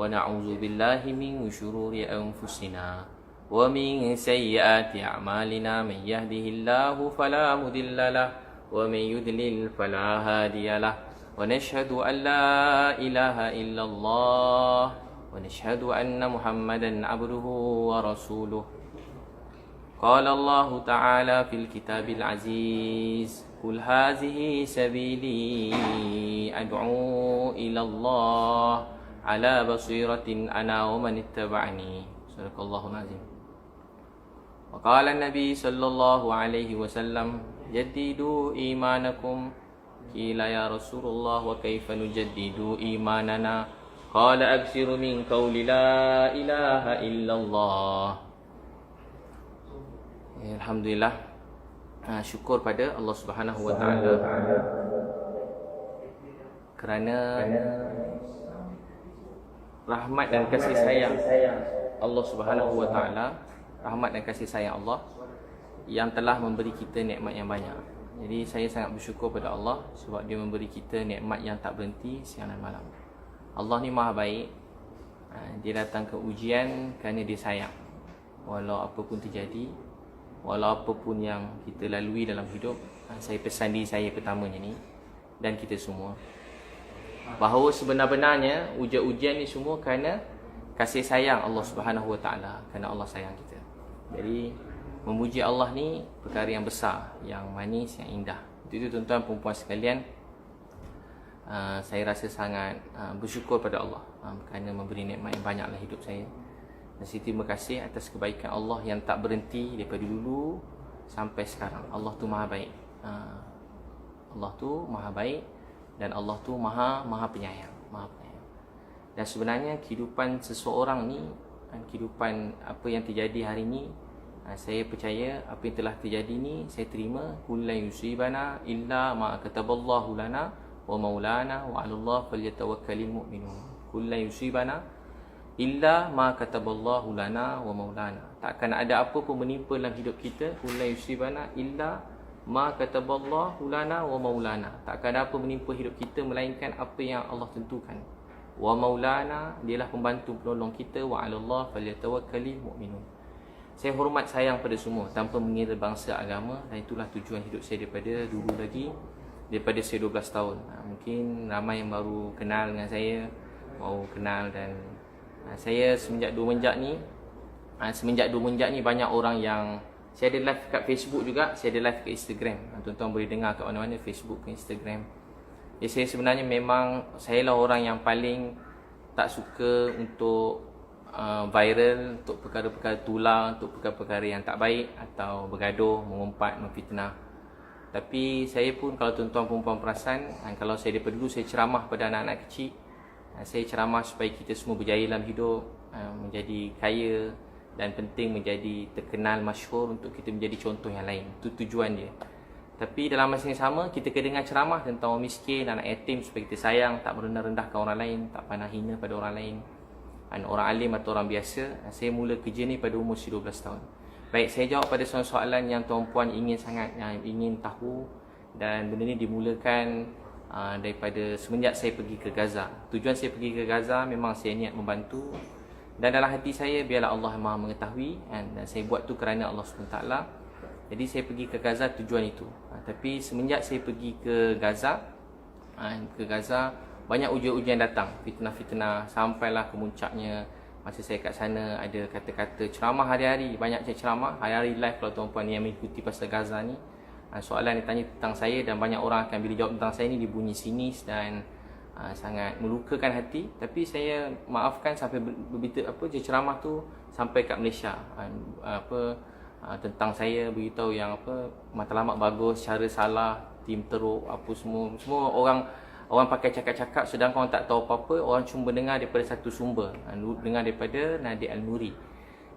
ونعوذ بالله من شرور أنفسنا ومن سيئات أعمالنا من يهده الله فلا مضل له ومن يضلل فلا هادي له ونشهد أن لا إله إلا الله ونشهد أن محمدا عبده ورسوله قال الله تعالى في الكتاب العزيز قل هذه سبيلي أدعو إلى الله على بصيرة أنا ومن اتبعني صدق الله العظيم وقال النبي صلى الله عليه وسلم جددوا إيمانكم قيل يا رسول الله وكيف نجدد إيماننا قال أكثر من قول لا إله إلا الله. Alhamdulillah, syukur pada Allah Subhanahu Wa Taala kerana rahmat dan kasih sayang Allah Subhanahu Wa Taala, rahmat dan kasih sayang Allah yang telah memberi kita nikmat yang banyak. Jadi saya sangat bersyukur pada Allah sebab Dia memberi kita nikmat yang tak berhenti siang dan malam. Allah ni maha baik. Dia datang ke ujian kerana Dia sayang. Walau apa pun terjadi, walau apa pun yang kita lalui dalam hidup, saya pesan diri saya pertamanya ni dan kita semua, bahawa sebenar-benarnya ujian-ujian ni semua kerana kasih sayang Allah Subhanahu Wa Taala, kerana Allah sayang kita. Jadi memuji Allah ni perkara yang besar, yang manis, yang indah. Itu tuan-tuan perempuan sekalian, saya rasa sangat bersyukur pada Allah kerana memberi nikmat yang banyak dalam hidup saya. Dan saya terima kasih atas kebaikan Allah yang tak berhenti daripada dulu sampai sekarang. Allah tu maha baik. Allah tu maha baik dan Allah tu maha penyayang, maha penyayang. Dan sebenarnya kehidupan seseorang ni, kehidupan apa yang terjadi hari ni, saya percaya apa yang telah terjadi ni saya terima. Kullu yusibana illa ma kataballahu lana wa maulana wa 'alallahi falyatawakkalul mu'minun. Kullu yusibana illa ma kataballahu lana wa maulana. Takkan ada apa pun menimpa dalam hidup kita. Kullu yusibana illa ma kataballahu lana wa maulana. Takkan ada apa menimpa hidup kita melainkan apa yang Allah tentukan. Wa maulana, dialah pembantu penolong kita. Wa 'alallahi falyatawakkalul mu'minun. Saya hormat sayang pada semua tanpa mengira bangsa agama, dan itulah tujuan hidup saya daripada dulu lagi, daripada saya 12 tahun. Mungkin ramai yang baru kenal dengan saya, baru kenal, dan saya semenjak 2 menjak ni banyak orang yang, saya ada live kat Facebook juga, saya ada live kat Instagram. Tuan-tuan boleh dengar kat mana-mana, Facebook ke Instagram. Jadi saya sebenarnya memang, saya lah orang yang paling tak suka untuk viral, untuk perkara-perkara tular, untuk perkara-perkara yang tak baik, atau bergaduh, mengumpat, memfitnah. Tapi saya pun, kalau tuan-tuan perempuan perasan, kalau saya daripada dulu saya ceramah pada anak-anak kecil. Saya ceramah supaya kita semua berjaya dalam hidup, menjadi kaya, dan penting menjadi terkenal, masyhur, untuk kita menjadi contoh yang lain. Itu tujuan dia. Tapi dalam masa yang sama, kita kena dengar ceramah tentang orang miskin, anak yatim, supaya kita sayang, tak merendah-rendahkan orang lain, tak pandang hina pada orang lain, orang alim atau orang biasa. Saya mula kerja ni pada umur 12 tahun. Baik, saya jawab pada soalan yang tuan-puan ingin sangat, ingin tahu. Dan benda ni dimulakan daripada semenjak saya pergi ke Gaza. Tujuan saya pergi ke Gaza memang saya niat membantu, dan dalam hati saya biarlah Allah Maha mengetahui, dan saya buat tu kerana Allah SWT. Jadi saya pergi ke Gaza tujuan itu. Tapi semenjak saya pergi ke Gaza, banyak ujian-ujian datang, fitnah-fitnah, sampailah ke muncaknya. Masa saya kat sana, ada kata-kata ceramah hari-hari, banyak saya ceramah hari-hari live. Kalau tuan-puan yang mengikuti pasal Gaza ni, soalan ditanya tentang saya, dan banyak orang akan bila jawab tentang saya ni dibunyi sinis dan sangat melukakan hati. Tapi saya maafkan sampai ceramah tu sampai kat Malaysia, tentang saya, beritahu yang matlamat bagus, cara salah, tim teruk, apa semua orang pakai cakap-cakap, sedangkan orang tak tahu apa-apa. Orang cuma dengar daripada satu sumber, dengar daripada Nadir Al-Nuri.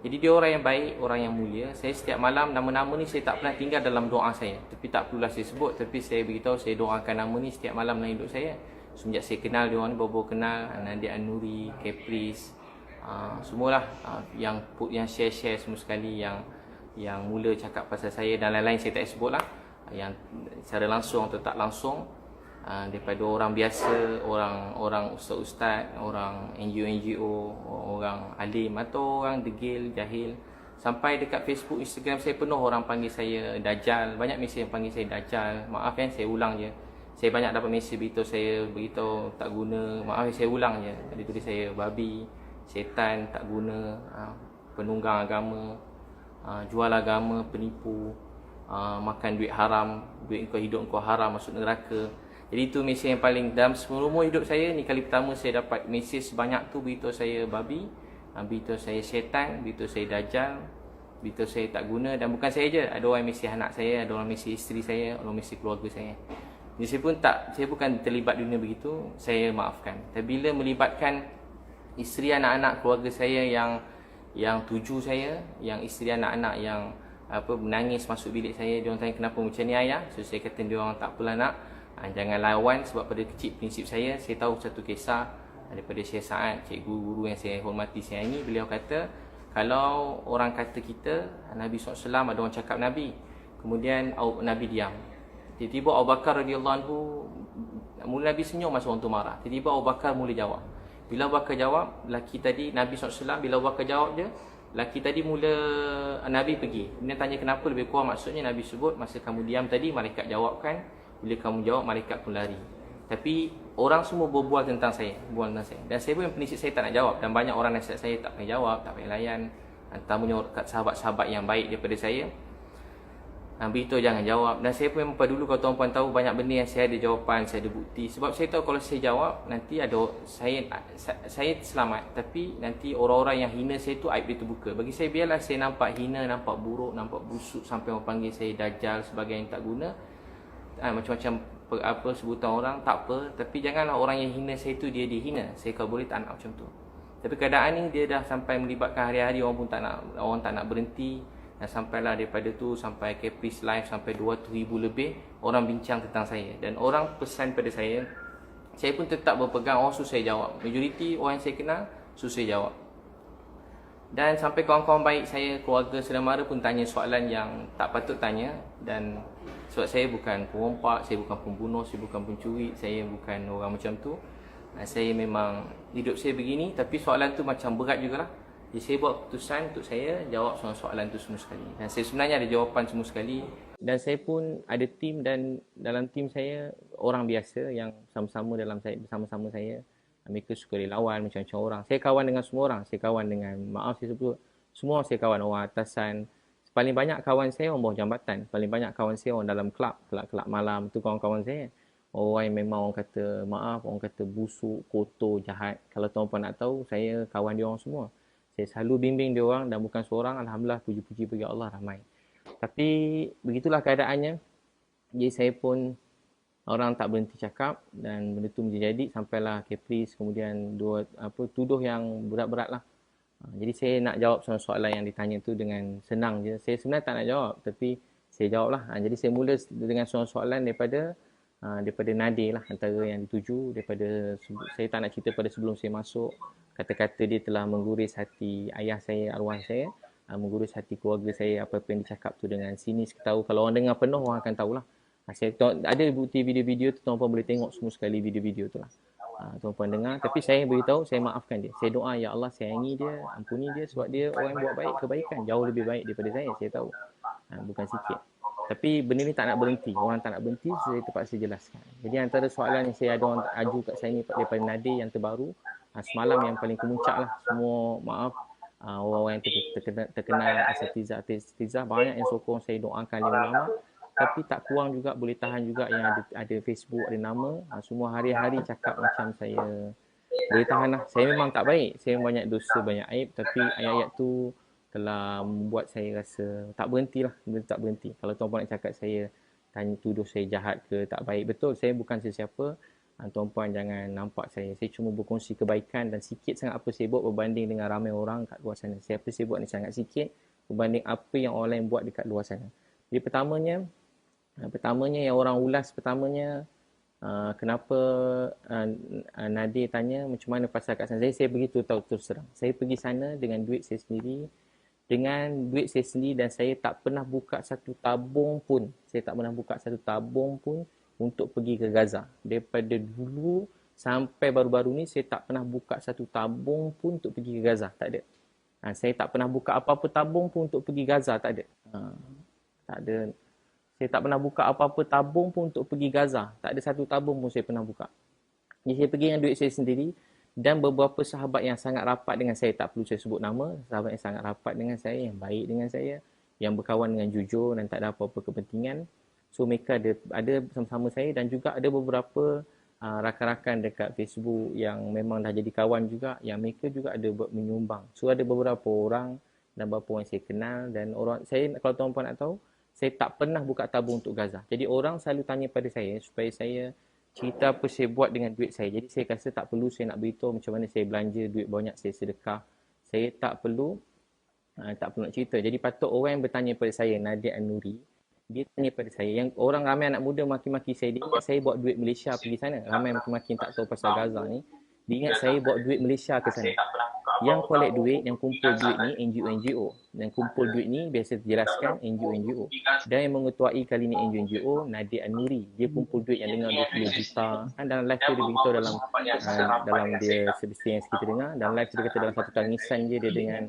Jadi dia orang yang baik, orang yang mulia. Saya setiap malam, nama-nama ni saya tak pernah tinggal dalam doa saya. Tapi tak perlulah saya sebut, tapi saya beritahu, saya doakan nama ni setiap malam dalam hidup saya. Semenjak saya kenal dia orang ni, baru kenal Nadir Al-Nuri, Caprice, semualah yang share-share semua sekali, yang mula cakap pasal saya dan lain-lain saya tak sebut lah, yang secara langsung atau tak langsung. daripada orang biasa, orang ustaz-ustaz, orang NGO, orang alim atau orang degil, jahil. Sampai dekat Facebook, Instagram saya penuh orang panggil saya Dajjal. Banyak mesej yang panggil saya Dajjal. Maaf kan, saya ulang je. Saya banyak dapat mesej beritahu saya, beritahu tak guna. Maaf, saya ulang je. Dia tulis saya babi, setan, tak guna, penunggang agama, jual agama, penipu, makan duit haram, duit kau hidup kau haram, masuk neraka. Jadi itu mesej yang paling dalam seumur hidup saya ni, kali pertama saya dapat mesej sebanyak tu beritahu saya babi, beritahu saya setan, beritahu saya dajjal, beritahu saya tak guna. Dan bukan saya je, ada orang mesej anak saya, ada orang mesej isteri saya, orang mesej keluarga saya. Jadi saya bukan terlibat dunia begitu, saya maafkan. Tapi bila melibatkan isteri, anak-anak, keluarga saya yang tuju saya, yang isteri anak-anak yang menangis masuk bilik saya, dia orang tanya kenapa macam ni ayah. So saya kata dia orang tak apalah nak, jangan lawan, sebab pada kecil prinsip saya tahu satu kisah daripada Syekh Sa'ad, cikgu guru yang saya hormati, sayangi. Beliau kata kalau orang kata kita Nabi SAW, ada orang cakap Nabi, kemudian Nabi diam, tiba-tiba Abu Bakar radhiyallahu anhu, mula Nabi senyum masa orang tu marah, tiba-tiba Abu Bakar mula jawab. Bila Abu Bakar jawab, lelaki tadi Nabi SAW, bila Abu Bakar jawab je, lelaki tadi mula, Nabi pergi. Kemudian tanya kenapa, lebih kurang maksudnya Nabi sebut masa kamu diam tadi, malaikat jawabkan, bila kamu jawab, malaikat pun lari. Tapi orang semua berbual tentang saya, Dan saya pun prinsip saya tak nak jawab. Dan banyak orang nasihat saya tak payah jawab, tak payah layan. Terutamanya kat sahabat-sahabat yang baik daripada saya, beritahu jangan jawab. Dan saya pun memang dulu, kalau tuan-puan tahu, banyak benda yang saya ada jawapan, saya ada bukti. Sebab saya tahu kalau saya jawab, nanti ada saya selamat, tapi nanti orang-orang yang hina saya tu, aib dia terbuka. Bagi saya, biarlah saya nampak hina, nampak buruk, nampak busuk, sampai orang panggil saya dajjal, sebagai yang tak guna, macam-macam sebutan orang, tak apa. Tapi janganlah orang yang hina saya tu dia dihina. Saya kalau boleh tak nak macam tu. Tapi keadaan ni dia dah sampai melibatkan hari-hari, orang tak nak berhenti. Dan sampailah daripada tu sampai Caprice Live, sampai 200,000 lebih orang bincang tentang saya. Dan orang pesan pada saya pun tetap berpegang, orang susah jawab. Majoriti orang yang saya kenal susah jawab. Dan sampai kawan-kawan baik saya, keluarga, saudara mara pun tanya soalan yang tak patut tanya. Dan sebab saya bukan perompak, saya bukan pembunuh, saya bukan pencuri, saya bukan orang macam tu. Saya memang hidup saya begini. Tapi soalan tu macam berat jugalah. Jadi saya buat keputusan untuk saya jawab soalan tu semua sekali. Dan saya sebenarnya ada jawapan semua sekali. Dan saya pun ada tim, dan dalam tim saya orang biasa yang bersama-sama bersama-sama saya. Mereka suka relawan, macam-macam orang. Saya kawan dengan semua orang. Saya kawan dengan, maaf saya sebut, semua saya kawan, orang atasan. Paling banyak kawan saya orang bawah jambatan. Paling banyak kawan saya orang dalam kelab malam. Itu kawan-kawan saya. Orang yang memang orang kata, maaf, orang kata busuk, kotor, jahat. Kalau tuan-puan nak tahu, saya kawan dia orang semua. Saya selalu bimbing dia orang, dan bukan seorang. Alhamdulillah, puji-puji bagi Allah, ramai. Tapi begitulah keadaannya. Jadi saya pun, orang tak berhenti cakap, dan benda tu menjadi sampailah Caprice, kemudian tuduh yang berat-berat lah. Jadi saya nak jawab soalan yang ditanya tu dengan senang je. Saya sebenarnya tak nak jawab, tapi saya jawab lah. Jadi saya mula dengan soalan daripada Nadir lah, antara yang dituju. Saya tak nak cerita pada sebelum saya masuk. Kata-kata dia telah mengguris hati ayah saya, arwah saya, mengurus hati keluarga saya. Apa-apa yang dicakap tu dengan sinis, tahu. Kalau orang dengar penuh, orang akan tahulah. Saya ada bukti video-video tu, tuan-puan boleh tengok semua sekali video-video tu lah. Tuan-puan dengar. Tapi saya beritahu, saya maafkan dia. Saya doa, ya Allah sayangi dia, ampuni dia, sebab dia orang yang buat baik, kebaikan jauh lebih baik daripada saya tahu. Bukan sikit. Tapi benda ni tak nak berhenti. Orang tak nak berhenti, saya terpaksa jelaskan. Jadi antara soalan yang saya ada orang aju kat saya ni daripada Nadir yang terbaru, semalam yang paling kemuncak lah. Semua maaf, orang-orang yang terkenal asatizah, banyak yang sokong saya doakan alim ulama. Tapi tak kurang juga, boleh tahan juga yang ada Facebook, ada nama. Semua hari-hari cakap macam saya. Boleh tahan lah. Saya memang tak baik. Saya banyak dosa, banyak aib. Tapi ayat-ayat tu telah membuat saya rasa tak berhenti lah. Benda tak berhenti. Kalau tuan-puan nak cakap saya, tuduh saya jahat ke tak baik. Betul, saya bukan sesiapa. Tuan-puan jangan nampak saya. Saya cuma berkongsi kebaikan, dan sikit sangat apa saya buat berbanding dengan ramai orang kat luar sana. Apa saya buat ni sangat sikit berbanding apa yang orang lain buat dekat luar sana. Jadi pertamanya yang orang ulas kenapa Nadir tanya macam mana pasal kat sana. Saya begitu tahu terus terang. Saya pergi sana dengan duit saya sendiri. Dan saya tak pernah buka satu tabung pun. untuk pergi ke Gaza. Daripada dulu sampai baru-baru ni saya tak pernah buka satu tabung pun untuk pergi ke Gaza. Tak ada. Saya tak pernah buka apa-apa tabung pun untuk pergi Gaza. Tak ada. Tak ada. Saya tak pernah buka apa-apa tabung pun untuk pergi Gaza. Tak ada satu tabung pun saya pernah buka. Jadi saya pergi dengan duit saya sendiri. Dan beberapa sahabat yang sangat rapat dengan saya, tak perlu saya sebut nama, sahabat yang sangat rapat dengan saya, yang baik dengan saya, yang berkawan dengan jujur dan tak ada apa-apa kepentingan. So mereka ada bersama-sama saya, dan juga ada beberapa rakan-rakan dekat Facebook yang memang dah jadi kawan juga, yang mereka juga ada buat menyumbang. So ada beberapa orang dan beberapa orang saya kenal, dan orang saya, kalau tuan-puan nak tahu, saya tak pernah buka tabung untuk Gaza. Jadi orang selalu tanya pada saya supaya saya cerita apa saya buat dengan duit saya. Jadi saya rasa tak perlu saya nak beritahu macam mana saya belanja duit banyak, saya sedekah. Saya tak perlu nak cerita. Jadi patut orang yang bertanya pada saya, Nadia An-Nuri, dia tanya pada saya, yang orang ramai anak muda maki-maki saya, dia ingat saya bawa duit Malaysia pergi sana. Ramai maki-maki tak tahu pasal Gaza ni. Dia ingat saya bawa duit Malaysia ke sana. Yang collect duit, yang kumpul duit ni NGO-NGO. Yang kumpul duit ni biasa dijelaskan NGO-NGO. Dan yang mengetuai kali ni NGO-NGO, Nadia An-Nuri. Dia kumpul duit yang dengar 20 juta. Kan dalam live dia beritahu dalam dia sebesar yang kita dengar. Dalam live dia kata dalam satu tangisan dia dengan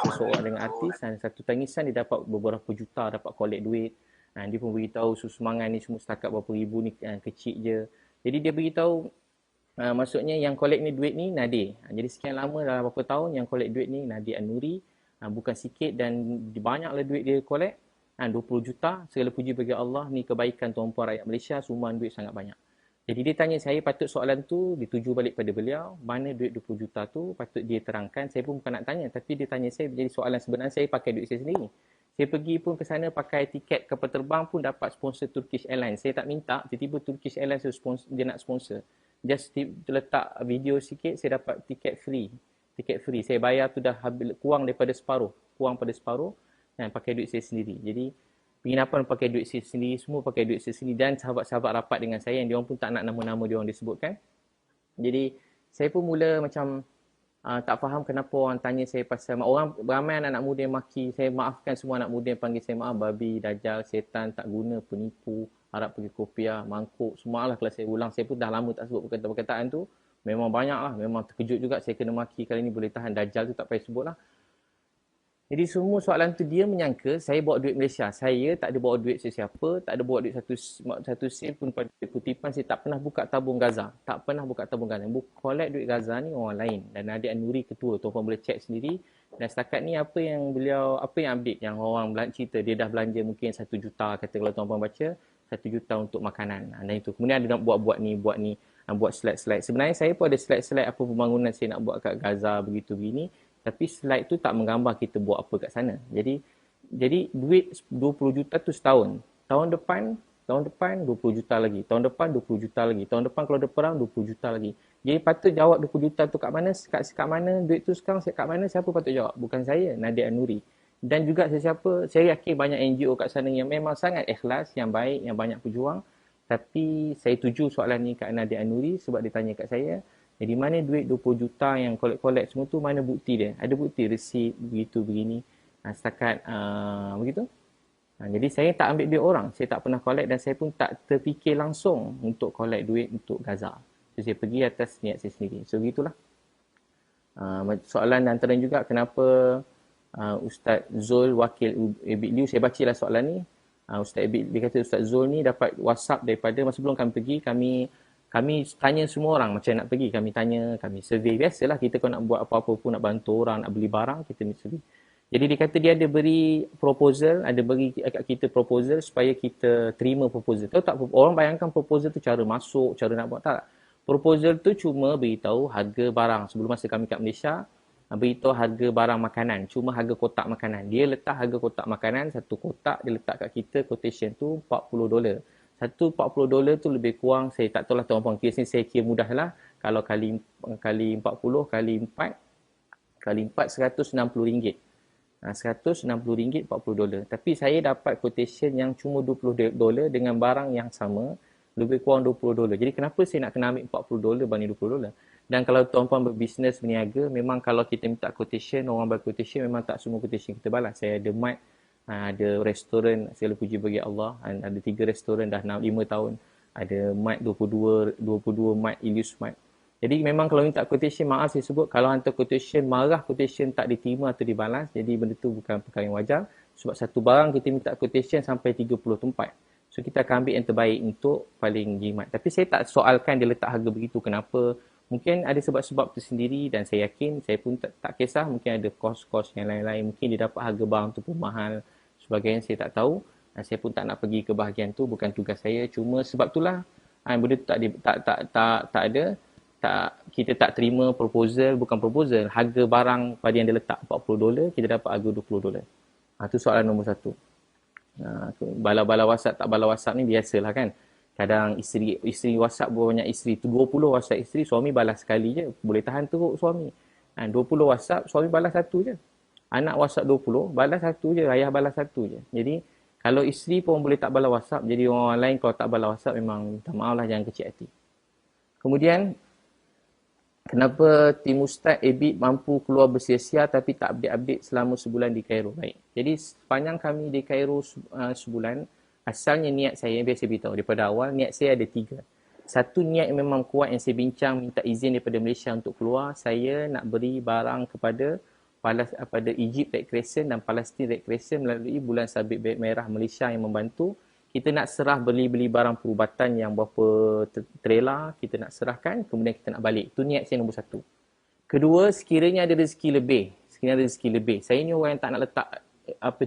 seseorang, dengan artis. Dan satu tangisan dia dapat beberapa juta, dapat collect duit. Dia pun beritahu semangat ni semua setakat berapa ribu ni kecil je. Jadi dia beritahu maksudnya yang collect ni duit ni Nadir. Jadi sekian lama dalam beberapa tahun yang collect duit ni Nadia An-Nuri. Bukan sikit dan banyaklah duit dia collect. 20 juta. Segala puji bagi Allah. Ni kebaikan tuan-puan rakyat Malaysia. Sumbangan duit sangat banyak. Jadi dia tanya saya, patut soalan tu dituju balik pada beliau. Mana duit 20 juta tu? Patut dia terangkan. Saya pun bukan nak tanya. Tapi dia tanya saya. Jadi soalan sebenarnya saya pakai duit saya sendiri. Saya pergi pun ke sana pakai tiket kapal terbang pun dapat sponsor Turkish Airlines. Saya tak minta. Tiba-tiba Turkish Airlines dia nak sponsor. Just letak video sikit, saya dapat tiket free. Tiket free. Saya bayar tu dah kurang daripada separuh. Kurang pada separuh. Dan pakai duit saya sendiri. Jadi, penginapan pakai duit saya sendiri. Semua pakai duit saya sendiri. Dan sahabat-sahabat rapat dengan saya yang diorang pun tak nak nama-nama diorang disebutkan. Jadi, saya pun mula macam tak faham kenapa orang tanya saya pasal. Orang ramai anak muda yang maki. Saya maafkan semua anak muda yang panggil saya maaf. Babi, dajal, setan, tak guna, penipu. Harap pergi kopiah, mangkuk, semua lah kalau saya ulang. Saya pun dah lama tak sebut perkataan tu. Memang banyak lah. Memang terkejut juga saya kena maki. Kali ni boleh tahan. Dajjal tu tak payah sebut lah. Jadi semua soalan tu dia menyangka saya bawa duit Malaysia. Saya tak ada bawa duit sesiapa. Tak ada bawa duit satu sen pun pada kutipan. Saya tak pernah buka tabung Gaza. Tak pernah buka tabung Gaza. Collect duit Gaza ni orang lain. Dan Nadia An-Nuri ketua. Tuan-tuan boleh check sendiri. Dan setakat ni apa yang update yang orang cerita. Dia dah belanja mungkin 1 juta. Kata kalau tuan-tuan baca. 1 juta untuk makanan. Dan itu. Kemudian ada nak buat ni. Buat slide-slide. Sebenarnya saya pun ada slide-slide apa pembangunan saya nak buat kat Gaza. Begitu begini. Tapi slide tu tak menggambar kita buat apa kat sana. Jadi duit 20 juta tu setahun. Tahun depan 20 juta lagi. Tahun depan 20 juta lagi. Tahun depan kalau ada perang 20 juta lagi. Jadi patut jawab 20 juta tu kat mana? Kat mana? Duit tu sekarang kat mana? Siapa patut jawab? Bukan saya, Nadia An-Nuri. Dan juga sesiapa, saya yakin banyak NGO kat sana yang memang sangat ikhlas, yang baik, yang banyak berjuang. Tapi saya tuju soalan ni kat Nadia An-Nuri sebab dia tanya kat saya. Jadi mana duit 20 juta yang collect semua tu, mana bukti dia? Ada bukti resit begitu begini. Setakat begitu. Jadi saya tak ambil duit orang. Saya tak pernah collect dan saya pun tak terfikir langsung untuk collect duit untuk Gaza. So saya pergi atas niat saya sendiri. So begitulah. Soalan antara juga kenapa Ustaz Zul wakil Ebit Liu, saya bacalah soalan ni. Ustaz Ebit, dia kata Ustaz Zul ni dapat WhatsApp daripada masa sebelum kami pergi, kami tanya semua orang macam nak pergi. Kami tanya, kami survey. Biasalah kita kalau nak buat apa-apa pun, nak bantu orang, nak beli barang, kita ni survey. Jadi dia kata dia ada beri proposal, ada beri kat kita proposal supaya kita terima proposal. Tahu tak, orang bayangkan proposal tu cara masuk, cara nak buat, tak. Proposal tu cuma beritahu harga barang. Sebelum masa kami kat Malaysia, beritahu harga barang makanan. Cuma harga kotak makanan. Dia letak harga kotak makanan, satu kotak dia letak kat kita, quotation tu $40. Satu $40 tu lebih kurang, saya tak tahu lah tuan-tuan kira sini, saya kira mudah lah. Kalau kali 40, kali 4, RM160. RM160, $40. Tapi saya dapat quotation yang cuma $20 dengan barang yang sama, lebih kurang $20. Jadi kenapa saya nak kena ambil $40 banding $20? Dan kalau tuan-tuan berbisnes, berniaga, memang kalau kita minta quotation, orang bagi quotation, memang tak semua quotation kita balas. Saya ada mat Ada restoran, segala puji bagi Allah, ada 3 restoran dah 5 tahun. Ada mat 22 mat Ilius mat. Jadi memang kalau minta quotation, maaf saya sebut, kalau hantar quotation, marah quotation tak diterima atau dibalas, jadi benda tu bukan perkara yang wajar. Sebab satu barang kita minta quotation sampai 30 tempat. So kita akan ambil yang terbaik untuk paling jimat. Tapi saya tak soalkan dia letak harga begitu. Kenapa? Mungkin ada sebab-sebab tersendiri dan saya yakin, saya pun tak kisah, mungkin ada kos-kos yang lain-lain. Mungkin dia dapat harga barang tu pun mahal. Sebagainya saya tak tahu, dan saya pun tak nak pergi ke bahagian tu, bukan tugas saya. Cuma sebab itulah benda tu tak ada, kita tak terima proposal, bukan proposal, harga barang pada yang dia letak $40, kita dapat harga $20. Tu soalan nombor 1. Bala-bala WhatsApp tak bala WhatsApp ni biasalah kan. Kadang isteri WhatsApp banyak isteri, 20 WhatsApp isteri, suami balas sekali je, boleh tahan teruk suami. 20 WhatsApp, suami balas satu je. Anak WhatsApp 20, balas satu je, ayah balas satu je. Jadi, kalau isteri pun boleh tak balas WhatsApp, jadi orang lain kalau tak balas WhatsApp, memang minta maaf lah, jangan kecil hati. Kemudian, kenapa tim Ustaz Ebit mampu keluar bersia-sia tapi tak update-update selama sebulan di Cairo? Baik. Jadi, sepanjang kami di Cairo sebulan, asalnya niat saya, biar saya beritahu, daripada awal, niat saya ada 3. Satu niat yang memang kuat yang saya bincang, minta izin daripada Malaysia untuk keluar, saya nak beri barang kepada Egypt Red Crescent dan Palestine Red Crescent melalui Bulan Sabit Merah Malaysia yang membantu. Kita nak serah beli barang perubatan yang berapa trailer, kita nak serahkan, kemudian kita nak balik. Itu niat saya nombor 1. Kedua, sekiranya ada rezeki lebih. Saya ni orang yang tak nak letak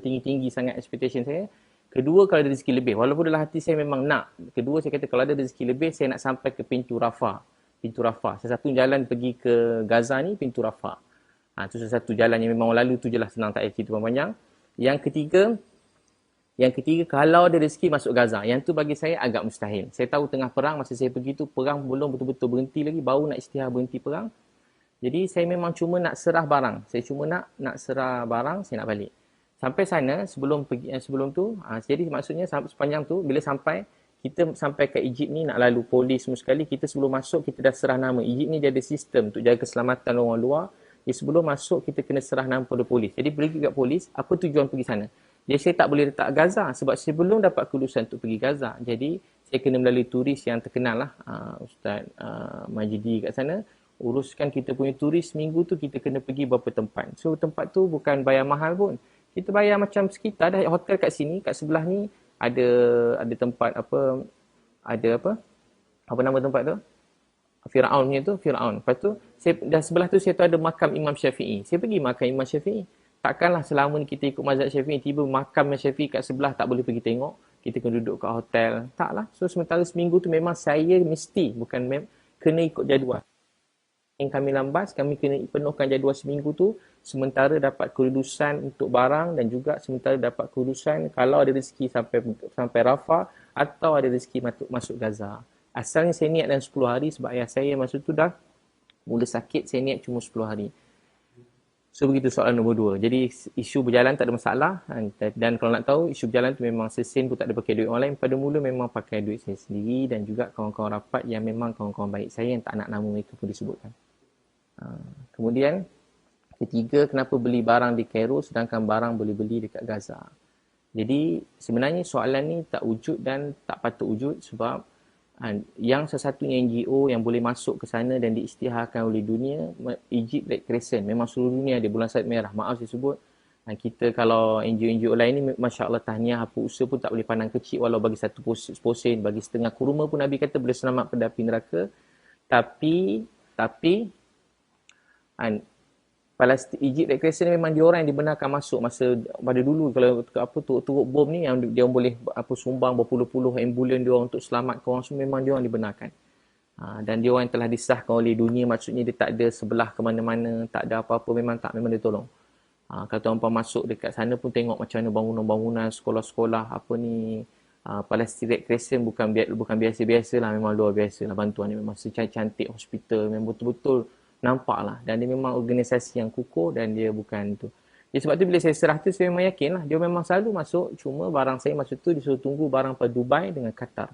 tinggi-tinggi sangat expectation saya. Kedua, kalau ada rezeki lebih, walaupun dalam hati saya memang nak. Kedua, saya kata kalau ada rezeki lebih, saya nak sampai ke pintu Rafah. Salah satu jalan pergi ke Gaza ni, pintu Rafah. Itu salah satu jalan yang memang lalu tu je lah, senang, tak payah cerita panjang. Yang ketiga, kalau ada rezeki masuk Gaza. Yang tu bagi saya agak mustahil. Saya tahu tengah perang, masa saya pergi tu, perang belum betul-betul berhenti lagi, baru nak isytihar berhenti perang. Jadi saya memang cuma nak serah barang. Saya cuma nak serah barang, saya nak balik. Sampai sana, sebelum tu, jadi maksudnya sepanjang tu, bila kita sampai ke Egypt ni, nak lalu polis semua sekali, kita sebelum masuk, kita dah serah nama. Egypt ni dia ada sistem untuk jaga keselamatan orang luar. Jadi sebelum masuk, kita kena serah nama pada polis. Jadi pergi kat polis, apa tujuan pergi sana? Jadi saya tak boleh letak Gaza sebab saya belum dapat kelulusan untuk pergi Gaza. Jadi saya kena melalui turis yang terkenal lah. Ustaz Majidi kat sana. Uruskan kita punya turis, minggu tu kita kena pergi beberapa tempat. So tempat tu bukan bayar mahal pun. Kita bayar macam sekitar dah hotel kat sini, kat sebelah ni ada tempat apa nama tempat tu? Firaun punya tu, Firaun. Lepas tu, dah sebelah tu saya tu ada makam Imam Syafi'i. Saya pergi makam Imam Syafi'i. Takkanlah selama ni kita ikut mazhab Syafi'i, tiba makam Imam Syafi'i kat sebelah tak boleh pergi tengok. Kita kena duduk kat hotel. Taklah. So sementara seminggu tu memang saya mesti, kena ikut jadual. Yang kami lambas, kami kena penuhkan jadual seminggu tu, sementara dapat kelulusan untuk barang dan juga sementara dapat kelulusan kalau ada rezeki sampai Rafah atau ada rezeki masuk Gaza. Asalnya saya niat dalam 10 hari sebab ayah saya masa tu dah mula sakit, saya niat cuma 10 hari. So begitu soalan nombor 2. Jadi isu berjalan tak ada masalah, dan kalau nak tahu isu berjalan tu memang sesen pun tak ada pakai duit orang lain. Pada mula memang pakai duit saya sendiri dan juga kawan-kawan rapat yang memang kawan-kawan baik saya yang tak nak nama mereka pun disebutkan. Kemudian ketiga, kenapa beli barang di Cairo sedangkan barang boleh beli dekat Gaza? Jadi sebenarnya soalan ni tak wujud dan tak patut wujud sebab yang sesatunya NGO yang boleh masuk ke sana dan diisytiharkan oleh dunia, Egypt Red Crescent. Memang seluruh dunia ada bulan Sabit Merah. Maaf saya sebut. Kita kalau NGO-NGO lain ni, Masya Allah tahniah, apa usaha pun tak boleh pandang kecil walau bagi satu posen, bagi setengah kurma pun Nabi kata boleh selamat pada api neraka. Tapi Palestin, Egypt Red Crescent memang dia orang yang dibenarkan masuk masa pada dulu kalau turut bom ni yang dia orang boleh sumbang berpuluh-puluh ambulan dia orang untuk selamatkan orang semua, memang dia orang dibenarkan. Dan dia orang yang telah disahkan oleh dunia, maksudnya dia tak ada sebelah ke mana-mana, tak ada apa-apa, memang dia tolong. Kalau tuan-puan masuk dekat sana pun tengok macam mana bangunan-bangunan, sekolah-sekolah Palestin Red Crescent bukan biasa-biasa lah, memang luar biasa lah bantuan ni, memang secantik hospital, memang betul-betul nampak lah. Dan dia memang organisasi yang kukuh dan dia bukan tu. Jadi sebab tu bila saya serah tu, saya memang yakin lah. Dia memang selalu masuk. Cuma barang saya masa tu disuruh tunggu barang pada Dubai dengan Qatar.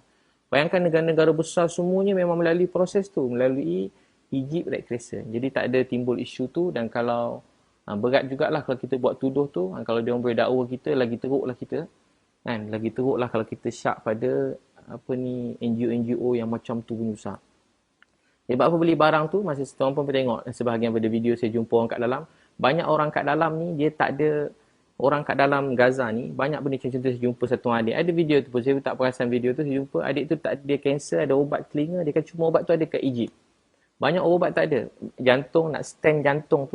Bayangkan negara-negara besar semuanya memang melalui proses tu. Melalui Egypt Red Crescent. Jadi tak ada timbul isu tu. Dan kalau Berat jugalah kalau kita buat tuduh tu. Kalau dia orang boleh dakwa kita, lagi teruklah kita. Kan? Lagi teruklah kalau kita syak pada NGO-NGO yang macam tu punya usaha. Sebab apa beli barang tu, masa tuan pun tengok sebahagian pada video saya jumpa orang kat dalam. Banyak orang kat dalam ni, dia tak ada, orang kat dalam Gaza ni, banyak benda macam tu saya jumpa satu adik. Ada video tu pun, saya tak perasan video tu, saya jumpa adik tu tak ada kanser, ada ubat telinga, dia kan cuma ubat tu ada kat Egypt. Banyak ubat tak ada. Jantung, nak stand jantung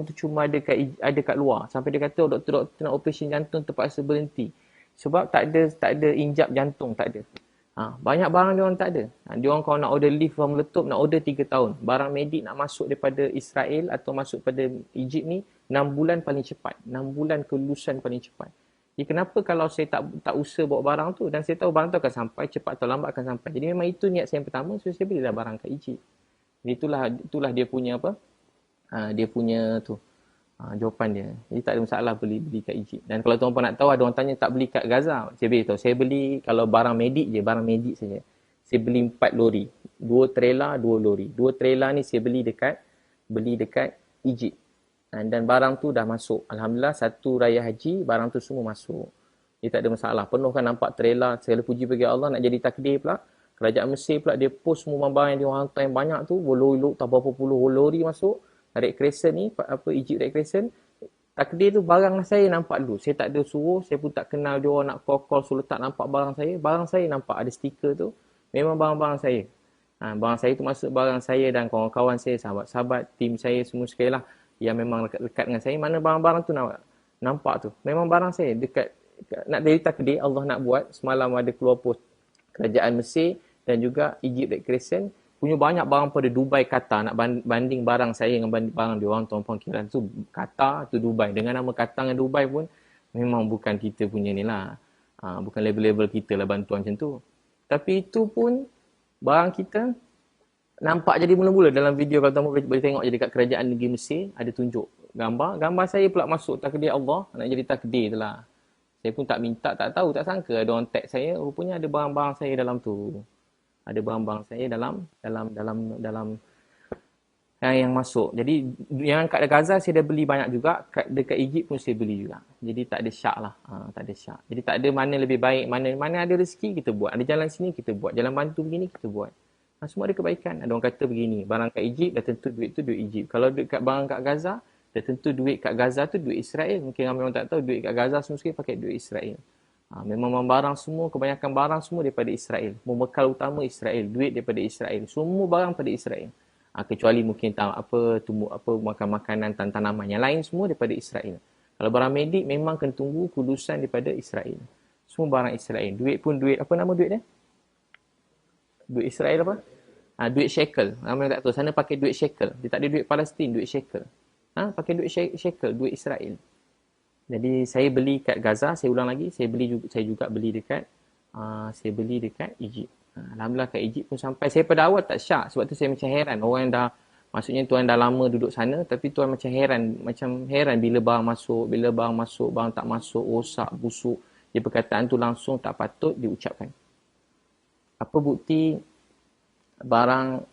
tu cuma ada kat luar. Sampai dia kata doktor-doktor nak operasi jantung terpaksa berhenti. Sebab tak ada injap jantung, tak ada. Banyak barang dia orang tak ada. Dia orang kalau nak order lift from meletup, nak order 3 tahun. Barang medik nak masuk daripada Israel atau masuk pada Egypt ni, 6 bulan paling cepat. 6 bulan kelulusan paling cepat. Jadi kenapa kalau saya tak usaha bawa barang tu, dan saya tahu barang tu akan sampai, cepat atau lambat akan sampai. Jadi memang itu niat saya yang pertama, so saya belilah barang kat Egypt. Jadi itulah dia punya apa? Dia punya tu. Jawapan dia. Jadi tak ada masalah beli kat Egypt. Dan kalau tuan-tuan nak tahu, ada orang tanya tak beli kat Gaza. Saya beritahu, saya beli kalau barang medik je, barang medik saja. Saya beli 4 lori. 2 trailer, 2 lori. 2 trailer ni saya beli dekat Egypt. Dan barang tu dah masuk. Alhamdulillah, satu raya haji, barang tu semua masuk. Dia tak ada masalah. Penuh kan nampak trailer. Segala puji bagi Allah, nak jadi takdir pula. Kerajaan Mesir pula, dia post semua barang yang dia orang hantar yang banyak tu. Berlori-lori, tak berapa puluh lori masuk. Red Crescent ni, Egypt Red Crescent, takdir tu barang saya nampak dulu. Saya tak ada suruh, saya pun tak kenal dia orang nak call suruh tak nampak barang saya. Barang saya nampak ada stiker tu, memang barang-barang saya. Barang saya tu masuk barang saya dan kawan-kawan saya, sahabat-sahabat, tim saya semua sekali lah yang memang dekat dengan saya. Mana barang-barang tu nampak tu. Memang barang saya dekat, nak dari takdir Allah nak buat. Semalam ada keluar post kerajaan Mesir dan juga Egypt Red Crescent punya banyak barang pada Dubai, Qatar. Nak banding barang saya dengan banding barang dia orang, tuan-tuan kira tu Qatar, tu Dubai. Dengan nama Qatar dengan Dubai pun memang bukan kita punya ni lah. Bukan level-level kita lah bantuan macam tu. Tapi itu pun barang kita nampak jadi mula-mula dalam video. Kalau tuan-tuan boleh tengok je dekat kerajaan negeri Mesir, ada tunjuk gambar. Gambar saya pula masuk takdir Allah, nak jadi takdir tu lah. Saya pun tak minta, tak tahu, tak sangka ada orang tag saya. Rupanya ada barang-barang saya dalam tu. Ada barang-barang saya dalam yang masuk. Jadi yang kat Gaza saya dah beli banyak juga, dekat Egypt pun saya beli juga. Jadi tak ada syak lah. Tak ada syak. Jadi tak ada mana lebih baik, mana ada rezeki kita buat. Ada jalan sini kita buat, jalan bantu begini kita buat. Semua ada kebaikan. Ada orang kata begini, barang kat Egypt dah tentu duit tu duit Egypt. Kalau dekat barang kat Gaza, dah tentu duit kat Gaza tu duit Israel. Mungkin ramai orang tak tahu duit kat Gaza semua sekali pakai duit Israel. Memang barang semua, kebanyakan barang semua daripada Israel. Membekal utama Israel, duit daripada Israel. Semua barang pada Israel. Kecuali mungkin makan-makanan, tanaman. Yang lain semua daripada Israel. Kalau barang medik memang kena tunggu kudusan daripada Israel. Semua barang Israel. Duit pun duit, apa nama duit dia? Duit Israel apa? Duit shekel. Ramai tak tahu. Sana pakai duit shekel. Dia tak ada duit Palestin, duit shekel. Pakai duit shekel, duit Israel. Jadi saya beli kat Gaza, saya ulang lagi, saya juga beli dekat Egypt. Alhamdulillah kat Egypt pun sampai. Saya pada awal tak syak, sebab tu saya macam heran. Orang yang maksudnya tuan dah lama duduk sana, tapi tuan macam heran bila barang masuk, barang tak masuk, rosak, busuk. Dia perkataan tu langsung tak patut diucapkan. Apa bukti barang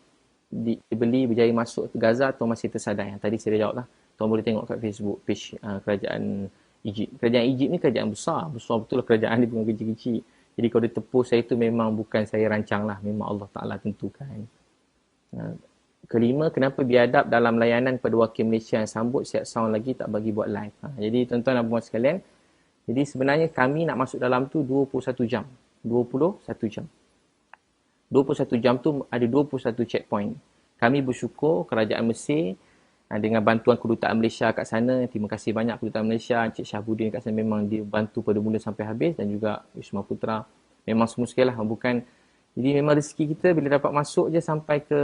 dibeli berjaya masuk ke Gaza atau masih tersadai? Yang tadi saya dah jawab lah. Tuan boleh tengok kat Facebook page kerajaan Egypt. Kerajaan Egypt ni kerajaan besar. Besar betul lah kerajaan ni, bukan kecil-kecil. Jadi kalau dia tepus saya tu memang bukan saya rancang lah. Memang Allah Ta'ala tentukan. Kelima, kenapa biadab dalam layanan pada wakil Malaysia yang sambut siap sound lagi tak bagi buat live. Jadi tuan-tuan dan puan sekalian, jadi sebenarnya kami nak masuk dalam tu 21 jam. 21 jam. 21 jam tu ada 21 checkpoint. Kami bersyukur kerajaan Mesir dengan bantuan kedutaan Malaysia kat sana. Terima kasih banyak kedutaan Malaysia, Encik Syahbudin kat sana memang dia bantu pada mula sampai habis, dan juga Wisma Putra. Memang semua sekali lah. Jadi memang rezeki kita bila dapat masuk je sampai ke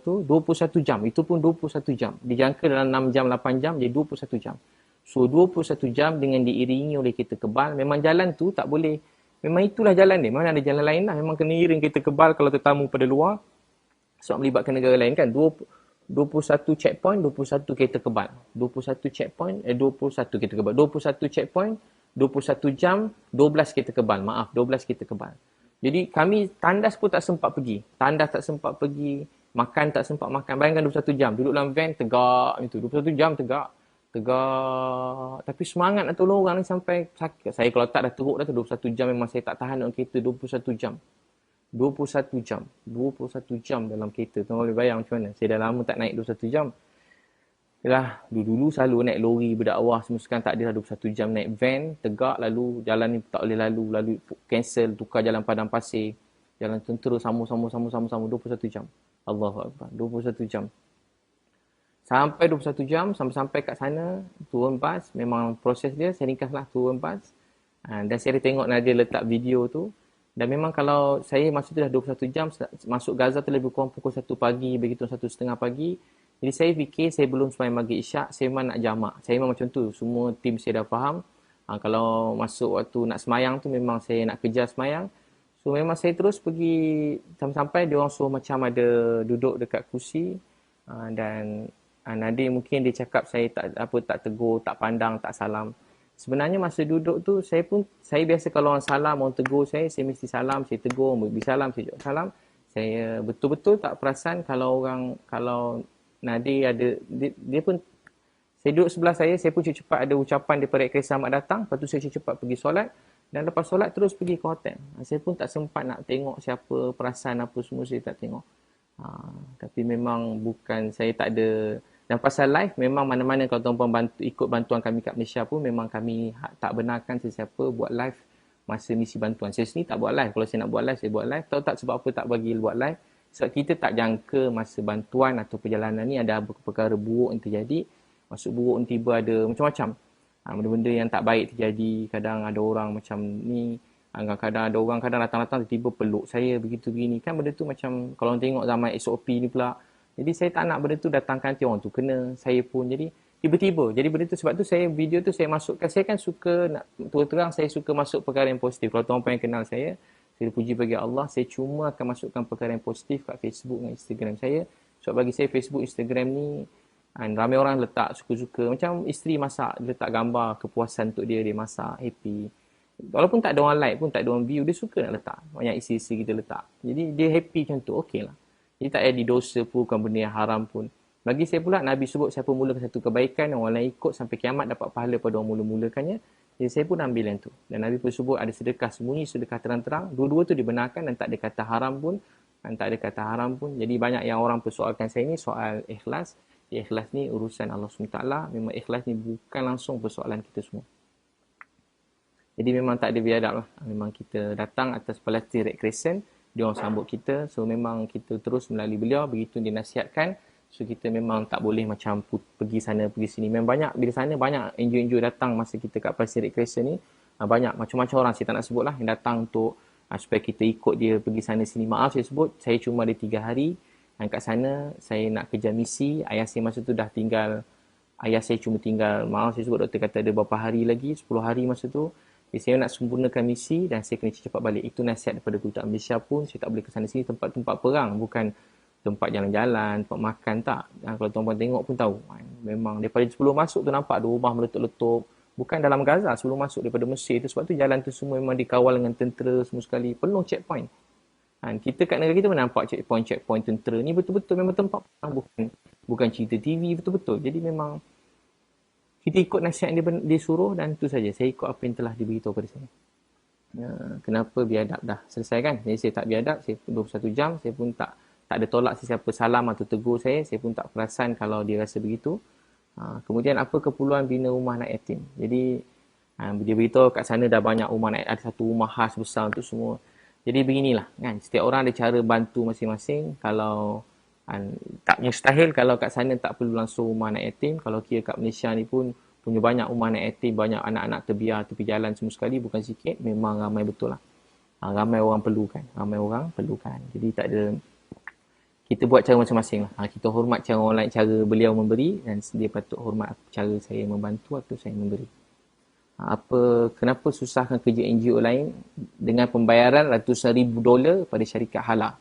tu 21 jam. Itu pun 21 jam. Dijangka dalam 6 jam, 8 jam, jadi 21 jam. So 21 jam dengan diiringi oleh kereta kebal. Memang jalan tu tak boleh. Memang itulah jalan dia. Memang ada jalan lain lah. Memang kena iring kereta kebal kalau tetamu pada luar. Sebab melibatkan negara lain kan. 21 checkpoint, 21 kereta kebal. 21 checkpoint, 21 kereta kebal. 21 checkpoint, 21 jam, 12 kereta kebal. Maaf, 12 kereta kebal. Jadi kami tandas pun tak sempat pergi. Tandas tak sempat pergi. Makan tak sempat makan. Bayangkan 21 jam. Duduk dalam van tegak itu. 21 jam tegak. tegak. Tapi semangat nak tolong orang ni sampai sakit. Saya kalau tak dah teruk dah tu 21 jam memang saya tak tahan dalam kereta 21 jam. 21 jam. 21 jam dalam kereta. Tuan boleh bayang macam mana. Saya dah lama tak naik 21 jam. Yalah, dulu selalu naik lori berdakwah semua, sekarang tak ada dah 21 jam naik van, tegak, lalu jalan ni tak boleh lalu cancel, tukar jalan padang pasir, jalan tentera sama 21 jam. Allahu Akbar, 21 jam. Sampai 21 jam, sampai kat sana, turun bas, memang proses dia, saya ringkaslah turun bas. Dan saya tengok Nadia letak video tu. Dan memang kalau saya masa tu dah 21 jam, masuk Gaza tu lebih kurang pukul 1 pagi, begitu 1:30 pagi. Jadi saya fikir saya belum sembahyang maghrib isyak, saya memang nak jamak. Saya memang macam tu, semua tim saya dah faham. Kalau masuk waktu nak sembahyang tu memang saya nak kejar sembahyang. So memang saya terus pergi sampai dia orang suruh macam ada duduk dekat kursi. Dan Nadir mungkin dia cakap saya tak tegur, tak pandang, tak salam. Sebenarnya masa duduk tu saya biasa kalau orang salam, orang tegur saya mesti salam, saya tegur, beri salam, saya jawab salam. Saya betul-betul tak perasan kalau Nadir ada, dia pun, saya duduk sebelah saya pun cepat ada ucapan daripada Rekres Selamat datang, lepas tu saya cepat pergi solat, dan lepas solat terus pergi ke hotel. Saya pun tak sempat nak tengok siapa, perasan apa semua saya tak tengok. Tapi memang bukan, saya tak ada, dan pasal live, memang mana-mana kalau tuan-puan ikut bantuan kami kat Malaysia pun, memang kami tak benarkan sesiapa buat live masa misi bantuan. Saya sendiri tak buat live, kalau saya nak buat live, saya buat live. Tahu tak sebab apa tak bagi buat live? Sebab kita tak jangka masa bantuan atau perjalanan ni ada perkara buruk yang terjadi. Maksud buruk ni tiba ada macam-macam. Benda-benda yang tak baik terjadi. Kadang ada orang macam ni. Kadang ada orang datang-datang tiba-tiba peluk saya begitu begini. Kan benda tu macam kalau orang tengok zaman SOP ni pula. Jadi saya tak nak benda tu datangkan nanti orang tu kena. Saya pun jadi tiba-tiba. Jadi benda tu sebab tu video tu saya masukkan. Saya kan suka, nak terang saya suka masuk perkara yang positif. Kalau tuan-tuan yang kenal saya puji bagi Allah, saya cuma akan masukkan perkara yang positif kat Facebook dan Instagram saya. Sebab bagi saya Facebook, Instagram ni ramai orang letak suka-suka. Macam isteri masak, letak gambar kepuasan untuk dia masak, happy. Walaupun tak ada orang like pun, tak ada orang view, dia suka nak letak. Banyak isteri-isteri kita letak. Jadi dia happy macam tu, okey lah. Jadi tak ada dosa pun, bukan benda yang haram pun. Bagi saya pula, Nabi sebut siapa mulakan satu kebaikan, orang lain ikut sampai kiamat dapat pahala pada orang mula-mulakannya. Jadi saya pun ambil yang tu. Dan Nabi pun sebut ada sedekah sembunyi, sedekah terang-terang. Dua-dua tu dibenarkan dan tak ada kata haram pun. Jadi banyak yang orang persoalkan saya ni soal ikhlas. Ikhlas ni urusan Allah SWT. Memang ikhlas ni bukan langsung persoalan kita semua. Jadi memang tak ada biadab lah. Memang kita datang atas Palestin Red Crescent. Dia orang sambut kita. So memang kita terus melalui beliau. Begitu dinasihatkan. So kita memang tak boleh macam pergi sana, pergi sini. Memang banyak, bila sana banyak NGO-NGO datang masa kita kat Palestin Red Crescent ni. Banyak, macam-macam orang, saya tak nak sebut lah, yang datang untuk supaya kita ikut dia pergi sana sini. Maaf saya sebut, saya cuma ada 3 hari. Dan kat sana, saya nak kejar misi. Ayah saya masa tu dah tinggal, maaf saya sebut, doktor kata ada berapa hari lagi, 10 hari masa tu. Jadi saya nak sempurnakan misi dan saya kena cepat balik. Itu nasihat daripada kedutaan Malaysia pun, saya tak boleh ke sana sini, tempat-tempat perang, bukan tempat jalan-jalan, tempat makan, tak. Kalau tuan-tuan tengok pun tahu. Memang daripada sebelum masuk tu nampak ada rumah meletup-letup. Bukan dalam Gaza, sebelum masuk daripada Mesir tu. Sebab tu jalan tu semua memang dikawal dengan tentera semua sekali. Penuh checkpoint. Kita kat negara kita pun nampak checkpoint tentera ni betul-betul memang tempat perang. Bukan cerita TV, betul-betul. Jadi memang kita ikut nasihat yang dia suruh dan tu saja. Saya ikut apa yang telah diberitahu pada saya. Kenapa biadab dah selesai kan? Jadi saya tak biadab, saya 21 jam, saya pun tak ada tolak sesiapa salam atau tegur saya pun tak perasan kalau dia rasa begitu. Kemudian apa keperluan bina rumah anak yatim? Jadi dia beritahu kat sana dah banyak rumah anak, ada satu rumah khas besar untuk semua. Jadi beginilah kan, setiap orang ada cara bantu masing-masing. Kalau tak mustahil kalau kat sana tak perlu langsung rumah anak yatim. Kalau kira kat Malaysia ni pun punya banyak rumah anak yatim, banyak anak-anak terbiar tepi jalan semua sekali, bukan sikit, memang ramai betul lah. Ramai orang perlukan. Jadi tak ada, kita buat cara masing-masing lah. Kita hormat cara orang lain, cara beliau memberi, dan dia patut hormat cara saya membantu atau saya memberi. Kenapa susahkan kerja NGO lain dengan pembayaran ratusan ribu dolar pada syarikat halal?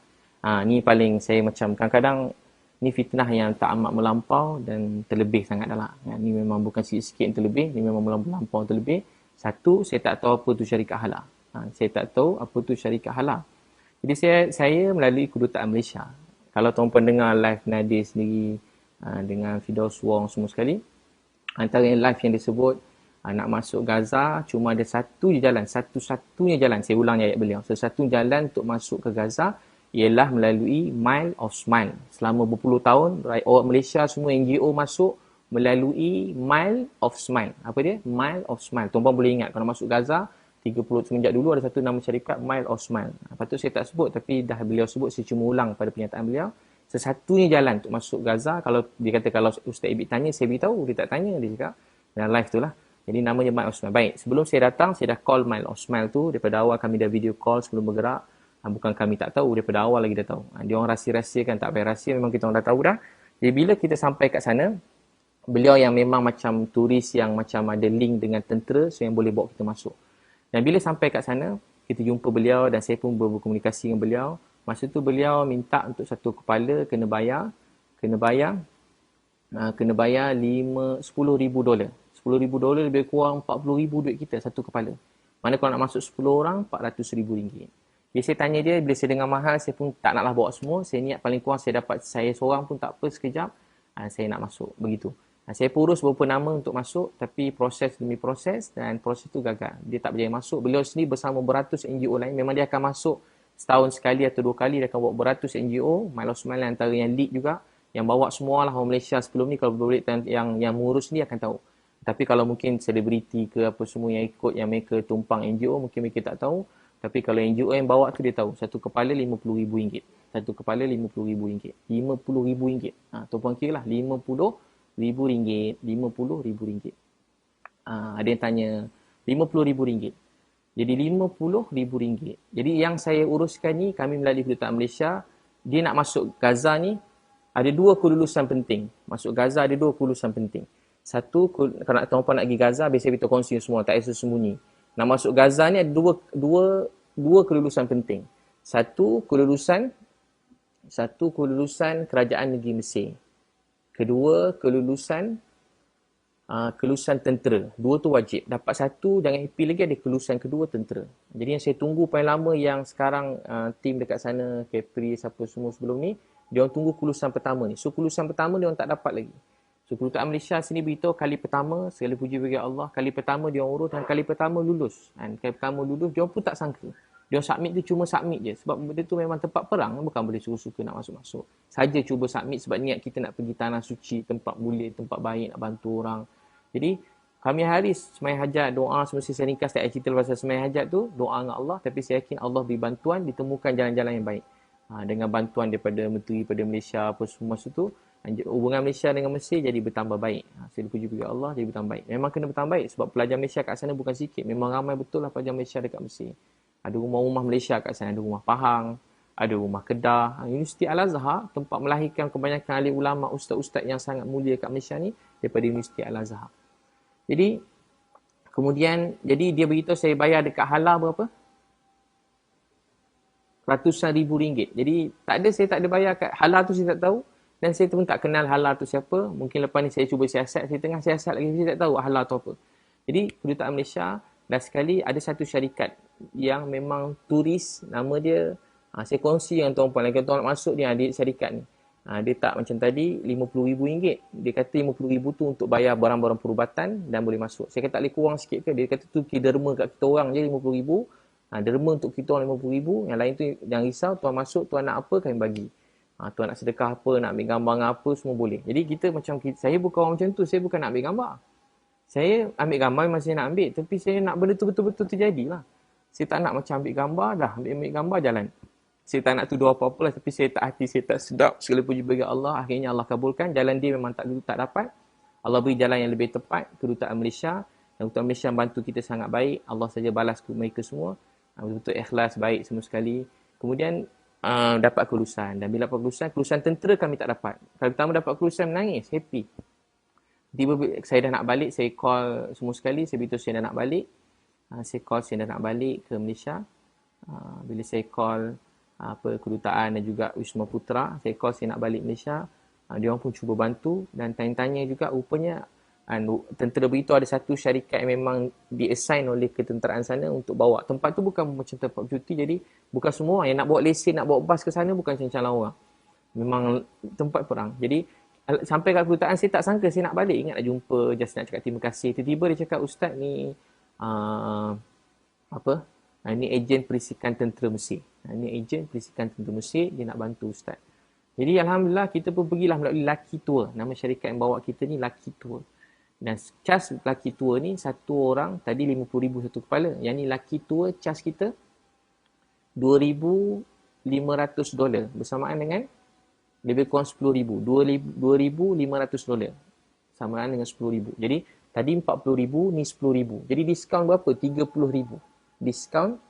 Ni paling saya macam kadang-kadang ni fitnah yang tak amat melampau dan terlebih sangat dah lah. Ni memang bukan sikit-sikit yang terlebih, ni memang melampau terlebih. Satu, saya tak tahu apa tu syarikat halal. Saya tak tahu apa tu syarikat halal. Jadi saya melalui kedutaan Malaysia. Kalau tuan-tuan dengar live Nadir sendiri dengan Firdaus Wong semua sekali, Antara yang live yang disebut, nak masuk Gaza cuma ada satu je jalan, satu-satunya jalan. Saya ulang ayat beliau. Satu jalan untuk masuk ke Gaza ialah melalui Mile of Smile. Selama berpuluh tahun, orang Malaysia semua NGO masuk melalui Mile of Smile. Apa dia? Mile of Smile. Tuan-tuan boleh ingat kalau masuk Gaza, 30 semenjak dulu ada satu nama syarikat Mile of Smile. Patut saya tak sebut tapi dah beliau sebut, saya cuma ulang pada pernyataan beliau. Sesatunya jalan untuk masuk Gaza, kalau dia kata kalau Ustaz Ibit tanya, saya beritahu. Dia tak tanya, dia cakap. Dan live tu lah. Jadi namanya Mile of Smile. Baik, sebelum saya datang, saya dah call Mile of Smile tu. Daripada awal kami dah video call sebelum bergerak. Bukan kami tak tahu, daripada awal lagi dah tahu. Dia orang rahsia-rahsiakan, tak payah rahsia, memang kita orang dah tahu dah. Jadi bila kita sampai kat sana, beliau yang memang macam turis yang macam ada link dengan tentera, so yang boleh bawa kita masuk. Dan bila sampai kat sana, kita jumpa beliau dan saya pun berkomunikasi dengan beliau. Masa tu beliau minta untuk satu kepala kena bayar $10,000 $10,000 lebih kurang $40,000 duit kita satu kepala. Mana kalau nak masuk 10 orang, RM400,000. Bila saya tanya dia, bila saya dengar mahal, saya pun tak naklah bawa semua. Saya niat paling kurang saya dapat saya seorang pun tak apa, sekejap saya nak masuk. Begitu. Saya pun urus beberapa nama untuk masuk, tapi proses demi proses dan proses tu gagal. Dia tak berjaya masuk. Beliau sendiri bersama beratus NGO lain. Memang dia akan masuk setahun sekali atau 2 kali. Dia akan bawa beratus NGO. Mile of Smile antara yang lead juga. Yang bawa semualah orang Malaysia sebelum ni. Kalau boleh yang mengurus ni akan tahu. Tapi kalau mungkin selebriti ke apa semua yang ikut, yang mereka tumpang NGO, mungkin mereka tak tahu. Tapi kalau NGO yang bawa tu dia tahu. Satu kepala RM50,000. Satu kepala RM50,000. RM50,000. Tuan-puan kira lah. RM50,000. RM50,000. Ada yang tanya RM50,000. Jadi RM50,000. Jadi yang saya uruskan ni, kami melalui Kedutaan Malaysia, dia nak masuk Gaza ni, ada 2 kelulusan penting. Masuk Gaza ada 2 kelulusan penting. Satu, kalau tuan-puan nak pergi Gaza, biasa kita kongsi semua, tak ada sembunyi. Nak masuk Gaza ni ada dua kelulusan penting. Satu kelulusan kerajaan negeri Mesir. Kedua, kelulusan tentera. 2 tu wajib. Dapat satu, jangan IP lagi, ada kelulusan kedua tentera. Jadi yang saya tunggu paling lama yang sekarang tim dekat sana, Capri, siapa semua sebelum ni, dia orang tunggu kelulusan pertama ni. So kelulusan pertama dia orang tak dapat lagi. So Kedutaan Malaysia sini beritahu kali pertama, segala puji bagi Allah, kali pertama dia orang urus dan kali pertama lulus. Dan kali pertama lulus, dia orang pun tak sangka. Dia orang submit tu cuma submit je. Sebab benda tu memang tempat perang, bukan boleh suka-suka nak masuk-masuk. Saja cuba submit sebab niat kita nak pergi tanah suci, tempat mulia, tempat baik, nak bantu orang. Jadi, kami hari sembahyang hajat, doa, semesti saya ringkas tak cerita pasal sembahyang hajat tu, doa dengan Allah, tapi saya yakin Allah beri bantuan, ditemukan jalan-jalan yang baik. Dengan bantuan daripada menteri, daripada Malaysia, apa semua masa tu, hubungan Malaysia dengan Mesir jadi bertambah baik. Saya dipuji bagi Allah, jadi bertambah baik. Memang kena bertambah baik sebab pelajar Malaysia kat sana bukan sikit. Memang ramai betul lah pelajar Malaysia dekat Mesir. Ada rumah-rumah Malaysia kat sana, ada rumah Pahang, ada rumah Kedah. Universiti Al-Azhar, tempat melahirkan kebanyakan ahli ulama, ustaz-ustaz yang sangat mulia kat Malaysia ni, daripada Universiti Al-Azhar. Jadi, kemudian, dia beritahu saya bayar dekat halal berapa? Ratusan ribu ringgit. Jadi, saya tak ada bayar kat halal tu, saya tak tahu. Dan saya pun tak kenal halal tu siapa. Mungkin lepas ni saya cuba siasat. Saya tengah siasat lagi. Saya tak tahu halal tu apa. Jadi, Kedutaan Malaysia, dah sekali ada satu syarikat yang memang turis. Nama dia, saya kongsi dengan tuan-puan. Kalau tuan nak masuk, dia ada syarikat ni. Dia tak macam tadi, RM50,000. Dia kata RM50,000 tu untuk bayar barang-barang perubatan dan boleh masuk. Saya kata tak boleh kurang sikit ke? Dia kata tu derma kat kita orang je RM50,000. Derma untuk kita orang RM50,000. Yang lain tu jangan risau. Tuan masuk, tuan nak apa, kami bagi. Tuan nak sedekah apa, nak ambil gambar dengan apa, semua boleh. Jadi kita macam, saya bukan orang macam tu. Saya bukan nak ambil gambar. Saya ambil gambar memang saya nak ambil. Tapi saya nak benda tu betul-betul terjadilah. Saya tak nak macam ambil gambar, dah ambil gambar, jalan. Saya tak nak tuduh apa-apa lah. Tapi saya tak hati, saya tak sedap. Segala puji bagi Allah. Akhirnya Allah kabulkan. Jalan dia memang tak dapat. Allah beri jalan yang lebih tepat. Kedutaan Malaysia. Dan Kedutaan Malaysia bantu kita sangat baik. Allah saja balas ke mereka semua. Betul-betul ikhlas, baik semua sekali. Kemudian, dapat kelulusan. Dan bila dapat kelulusan tentera kami tak dapat. Kali pertama dapat kelulusan, menangis, happy. Tiba saya dah nak balik, saya call semua sekali, saya beritahu saya dah nak balik. Saya call saya dah nak balik ke Malaysia. Bila saya call kedutaan dan juga Wisma Putra, saya call saya nak balik Malaysia. Dia orang pun cuba bantu dan tanya-tanya juga, rupanya tentera beritahu ada satu syarikat yang memang di-assign oleh ketenteraan sana untuk bawa. Tempat tu bukan macam tempat cuti, jadi bukan semua yang nak bawa lesen, nak bawa bas ke sana bukan macam orang. Memang tempat perang. Jadi Sampai kat kedutaan saya tak sangka saya nak balik. Ingat nak jumpa, just nak cakap terima kasih. Tiba-tiba dia cakap, Ustaz ni apa? Ini ejen perisikan tentera Mesir. Ini ejen perisikan tentera Mesir, dia nak bantu Ustaz. Jadi Alhamdulillah kita pun pergilah melalui Lucky Tour. Nama syarikat yang bawa kita ni Lucky Tour. Dan cas Lucky Tour ni satu orang tadi 50,000 satu kepala. Yang ni Lucky Tour cas kita $2,500 bersamaan dengan lebih kurang $10,000. $2,500 samaan dengan $10,000. Jadi tadi $40,000, ni $10,000. Jadi diskaun berapa? $30,000. Diskaun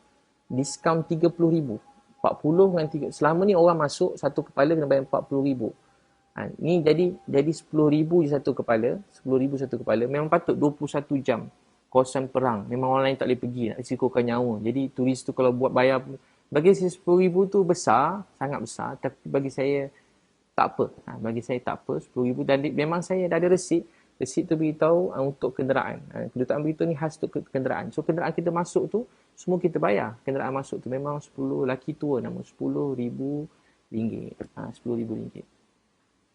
$30,000. 40 dengan 3. Selama ni orang masuk satu kepala kena bayar $40,000. Ni jadi $10,000 je satu kepala. $10,000 satu kepala. Memang patut 21 jam kawasan perang. Memang orang lain tak boleh pergi, nak risikokan nyawa. Jadi turis tu kalau buat bayar, bagi saya $10,000 tu besar, sangat besar. Tapi bagi saya tak apa. Bagi saya tak apa, $10,000. Dan memang saya dah ada resit. Resit tu beritahu untuk kenderaan. Kedutaan beritahu ni khas untuk kenderaan. So kenderaan kita masuk tu, semua kita bayar. Kenderaan masuk tu memang 10 Lucky Tour nama. RM10,000. RM10,000.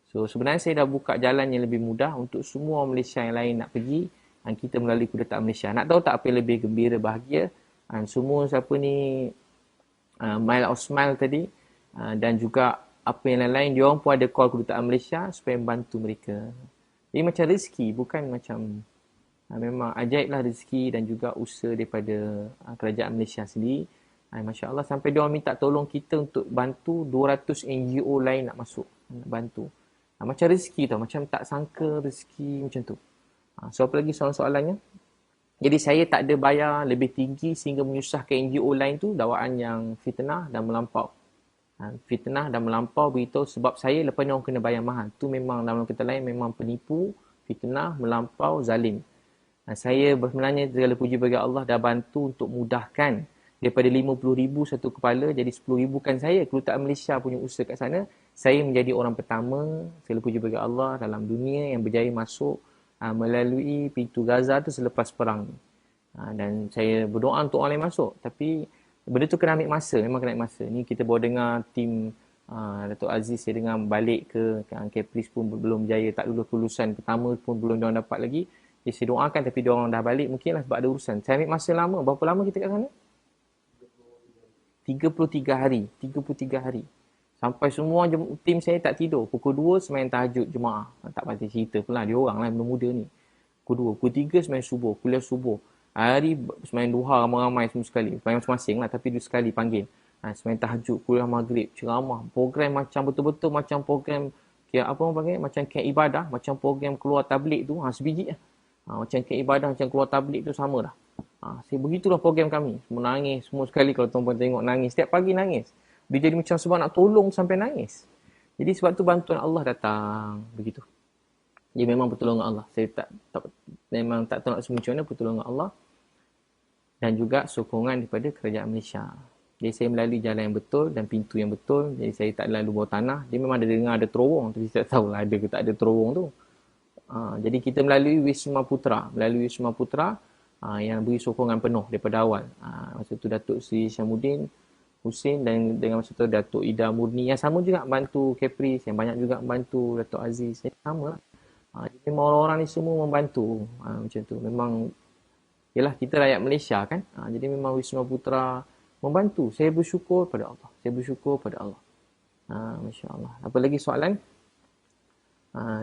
So sebenarnya saya dah buka jalan yang lebih mudah untuk semua Malaysia yang lain nak pergi. Kita melalui kedutaan Malaysia. Nak tahu tak apa yang lebih gembira, bahagia? Semua siapa ni, Mile of Smile tadi, dan juga apa yang lain-lain, dia orang pun ada call kedutaan Malaysia supaya membantu mereka. Jadi macam rezeki, bukan macam memang ajaib lah rezeki dan juga usaha daripada kerajaan Malaysia sendiri. Masya Allah, sampai dia orang minta tolong kita untuk bantu 200 NGO lain nak masuk, nak bantu. Macam rezeki tau, macam tak sangka rezeki macam tu. So apa lagi soalan-soalannya? Jadi saya tak ada bayar lebih tinggi sehingga menyusahkan NGO lain tu, dakwaan yang fitnah dan melampau. Fitnah dan melampau beritahu sebab saya lepas ni orang kena bayar mahal. Tu memang dalam kata lain memang penipu, fitnah, melampau, zalim. Saya sebenarnya segala puji bagi Allah dah bantu untuk mudahkan daripada 50,000 satu kepala jadi 10,000 kan saya. Kedutaan Malaysia punya usaha kat sana. Saya menjadi orang pertama, segala puji bagi Allah, dalam dunia yang berjaya masuk melalui pintu Gaza tu selepas perang. Dan saya berdoa untuk orang lain masuk. Tapi benda tu kena ambil masa, memang kena ambil masa. Ni kita baru dengar tim Datuk Aziz, saya dengar balik ke Kepris pun belum berjaya, tak lulus kelulusan pertama pun belum diorang dapat lagi. Jadi saya doakan tapi diorang dah balik, mungkinlah sebab ada urusan. Saya ambil masa lama, berapa lama kita kat sana? 33 hari. Sampai semua tim saya tak tidur. Pukul 2 semain tahajud jemaah. Tak pasti cerita pula, dia orang lah muda ni. Pukul 2, pukul 3 semain subuh, kuliah subuh. Hari semain duha ramai-ramai semua sekali. Masing-masing lah tapi dua sekali panggil. Semain tahajud, kuliah maghrib, ceramah. Program macam betul-betul macam program apa orang panggil? Macam camp ibadah. Macam program keluar tablik tu. Sebiji lah. Macam camp ibadah, macam keluar tablik tu sama lah. Begitulah program kami. Semua nangis. Semua sekali kalau tuan-tuan tengok nangis. Setiap pagi nangis. Dia jadi macam sebab nak tolong sampai nangis. Jadi sebab tu bantuan Allah datang. Begitu. Dia memang pertolongan Allah. Saya memang tak tahu nak semua macam mana pertolongan Allah. Dan juga sokongan daripada kerajaan Malaysia. Jadi saya melalui jalan yang betul dan pintu yang betul. Jadi saya tak lalu bawah tanah. Dia memang ada dengar ada terowong. Tapi saya tak tahu lah ada ke tak ada terowong tu. Jadi kita melalui Wisma Putra. Melalui Wisma Putra yang beri sokongan penuh daripada awal. Masa tu Datuk Seri Syamuddin Hussein dan dengan masa tu Datuk Ida Murni. Yang sama juga bantu Kepris. Yang banyak juga bantu Datuk Aziz. Sama lah. Jadi memang orang-orang ni semua membantu. Macam tu. Memang yalah kita rakyat Malaysia kan. Jadi memang Wisma Putra membantu. Saya bersyukur pada Allah. Masya Allah. Apa lagi soalan?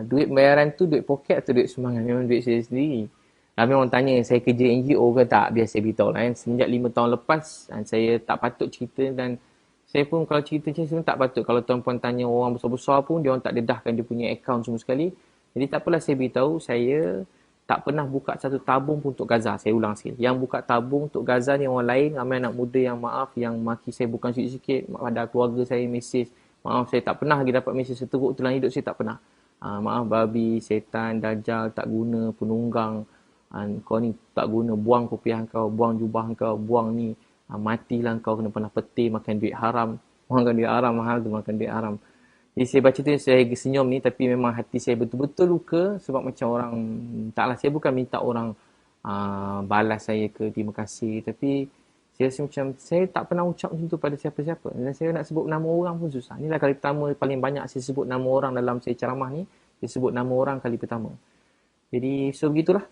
Duit pembayaran tu duit poket atau duit sumbangan? Memang duit saya sendiri. Ramai orang tanya saya kerja NGO ke tak? Biar saya beritahu lah. Semenjak 5 tahun lepas saya tak patut cerita dan saya pun kalau cerita macam sebenarnya tak patut. Kalau tuan-puan tanya orang besar-besar pun dia orang tak dedahkan dia punya akaun semua sekali. Jadi tak apalah saya beritahu saya tak pernah buka satu tabung pun untuk Gaza. Saya ulang sikit. Yang buka tabung untuk Gaza ni orang lain. Ramai anak muda yang maaf. Yang maki saya bukan sikit-sikit. Ada keluarga saya mesej. Maaf saya tak pernah lagi dapat mesej seteruk tulang hidup saya tak pernah. Maaf babi, setan, dajjal, tak guna, penunggang. Kau ni tak guna. Buang kopiah kau. Buang jubah kau. Buang ni. Matilah kau kena pernah peti. Makan duit haram. Makan duit haram. Mahal tu makan duit haram. Jadi saya baca tu saya senyum ni tapi memang hati saya betul-betul luka sebab macam orang taklah saya bukan minta orang balas saya ke terima kasih tapi saya rasa macam saya tak pernah ucap macam tu pada siapa-siapa dan saya nak sebut nama orang pun susah. Inilah kali pertama paling banyak saya sebut nama orang dalam saya ceramah ni Dia sebut nama orang kali pertama. Jadi, so begitulah.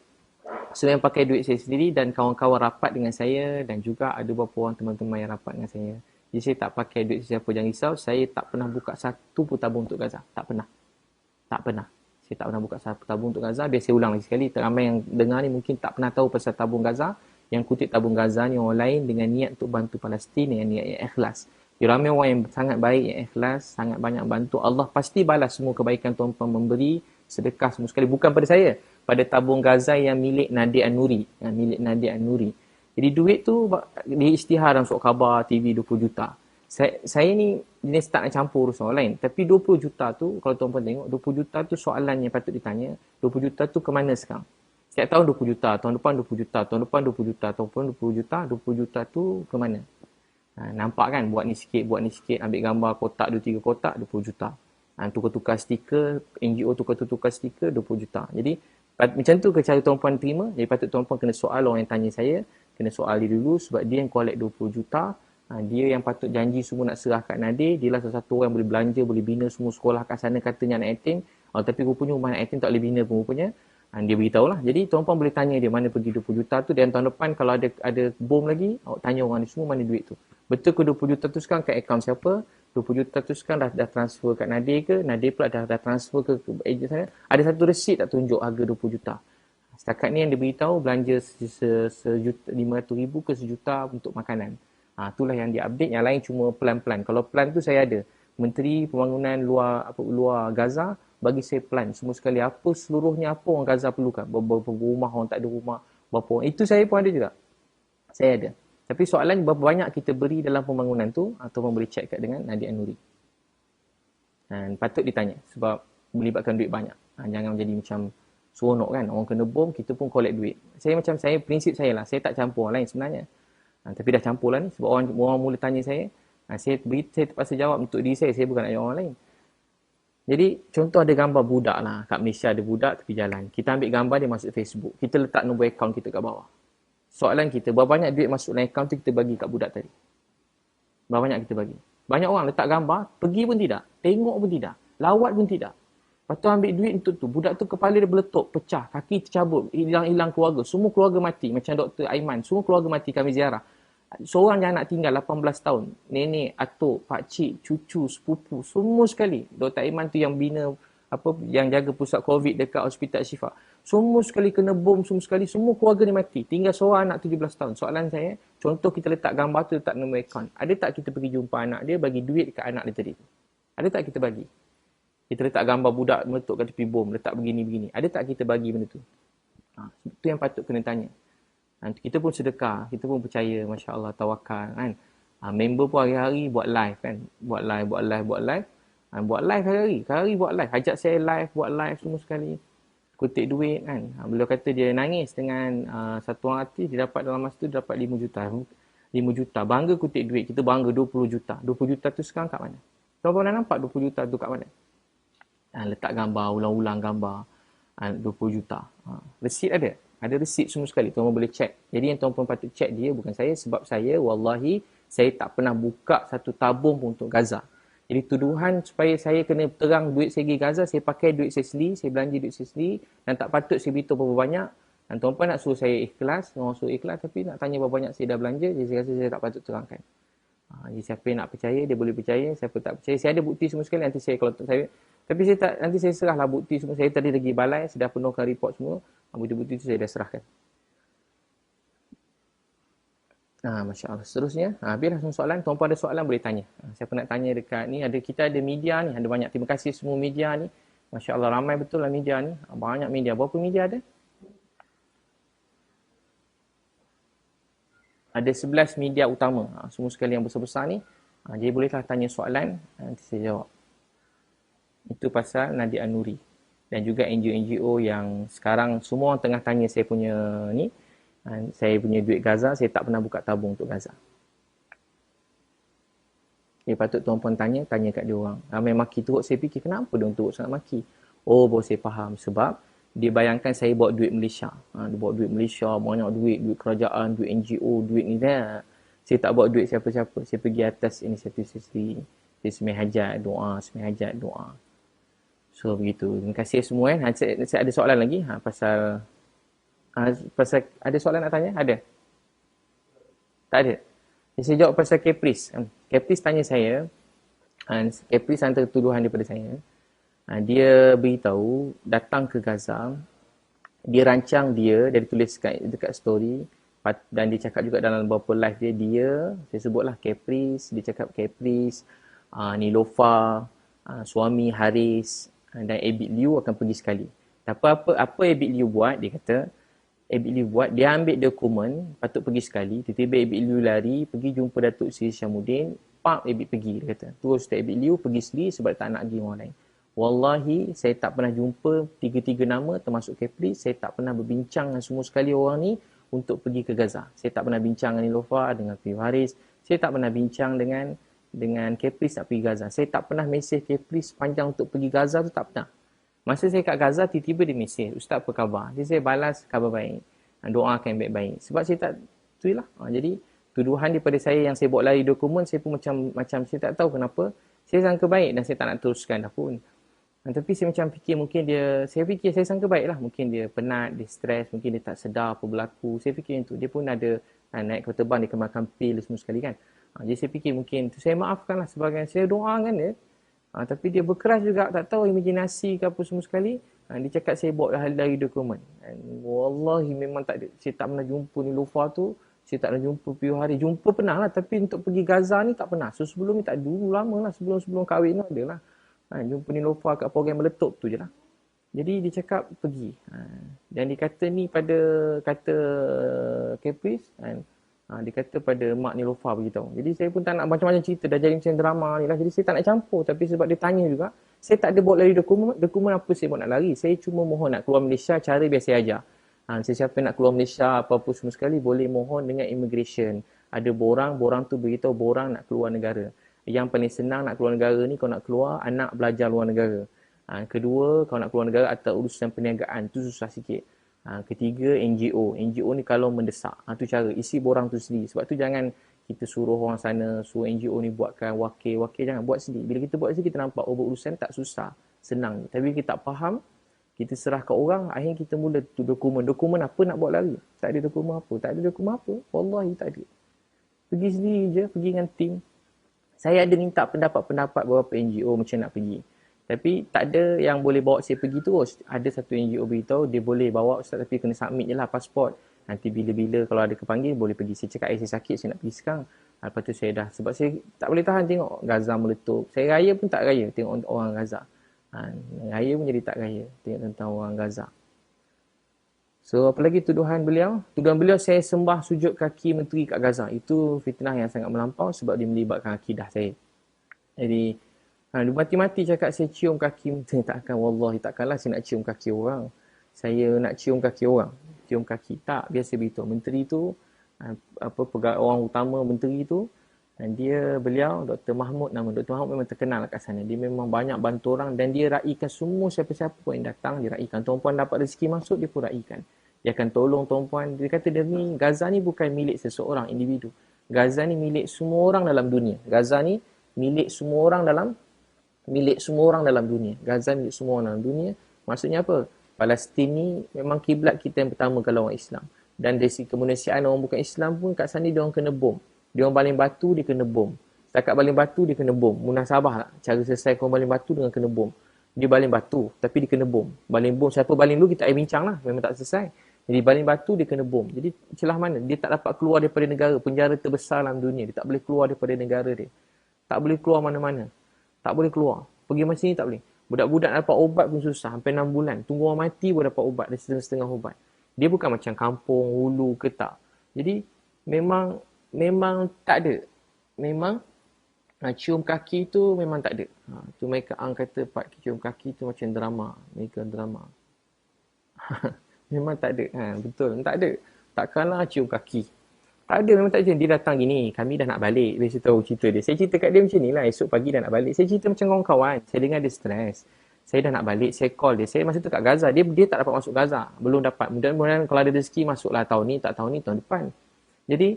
So, yang pakai duit saya sendiri dan kawan-kawan rapat dengan saya dan juga ada beberapa orang teman-teman yang rapat dengan saya. Jadi, saya tak pakai duit sesiapa, jangan risau. Saya tak pernah buka satu pun tabung untuk Gaza. Tak pernah. Tak pernah. Saya tak pernah buka satu tabung untuk Gaza. Biar saya ulang lagi sekali. Ramai yang dengar ni mungkin tak pernah tahu pasal tabung Gaza. Yang kutip tabung Gaza ni orang lain dengan niat untuk bantu Palestin dengan niat yang ikhlas. Jadi ramai orang yang sangat baik, yang ikhlas, sangat banyak bantu. Allah pasti balas semua kebaikan tuan-tuan memberi sedekah semua sekali. Bukan pada saya. Pada tabung Gaza yang milik Nadir An-Nuri. Milik Nadir An-Nuri. Jadi duit tu diisytihar dalam surat khabar TV 20 juta. Saya ni jenis tak nak campur urusan orang lain. Tapi 20 juta tu, kalau tuan-tuan tengok, 20 juta tu soalan yang patut ditanya. 20 juta tu ke mana sekarang? Setiap tahun 20 juta, tahun depan 20 juta, tahun depan 20 juta, tahun depan 20 juta, 20 juta tu ke mana? Nampak kan? Buat ni sikit, ambil gambar kotak, 2-3 kotak, 20 juta. Tukar-tukar stiker, NGO tukar-tukar stiker, 20 juta. Jadi, macam tu ke cara tuan-puan terima? Jadi, patut tuan-puan kena soal orang yang tanya saya. Kena soal dia dulu sebab dia yang collect 20 juta. Dia yang patut janji semua nak serah kat Nadir. Dia lah salah satu orang yang boleh belanja, boleh bina semua sekolah kat sana katanya anak yatim. Tapi rupanya rumah anak yatim tak boleh bina pun rupanya. Dia beritahu lah. Jadi tuan-puan boleh tanya dia mana pergi 20 juta tu. Dan tahun depan kalau ada bom lagi, awak tanya orang ni semua mana duit tu. Betul ke 20 juta tu sekarang kat akaun siapa? 20 juta tu sekarang dah transfer kat Nadir ke? Nadir pula dah transfer ke ejen sana? Ada satu resit tak tunjuk harga 20 juta? Setakat ni yang dia beritahu belanja RM500,000 ke RM1 untuk makanan. Itulah yang dia update. Yang lain cuma plan-plan. Kalau plan tu saya ada. Menteri Pembangunan luar Gaza bagi saya plan semua sekali. Apa seluruhnya apa orang Gaza perlukan. Berapa rumah, orang tak ada rumah. Berapa orang. Itu saya pun ada juga. Saya ada. Tapi soalan berapa banyak kita beri dalam pembangunan tu atau boleh check kat dengan Nadir An-Nuri. Dan patut ditanya. Sebab melibatkan duit banyak. Jangan menjadi macam seronok kan. Orang kena bom, kita pun collect duit. Prinsip saya lah. Saya tak campur orang lain sebenarnya. Tapi dah campur lah ni. Sebab orang mula tanya saya. Saya terpaksa jawab untuk diri saya. Saya bukan nak jawab orang lain. Jadi, contoh ada gambar budak lah. Kat Malaysia ada budak tepi jalan. Kita ambil gambar dia masuk Facebook. Kita letak nombor akaun kita kat bawah. Soalan kita, berapa banyak duit masuk dalam akaun tu kita bagi kat budak tadi? Berapa banyak kita bagi? Banyak orang letak gambar, pergi pun tidak. Tengok pun tidak. Lawat pun tidak. Lepas tu ambil duit untuk tu. Budak tu kepala dia meletup, pecah. Kaki tercabut. Hilang keluarga. Semua keluarga mati. Macam Dr. Aiman. Semua keluarga mati kami ziarah. Seorang yang nak tinggal 18 tahun. Nenek, atuk, pakcik, cucu, sepupu. Semua sekali. Dr. Aiman tu yang bina, yang jaga pusat COVID dekat Hospital Syifa. Semua sekali kena bom, semua sekali. Semua keluarga dia mati. Tinggal seorang anak 17 tahun. Soalan saya, contoh kita letak gambar tu, letak nombor akaun. Ada tak kita pergi jumpa anak dia, bagi duit dekat anak dia tadi? Ada tak kita bagi? Kita letak gambar budak meletup kat tepi bom, letak begini-begini. Ada tak kita bagi benda tu? Itu yang patut kena tanya. Kita pun sedekah, kita pun percaya, Masya Allah, tawakal kan. Member pun hari-hari buat live kan. Buat live. Buat live hari-hari. Hari-hari buat live. Ajak saya live, buat live semua sekali. Kutip duit kan. Beliau kata dia nangis dengan satu orang artis, dia dapat dalam masa tu dapat 5 juta. 5 juta. Bangga kutip duit. Kita bangga 20 juta. 20 juta tu sekarang kat mana? Tuan-tuan dah nampak 20 juta tu kat mana? Letak gambar, ulang-ulang gambar. 20 juta. Resit ada. Ada resit semua sekali. Tuan-tuan boleh check. Jadi yang tuan-tuan patut check dia bukan saya. Sebab saya, wallahi, saya tak pernah buka satu tabung pun untuk Gaza. Jadi tuduhan supaya saya kena terang duit saya pergi Gaza, saya pakai duit saya sendiri, saya belanja duit saya sendiri. Dan tak patut saya beritahu berapa banyak. Dan tuan-tuan nak suruh saya ikhlas, orang suruh ikhlas. Tapi nak tanya berapa banyak saya dah belanja, jadi saya rasa saya tak patut terangkan. Jadi siapa yang nak percaya, dia boleh percaya. Siapa tak percaya, saya ada bukti semua sekali. Nanti saya, kalau saya... Tapi saya tak, nanti saya serahlah bukti semua. Saya tadi lagi balai, saya dah penuhkan report semua. Bukti-bukti itu saya dah serahkan. Masya Allah. Seterusnya, biarlah semua soalan. Tuan-puan ada soalan boleh tanya. Siapa nak tanya dekat ni, kita ada media ni. Ada banyak. Terima kasih semua media ni. Masya Allah, ramai betul lah media ni. Banyak media. Berapa media ada? Ada 11 media utama. Semua sekali yang besar-besar ni. Jadi bolehlah tanya soalan. Nanti saya jawab. Itu pasal Nadir An-Nuri. Dan juga NGO-NGO yang sekarang semua orang tengah tanya saya punya ni. Saya punya duit Gaza. Saya tak pernah buka tabung untuk Gaza. Dia patut tuan-puan tanya kat dia orang. Ramai maki teruk, saya fikir kenapa dia teruk sangat maki. Oh, baru saya faham. Sebab dia bayangkan saya bawa duit Malaysia. Dia bawa duit Malaysia, banyak duit kerajaan, duit NGO, duit ni dah. Saya tak bawa duit siapa-siapa. Saya pergi atas inisiatif saya sendiri. Saya semai hajat, doa, semai hajat, doa. So begitu. Terima kasih semua kan. Saya ada soalan lagi pasal ada soalan nak tanya? Ada? Tak ada. Saya jawab pasal Caprice. Caprice tanya saya, Caprice hantar tuduhan daripada saya. Dia beritahu datang ke Gaza, dia rancang dia tulis dekat story, dan dia cakap juga dalam beberapa live dia saya sebutlah Caprice, dia cakap Caprice, Nilofa, suami Haris dan Abid Liu akan pergi sekali. Tapi apa Abid Liu buat? Dia kata Abid Liu buat, dia ambil dokumen patut pergi sekali, tiba-tiba Abid Liu lari pergi jumpa Datuk Seri Syamuddin, pak Abid pergi, dia kata. Terus Abid Liu pergi sendiri sebab tak nak pergi orang lain. Wallahi, saya tak pernah jumpa tiga-tiga nama termasuk Caprice. Saya tak pernah berbincang dengan semua sekali orang ni untuk pergi ke Gaza. Saya tak pernah bincang dengan Nilofa, dengan Piu Haris. Saya tak pernah bincang dengan Caprice nak pergi Gaza. Saya tak pernah mesej Caprice panjang untuk pergi Gaza tu, tak pernah. Masa saya kat Gaza, tiba-tiba dia mesej, Ustaz apa khabar? Jadi saya balas, khabar baik. Doakan baik-baik. Sebab saya tak, itulah. Jadi, tuduhan daripada saya yang saya bawa lari dokumen, saya pun macam saya tak tahu kenapa. Saya sangka baik dan saya tak nak teruskan dah pun. Tapi saya macam fikir mungkin saya sangka baik lah. Mungkin dia penat, dia stres, mungkin dia tak sedar apa berlaku. Saya fikir macam tu. Dia pun ada naik kapal terbang, dia kena makan pil semua sekali kan. Jadi saya fikir mungkin tu, saya maafkan lah sebagai saya doakan dia. Tapi dia berkeras juga, tak tahu imajinasi ke apa semua sekali. Dia cakap saya bawa dari dokumen. Wallahi memang tak ada. Saya tak pernah jumpa Nilofa tu. Saya tak pernah jumpa Piu Hari. Jumpa pernah lah. Tapi untuk pergi Gaza ni tak pernah. So sebelum ni tak, dulu lama lah. Sebelum kahwin tu ada lah. Jumpa Nilofa kat program meletup tu je lah. Jadi dia cakap pergi. Dan dia kata ni kata Caprice. Dia kata pada mak Nilofa beritahu. Jadi saya pun tak nak macam-macam cerita. Dah jadi macam drama ni lah. Jadi saya tak nak campur. Tapi sebab dia tanya juga. Saya tak ada bawa lari dokumen. Dokumen apa saya bawa nak lari. Saya cuma mohon nak keluar Malaysia cara biasa aja. Sesiapa nak keluar Malaysia apa-apa semua sekali boleh mohon dengan immigration. Ada borang tu beritahu borang nak keluar negara. Yang paling senang nak keluar negara ni, kau nak keluar, anak belajar luar negara. Kedua, kau nak keluar negara atau urusan perniagaan, tu susah sikit. Ketiga, NGO. NGO ni kalau mendesak. Tu cara, isi borang tu sendiri. Sebab tu jangan kita suruh orang sana, suruh NGO ni buatkan wakil jangan buat sendiri. Bila kita buat sendiri, kita nampak urusan tak susah, senang. Tapi kita tak faham, kita serah ke orang, akhirnya kita mula tu dokumen. Dokumen apa nak buat lari? Tak ada dokumen apa. Tak ada dokumen apa. Wallahi tak ada. Pergi sendiri je, pergi dengan tim. Saya ada minta pendapat beberapa NGO macam nak pergi. Tapi tak ada yang boleh bawa saya pergi terus. Ada satu NGO beritahu dia boleh bawa Ustaz tapi kena submit je lah pasport. Nanti bila-bila kalau ada kepanggil boleh pergi. Saya cakap saya sakit, saya nak pergi sekarang. Lepas tu saya dah, sebab saya tak boleh tahan tengok Gaza meletup. Saya raya pun tak raya tengok orang Gaza. Raya pun jadi tak raya tengok tentang orang Gaza. So apalagi tuduhan beliau? Tuduhan beliau saya sembah sujud kaki menteri kat Gaza. Itu fitnah yang sangat melampau sebab dia melibatkan akidah saya. Jadi dia mati-mati cakap saya cium kaki menteri. Takkan, wallahi takkanlah saya nak cium kaki orang. Saya nak cium kaki orang. Cium kaki. Tak, biasa beritahu. Menteri tu, pegawai orang utama menteri tu, dan beliau Dr. Mahmud nama. Dr. Mahmud memang terkenal kat sana. Dia memang banyak bantu orang dan dia raikan semua siapa-siapa pun yang datang, dia raikan. Tuan-puan dapat rezeki masuk, dia pun raikan. Dia akan tolong tuan-puan. Dia kata Gaza ni bukan milik seseorang individu. Gaza ni milik semua orang dalam dunia. Gaza ni milik semua orang dalam dunia. Gaza milik semua orang dalam dunia. Maksudnya apa? Palestin ni memang kiblat kita yang pertama kalau orang Islam. Dan dari segi kemanusiaan orang bukan Islam pun kat sana dia orang kena bom. Dia orang baling batu, dia kena bom. Setakat baling batu, dia kena bom. Munasabah lah. Cara selesai kau baling batu dengan kena bom. Dia baling batu, tapi dia kena bom. Baling bom, siapa baling dulu kita bincang lah. Memang tak selesai. Jadi baling batu, dia kena bom. Jadi celah mana? Dia tak dapat keluar daripada negara. Penjara terbesar dalam dunia. Dia tak boleh keluar daripada negara dia. Tak boleh keluar mana-mana. Tak boleh keluar. Pergi macam ni tak boleh. Budak-budak dapat ubat pun susah. Sampai 6 bulan. Tunggu orang mati pun dapat ubat. Dia setengah-setengah ubat. Dia bukan macam kampung, hulu ke tak. Jadi memang tak ada. Memang cium kaki tu memang tak ada. Tu mereka kata Pak cium kaki tu macam drama. Mereka drama. Memang tak ada. Betul. Tak ada. Takkanlah cium kaki. Tak ada, memang tak ada. Dia datang gini. Kami dah nak balik. Dia tahu cerita dia. Saya cerita kat dia macam ni lah. Esok pagi dah nak balik. Saya cerita macam kawan-kawan. Saya dengar dia stres. Saya dah nak balik. Saya call dia. Saya masa tu kat Gaza. Dia tak dapat masuk Gaza. Belum dapat. Mudah-mudahan kalau ada rezeki masuklah tahun ni. Tak tahun ni, tahun depan. Jadi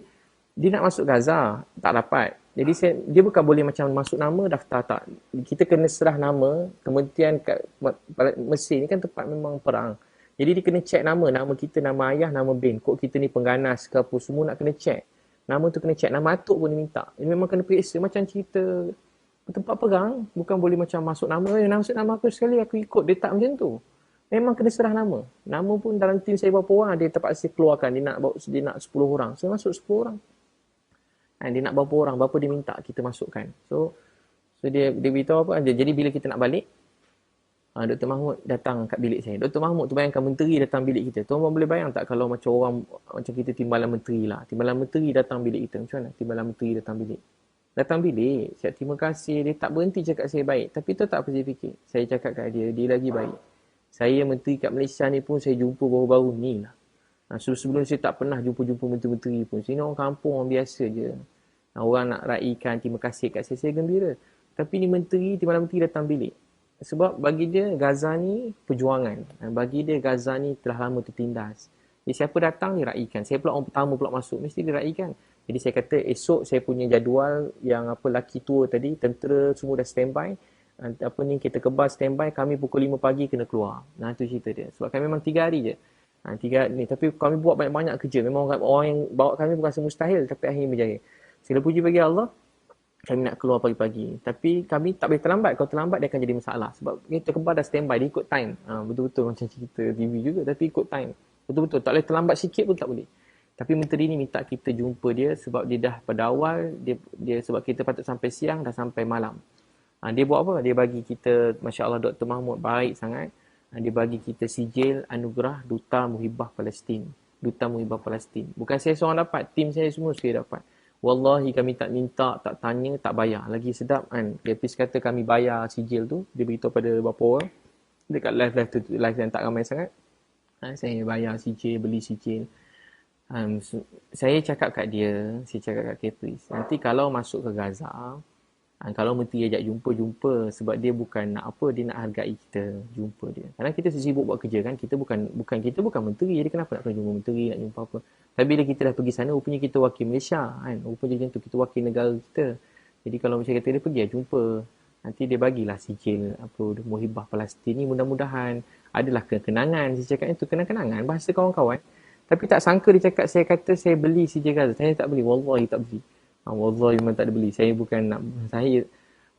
dia nak masuk Gaza, tak dapat. Jadi dia bukan boleh macam masuk nama daftar, tak. Kita kena serah nama, kemudian kat Mesir ni kan tempat memang perang. Jadi dia kena check nama kita, nama ayah, nama bin. Kok kita ni pengganas ke apa, semua nak kena check. Nama tu kena check, nama atuk pun dia minta. Dia memang kena periksa macam cerita tempat perang. Bukan boleh macam masuk nama, masuk nama aku sekali, aku ikut. Dia tak macam tu. Memang kena serah nama. Nama pun dalam tim saya berapa orang, dia terpaksa keluarkan. Dia nak 10 orang. Saya masuk 10 orang. Dia nak berapa orang, berapa dia minta kita masukkan. So dia beritahu apa. Jadi bila kita nak balik, Dr. Mahmud datang kat bilik saya. Dr. Mahmud tu bayangkan menteri datang bilik kita. Tuan-tuan boleh bayang tak kalau macam orang, macam kita timbalan menteri lah. Timbalan menteri datang bilik kita. Macam mana timbalan menteri datang bilik? Datang bilik. Saya terima kasih. Dia tak berhenti cakap saya baik. Tapi tu tak apa saya fikir. Saya cakap kat dia lagi baik. Saya menteri kat Malaysia ni pun saya jumpa baru-baru ni lah. Sebelum saya tak pernah jumpa menteri-menteri pun. Sini orang kampung, orang biasa je. Orang nak raikan terima kasih kat saya gembira. Tapi ni menteri, timbalan menteri datang bilik. Sebab bagi dia Gaza ni perjuangan. Bagi dia Gaza ni telah lama tertindas. Jadi siapa datang dia raikan. Saya pula orang pertama pula masuk, mesti dia raikan. Jadi saya kata esok saya punya jadual yang laki tua tadi, tentera semua dah standby. Kita kebal standby, kami pukul 5 pagi kena keluar. Itu cerita dia. Sebab kami memang 3 hari je. 3 hari ni. Tapi kami buat banyak-banyak kerja. Memang orang yang bawa kami bukan semustahil, tapi akhirnya berjaya. Segala puji bagi Allah, kami nak keluar pagi-pagi. Tapi kami tak boleh terlambat. Kalau terlambat, dia akan jadi masalah. Sebab kita kebal dah standby, dia ikut time. Betul-betul macam cerita TV juga, tapi ikut time. Betul-betul. Tak boleh terlambat sikit pun tak boleh. Tapi menteri ni minta kita jumpa dia sebab dia dah pada awal, dia sebab kita patut sampai siang, dah sampai malam. Dia buat apa? Dia bagi kita, Masya Allah, Dr. Mahmud baik sangat. Dia bagi kita sijil anugerah Duta Muhibah Palestin. Duta Muhibah Palestin. Bukan saya seorang dapat, tim saya semua sekali dapat. Wallahi kami tak minta, tak tanya, tak bayar. Lagi sedap kan. Dia kata kami bayar sijil tu. Dia beritahu pada beberapa orang. Dekat live yang tak ramai sangat. Saya bayar sijil, beli sijil. Saya cakap kat dia, saya cakap kat Kepris. Nanti kalau masuk ke Gaza, kalau menteri ajak jumpa sebab dia bukan nak apa, dia nak hargai kita jumpa dia. Kadang kita sibuk buat kerja kan, kita bukan menteri, jadi kenapa nak kena jumpa menteri, nak jumpa apa. Tapi bila kita dah pergi sana, rupanya kita wakil Malaysia kan, rupanya macam tu, kita wakil negara kita. Jadi kalau macam kata dia pergi jumpa, nanti dia bagilah sijil Muhibah Palestin ni, mudah-mudahan adalah kenangan. Saya cakap itu kenangan bahasa kawan-kawan. Tapi tak sangka dia cakap, saya kata saya beli sijil Gaza. Saya tak beli, wallahi tak beli. Wallahi memang tak ada beli. Saya bukan nak, saya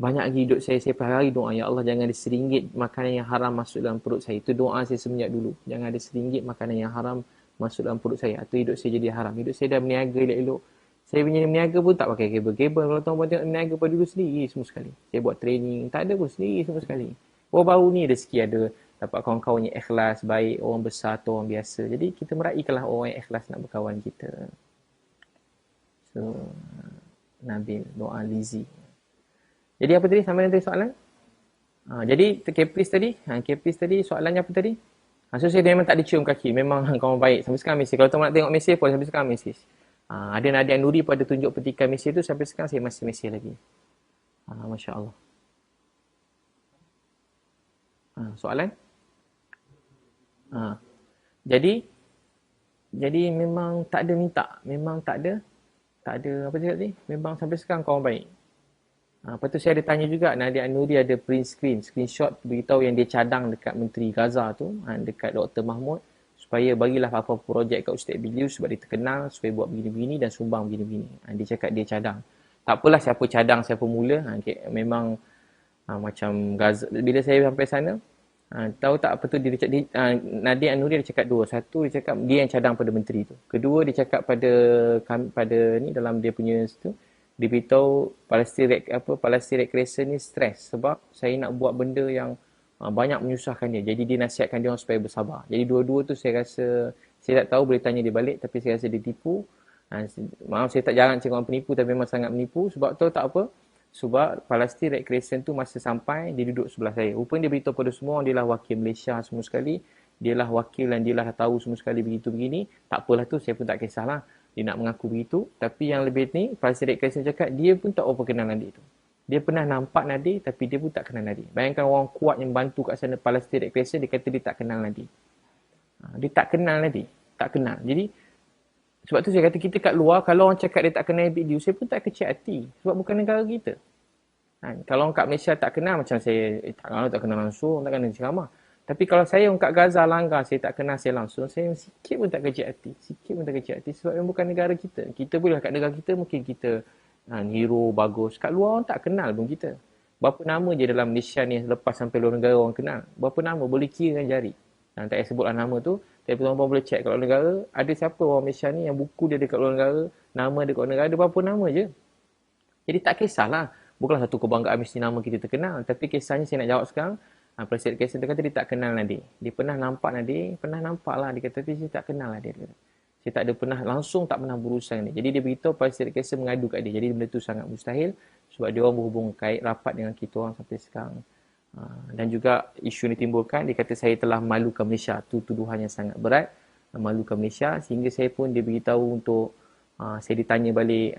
banyak lagi hidup saya per hari doa, ya Allah jangan ada RM1 makanan yang haram masuk dalam perut saya. Itu doa saya semenjak dulu. Jangan ada RM1 makanan yang haram masuk dalam perut saya. Atau hidup saya jadi haram. Hidup saya dah berniaga elok-elok. Saya punya berniaga pun tak pakai kabel-kabel. Kalau tuan-tuan tengok berniaga pada dulu sendiri semua sekali. Saya buat training. Tak ada pun sendiri semua sekali. Baru-baru ni rezeki ada. Dapat kawan-kawan yang ikhlas, baik, orang besar atau orang biasa. Jadi kita meraihkanlah orang yang ikhlas nak berkawan kita. So, Nabil, doa Lizzie. Jadi apa tadi? Sampai nanti soalan? Jadi Kepris tadi soalannya apa tadi? So saya memang tak dicium kaki. Memang kawan baik. Sampai sekarang mesej. Kalau tuan nak tengok mesej pun sampai sekarang mesej. Ada Nadia Nuri pada tunjuk petikan mesej tu, sampai sekarang saya masih mesej lagi. Masya Allah. Soalan? Jadi memang tak ada minta. Memang tak ada apa cakap tadi? Memang sampai sekarang kawan baik. Lepas tu saya ada tanya juga, Nadia Nuri ada print screenshot beritahu yang dia cadang dekat Menteri Gaza tu, dekat Dr. Mahmud, supaya bagilah apa-apa projek kat Ustaz Bilius sebab dia terkenal, supaya buat begini-begini dan sumbang begini-begini. Dia cakap dia cadang. Tak apalah siapa cadang, siapa mula. Memang macam Gaza. Bila saya sampai sana, tahu tak apa tu, Nadia Nuri dia cakap dua. Satu, dia cakap dia yang cadang pada menteri tu. Kedua, dia cakap pada ni dalam dia punya situ, dia beritahu Palestine Red Crescent ni stres sebab saya nak buat benda yang banyak menyusahkan dia. Jadi dia nasihatkan dia orang supaya bersabar. Jadi dua-dua tu saya rasa, saya tak tahu, boleh tanya dia balik, tapi saya rasa dia tipu. Maaf, saya tak jarang cakap orang penipu, tapi memang sangat menipu. Sebab tahu tak apa? Sebab Palestine Red Crescent tu masa sampai, dia duduk sebelah saya. Rupanya dia beritahu pada semua orang, dia lah wakil Malaysia semua sekali. Dia lah wakil dan dia lah tahu semua sekali begitu begini. Tak apalah tu, saya pun tak kisahlah. Dia nak mengaku begitu. Tapi yang lebih ni, Palestine Red Crescent cakap, dia pun tak apa kenal Nadir tu. Dia pernah nampak Nadir, tapi dia pun tak kenal Nadir. Bayangkan orang kuat yang bantu kat sana Palestine Red Crescent, dia kata dia tak kenal Nadir. Dia tak kenal Nadir. Tak kenal. Jadi, Sebab tu saya kata kita kat luar, kalau orang cakap dia tak kenal video, saya pun tak kecil hati. Sebab bukan negara kita. Kalau orang kat Malaysia tak kenal, macam saya tak kenal langsung, tak kenal ceramah. Tapi kalau saya orang kat Gaza langgar, saya tak kenal saya langsung, saya sikit pun tak kecil hati. Sikit pun tak kecil hati. Sebab yang bukan negara kita. Kita boleh kat negara kita, mungkin kita hero, bagus. Kat luar orang tak kenal pun kita. Berapa nama je dalam Malaysia ni lepas sampai luar negara orang kenal. Berapa nama, boleh kira dengan jari. Tak payah sebutlah nama tu. Tapi tuan-tuan boleh check kat luar negara, ada siapa orang Malaysia ni yang buku dia dekat luar negara, nama dia kat luar negara, ada berapa nama je. Jadi tak kisahlah. Bukanlah satu kebanggaan mesti nama kita terkenal. Tapi kisahnya saya nak jawab sekarang. Presiden Kaisar dia kata dia tak kenal Nadir. Dia pernah nampak Nadir. Pernah nampak lah. Dia kata tapi saya tak kenal Nadir. Saya tak ada pernah langsung tak pernah berurusan dia. Jadi dia beritahu Presiden Kaisar mengadu kat dia. Jadi benda tu sangat mustahil. Sebab dia orang berhubung kait rapat dengan kita orang sampai sekarang. Dan juga isu ni timbulkan. Dia kata saya telah malukan Malaysia. Itu tuduhan yang sangat berat. Malukan Malaysia. Sehingga saya pun dia beritahu untuk saya ditanya balik,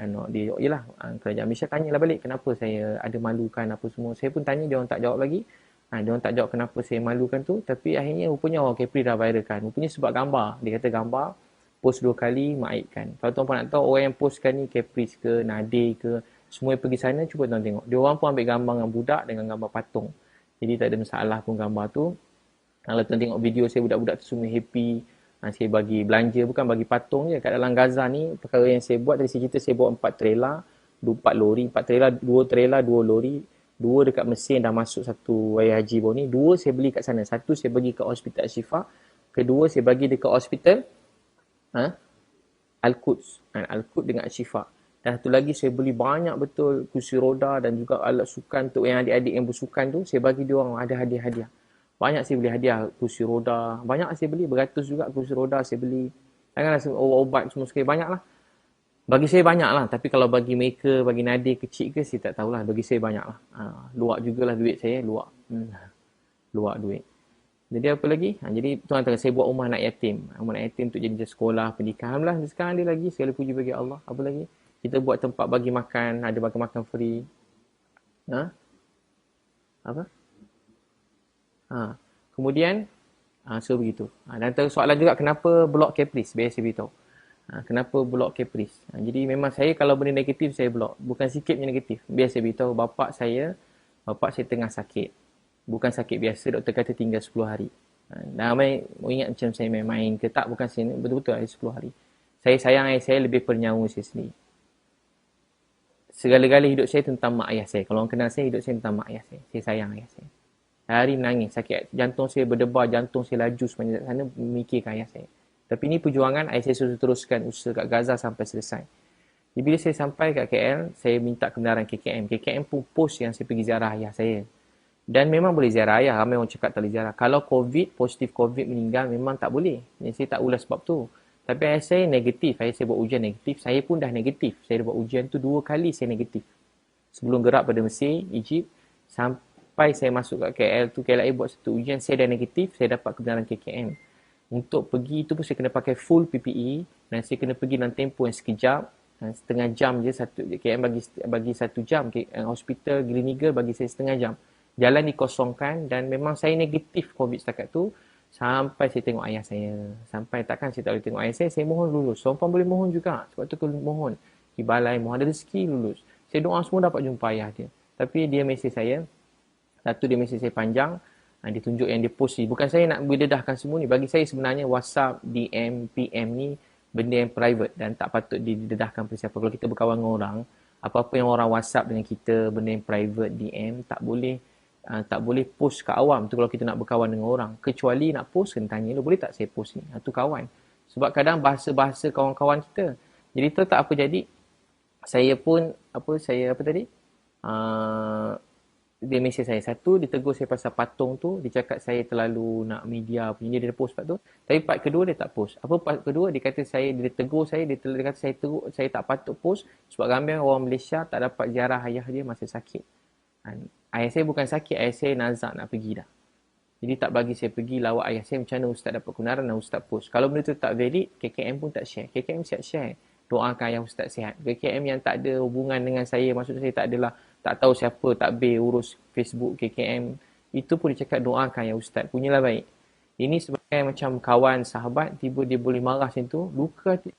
yelah, kerajaan Malaysia tanyalah balik kenapa saya ada malukan apa semua. Saya pun tanya, dia orang tak jawab lagi. Dia orang tak jawab kenapa saya malukan tu. Tapi akhirnya rupanya orang Kepri dah viralkan. Rupanya sebab gambar. Dia kata gambar, post 2 kali, maibkan. Kalau tuan-tuan nak tahu orang yang postkan ni Kepri ke, Nadir ke, semua yang pergi sana, cuba tuan tengok. Dia orang pun ambil gambar dengan budak dengan gambar patung. Jadi tak ada masalah pun gambar tu. Kalau tuan tengok video saya, budak-budak tu semua happy. Saya bagi belanja, bukan bagi patung je. Kat dalam Gaza ni, perkara yang saya buat, tadi saya cerita, saya bawa 4 trailer, 4 lori, 4 trailer, 2 trailer, 2 lori, 2 dekat Mesir dah masuk satu wayah haji baru ni, 2 saya beli kat sana. 1 saya bagi ke Hospital Al-Shifa, kedua saya bagi dekat Hospital Al-Quds. Al-Quds dengan Al-Shifa. Dan satu lagi saya beli banyak betul kursi roda dan juga alat sukan untuk yang adik-adik yang bersukan tu, saya bagi dia orang ada hadiah-hadiah. Banyak saya beli hadiah, kursi roda. Banyak saya beli, beratus juga kursi roda saya beli. Janganlah obat semua sekali, banyak lah. Bagi saya banyak lah. Tapi kalau bagi mereka, bagi Nadir kecil ke, saya tak tahulah. Bagi saya banyak lah. Luak jugalah duit saya, luak. Luak duit. Jadi apa lagi? Jadi tuan kata saya buat rumah anak yatim. Rumah anak yatim untuk jadi sekolah, pendidikan. Alhamdulillah, sekarang dia lagi. Segala puji bagi Allah. Apa lagi? Kita buat tempat bagi makan, ada bagi makan free. Apa? Kemudian so begitu. Dan soalan juga kenapa blok Caprice, biar saya beritahu. Kenapa blok Caprice? Jadi memang saya kalau benda negatif saya blok, bukan sikit punya negatif. Biar saya beritahu bapak saya tengah sakit. Bukan sakit biasa, doktor kata tinggal 10 hari. Ramai ingat macam saya main-main ke tak, bukan saya betul-betul ada 10 hari. Saya sayang ayah saya lebih pernyawa saya sendiri. Segala-gala hidup saya tentang mak ayah saya. Kalau orang kenal saya, hidup saya tentang mak ayah saya. Saya sayang ayah saya. Hari menangis, sakit jantung saya berdebar, jantung saya laju sepanjang sana memikirkan ayah saya. Tapi ini perjuangan ayah saya sudah teruskan usaha kat Gaza sampai selesai. Jadi bila saya sampai kat KL, saya minta kebenaran KKM. KKM pun post yang saya pergi ziarah ayah saya. Dan memang boleh ziarah ayah, ramai orang cakap tak boleh ziarah. Kalau positif COVID meninggal, memang tak boleh. Jadi saya tak ulas sebab tu. Tapi ayah saya negatif, ayah saya buat ujian negatif. Saya pun dah negatif. Saya dah buat ujian tu 2 kali saya negatif. Sebelum gerak pada Mesir, Egypt, sampai saya masuk kat KL tu, KLIA buat satu ujian, saya dah negatif, saya dapat kebenaran KKM. Untuk pergi tu pun saya kena pakai full PPE dan saya kena pergi dalam tempoh yang sekejap, setengah jam je, KM bagi 1 jam, hospital Gleneagle bagi saya setengah jam. Jalan dikosongkan dan memang saya negatif COVID setakat tu sampai saya tengok ayah saya. Sampai takkan saya tak boleh tengok ayah saya mohon lulus. Seorang boleh mohon juga, sebab tu kalau mohon di balai, mohon ada rezeki lulus. Saya doa semua dapat jumpa ayah dia. Tapi dia mesej saya, satu dia mesej saya panjang, dia tunjuk yang dia post ni. Bukan saya nak berdedahkan semua ni. Bagi saya sebenarnya WhatsApp, DM, PM ni benda yang private dan tak patut didedahkan pada siapa. Kalau kita berkawan dengan orang, apa-apa yang orang WhatsApp dengan kita, benda yang private, DM, tak boleh post ke awam tu kalau kita nak berkawan dengan orang. Kecuali nak post, kena tanya lu, boleh tak saya post ni? Tu kawan. Sebab kadang bahasa-bahasa kawan-kawan kita. Jadi tu tak apa jadi. Saya pun, dia mesej saya. Satu, dia tegur saya pasal patung tu. Dia cakap saya terlalu nak media punya. Dia post part tu. Tapi part kedua dia tak post. Apa part kedua? Dia kata dia tegur saya. Dia kata saya tak patut post. Sebab ramai orang Malaysia tak dapat ziarah ayah dia masa sakit. Ayah saya bukan sakit. Ayah saya nazak nak pergi dah. Jadi tak bagi saya pergi lawat ayah saya. Macam mana Ustaz dapat kebenaran dan Ustaz post. Kalau benda tu tak valid, KKM pun tak share. KKM siap share. Doakan ayah Ustaz sihat. KKM yang tak ada hubungan dengan saya, maksud saya tak adalah, tak tahu siapa takbir urus Facebook KKM, itu pun dia cakap doakan ayah Ustaz, punyalah baik. Ini sebagai macam kawan, sahabat, tiba dia boleh marah macam tu, luka hati.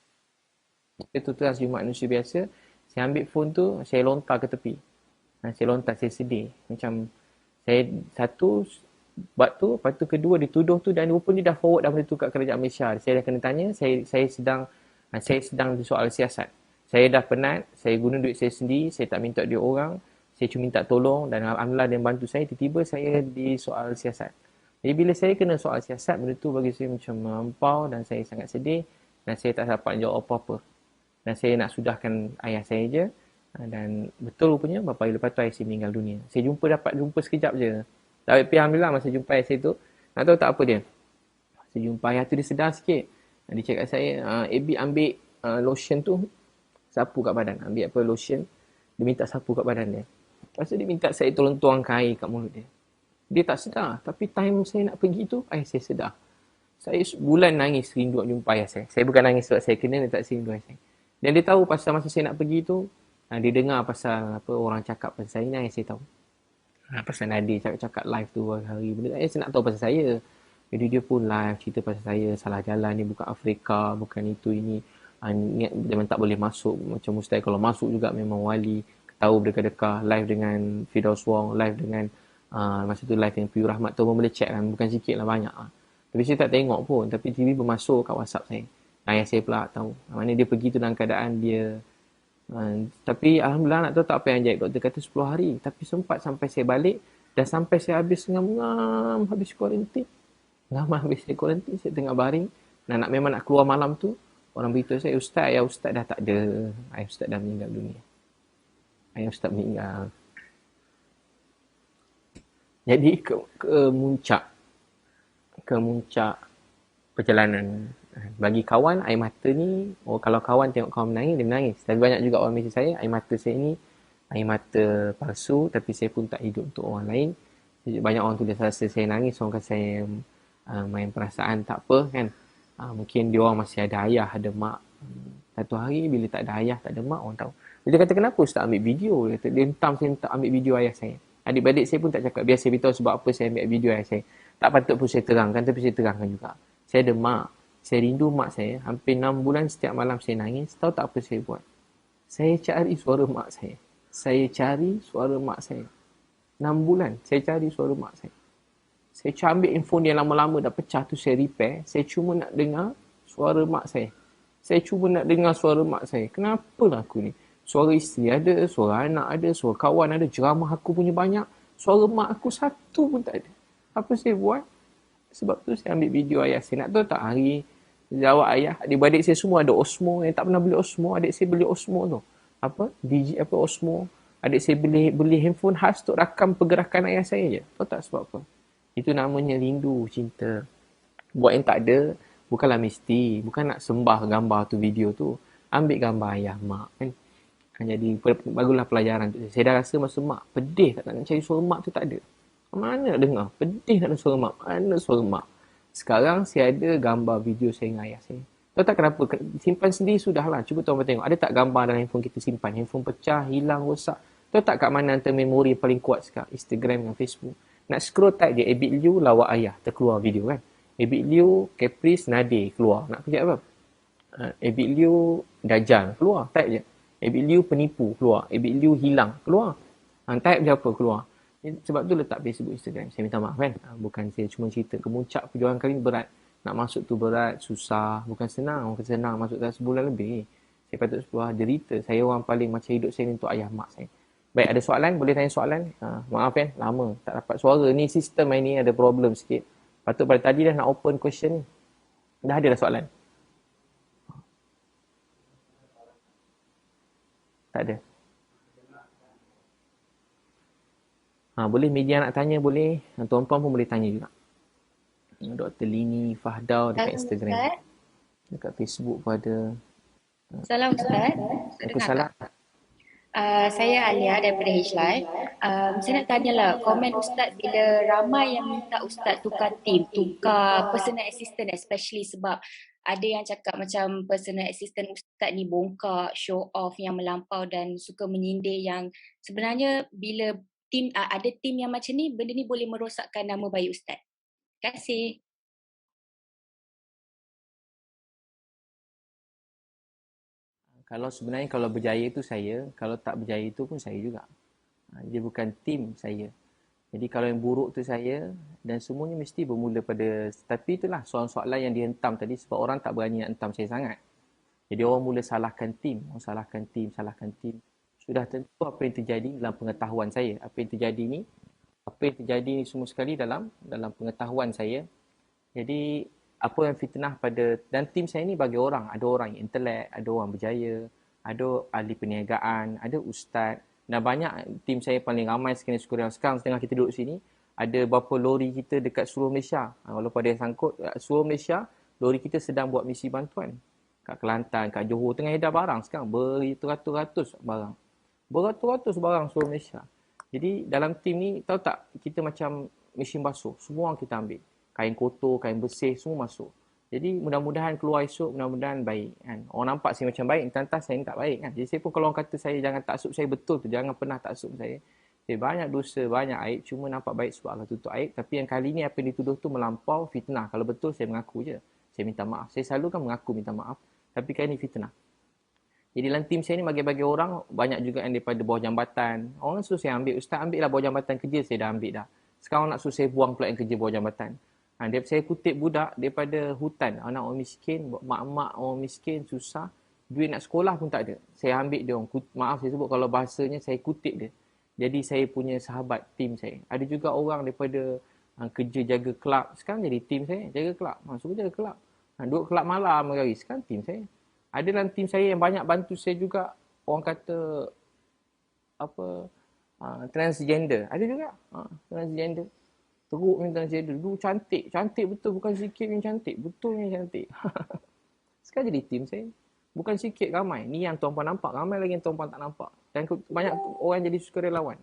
Saya tu terang sebagai manusia biasa, saya ambil phone tu, saya lontar ke tepi. Saya lontar, saya sedih. Macam saya satu buat tu, lepas tu kedua dituduh tu dan rupanya dah forward dah benda tu kat kerajaan Malaysia. Saya dah kena tanya, saya sedang di soal siasat. Saya dah penat, saya guna duit saya sendiri, saya tak minta duit orang, saya cuma minta tolong dan alhamdulillah dia bantu saya, tiba-tiba saya di soal siasat. Jadi bila saya kena soal siasat, benda tu bagi saya macam melampau dan saya sangat sedih dan saya tak dapat jawab apa-apa. Dan saya nak sudahkan ayah saya je. Dan betul rupanya bapa lepas tu ayah saya meninggal dunia. Saya dapat jumpa sekejap je. Tapi alhamdulillah masa jumpa ayah saya tu, nak tahu tak apa dia? Saya jumpa ayah tu dia sedar sikit. Dia cakap saya, Abi ambil lotion tu, sapu kat badan. Ambil apa lotion, dia minta sapu kat badan dia. Lepas tu dia minta saya tolong tuangkan air kat mulut dia. Dia tak sedar. Tapi time saya nak pergi tu, ayah saya sedar. Saya bulan nangis rindu nak jumpa ayah saya. Saya bukan nangis sebab saya kena, dia tak rindu ayah saya. Dan dia tahu pasal masa saya nak pergi tu, dia dengar pasal apa orang cakap pasal saya ni, ayah saya tahu. Pasal Nadir cakap live tu hari benda saya nak tahu pasal saya. Jadi dia pun live cerita pasal saya, salah jalan ni bukan Afrika, bukan itu ini. Memang tak boleh masuk, macam mustahil kalau masuk juga memang wali. Tahu berdekah-dekah, live dengan Firdaus Wong, live dengan masa tu live dengan Piyu Rahmat tu pun boleh check kan, bukan sikit lah banyak. Tapi saya tak tengok pun, tapi TV bermasuk kat WhatsApp saya. Ayah saya pula tahu. Mana dia pergi tu dalam keadaan dia tapi alhamdulillah nak tahu tak apa yang jadi. Doktor kata 10 hari. Tapi sempat sampai saya balik dan sampai saya habis ngam-ngam habis kuarantin. Ngam habis saya kuarantin, saya tengah baring. Nak memang nak keluar malam tu, orang beritahu saya, Ustaz, ayah Ustaz dah tak ada. Ayah Ustaz dah meninggal dunia. Ayah Ustaz meninggal. Jadi ke muncak perjalanan. Bagi kawan, air mata ni, kalau kawan tengok kawan menangis, dia menangis. Tapi banyak juga orang mesej saya, air mata saya ni, air mata palsu, tapi saya pun tak hidup untuk orang lain. Banyak orang tulis rasa saya nangis, orang kata saya main perasaan, tak apa kan. Mungkin dia orang masih ada ayah, ada mak. Satu hari bila tak ada ayah, tak ada mak, orang tahu. Dia kata, kenapa Ustaz ambil video? Dia kata, dia hentam saya tak ambil video ayah saya. Adik-beradik saya pun tak cakap, biar saya beritahu sebab apa saya ambil video ayah saya. Tak patut pun saya terangkan, tapi saya terangkan juga. Saya ada mak. Saya rindu mak saya. Hampir 6 bulan setiap malam saya nangis. Tahu tak apa saya buat? Saya cari suara mak saya. Saya cari suara mak saya. 6 bulan saya cari suara mak saya. Saya ambil handphone yang lama-lama dah pecah tu, saya repair. Saya cuma nak dengar suara mak saya. Saya cuma nak dengar suara mak saya. Kenapalah aku ni? Suara isteri ada, suara anak ada, suara kawan ada, ceramah aku punya banyak. Suara mak aku satu pun tak ada. Apa saya buat? Sebab tu saya ambil video ayah saya. Nak tahu tak hari jawab ayah, adik-beradik saya semua ada Osmo. Yang tak pernah beli Osmo, adik saya beli Osmo tu. Apa? Osmo. Adik saya beli handphone khas untuk rakam pergerakan ayah saya je. Tahu tak sebab apa? Itu namanya rindu, cinta. Buat yang tak ada, bukanlah mesti. Bukan nak sembah gambar tu, video tu. Ambil gambar ayah, mak kan. Jadi bagulah pelajaran tu. Saya dah rasa masa mak pedih tak nak cari suara mak tu tak ada. Mana nak dengar? Pedih nak dengar suara mak. Mana suara mak? Sekarang saya ada gambar video saya dengan ayah saya. Tahu tak kenapa? Simpan sendiri sudahlah. Cuba tuan tengok. Ada tak gambar dalam handphone kita simpan? Handphone pecah, hilang, rosak. Tahu tak kat mana antara memori paling kuat sekarang? Instagram dan Facebook. Nak scroll type je. Abid Liu lawak ayah. Terkeluar video kan. Abid Liu, Caprice, Nadir. Keluar. Nak kerja apa? Abid Liu, Dajjal. Keluar. Type je. Abid Liu penipu. Keluar. Abid Liu hilang. Keluar. Type je apa? Keluar. Sebab tu letak Facebook, Instagram. Saya minta maaf kan. Bukan saya cuma cerita. Kemuncak perjuangan kali ni berat. Nak masuk tu berat, susah. Bukan senang. Bukan senang. Masuk dalam sebulan lebih. Saya patut sebuah derita. Saya orang paling macam hidup saya ni untuk ayah mak saya. Baik, ada soalan? Boleh tanya soalan? Maaf kan. Lama. Tak dapat suara. Ni sistem ni ada problem sikit. Patut pada tadi dah nak open question ni. Dah ada dah soalan? Tak ada. Boleh media nak tanya, boleh. Tuan-puan pun boleh tanya juga. Dr. Lini Fahdau dekat Instagram. Ustaz. Dekat Facebook pun ada. Salam Ustaz. Waalaikumsalam. Saya Alia daripada H-Live. Saya nak tanyalah, komen Ustaz bila ramai yang minta Ustaz tukar team, tukar personal assistant especially sebab ada yang cakap macam personal assistant Ustaz ni bongkak, show off yang melampau dan suka menyindir yang sebenarnya bila ada team yang macam ni, benda ni boleh merosakkan nama baik Ustaz. Terima kasih. Kalau sebenarnya kalau berjaya itu saya, kalau tak berjaya itu pun saya juga. Dia bukan tim saya. Jadi kalau yang buruk tu saya, dan semuanya mesti bermula pada, tapi itulah soalan-soalan yang dihentam tadi sebab orang tak berani nak hentam saya sangat. Jadi orang mula salahkan tim, orang salahkan tim, salahkan tim. Sudah tentu apa yang terjadi dalam pengetahuan saya. Apa yang terjadi ni, apa yang terjadi ni semua sekali dalam pengetahuan saya. Jadi apa yang fitnah pada, dan tim saya ni bagi orang, ada orang yang intelek, ada orang berjaya, ada ahli perniagaan, ada ustaz. Dan banyak tim saya paling ramai sekali sekurang sekarang tengah kita duduk sini, ada berapa lori kita dekat seluruh Malaysia. Walaupun ada yang sangkut, seluruh Malaysia, lori kita sedang buat misi bantuan. Kat Kelantan, kat Johor, tengah edar barang sekarang. Beratus-ratus barang. Beratus-ratus barang seluruh Malaysia. Jadi dalam tim ni, tahu tak, kita macam mesin basuh. Semua orang kita ambil. Kain kotor, kain bersih, semua masuk. Jadi mudah-mudahan keluar esok, mudah-mudahan baik. Kan? Orang nampak saya macam baik, entah-entah saya ni tak baik. Kan? Jadi saya pun kalau orang kata saya jangan taksub saya betul tu, jangan pernah taksub saya. Saya banyak dosa, banyak aib, cuma nampak baik sebab Allah tutup aib. Tapi yang kali ni apa yang dituduh tu melampau fitnah. Kalau betul saya mengaku je. Saya minta maaf. Saya selalu kan mengaku minta maaf. Tapi kali ni fitnah. Jadi dalam tim saya ni bagi-bagi orang, banyak juga yang daripada bawah jambatan. Orang suruh saya ambil, ustaz ambil lah bawah jambatan kerja, saya dah ambil dah. Sekarang nak suruh saya buang pula yang kerja bawah jambatan. Saya kutip budak daripada hutan, anak orang miskin, mak-mak orang miskin, susah, duit nak sekolah pun tak ada. Saya ambil dia orang, maaf saya sebut kalau bahasanya, saya kutip dia. Jadi saya punya sahabat tim saya. Ada juga orang daripada kerja jaga kelab, sekarang jadi tim saya, jaga kelab. Suruh jaga kelab. Duduk kelab malam hari, sekarang tim saya. Ada dalam tim saya yang banyak bantu saya juga, orang kata apa, transgender. Ada juga transgender. Teruk ni transgender. Dulu cantik. Cantik betul. Bukan sikit yang cantik. Betul yang cantik. Sekarang jadi tim saya. Bukan sikit, ramai. Ni yang tuan-puan nampak. Ramai lagi yang tuan-puan tak nampak. Dan banyak orang jadi sukarelawan.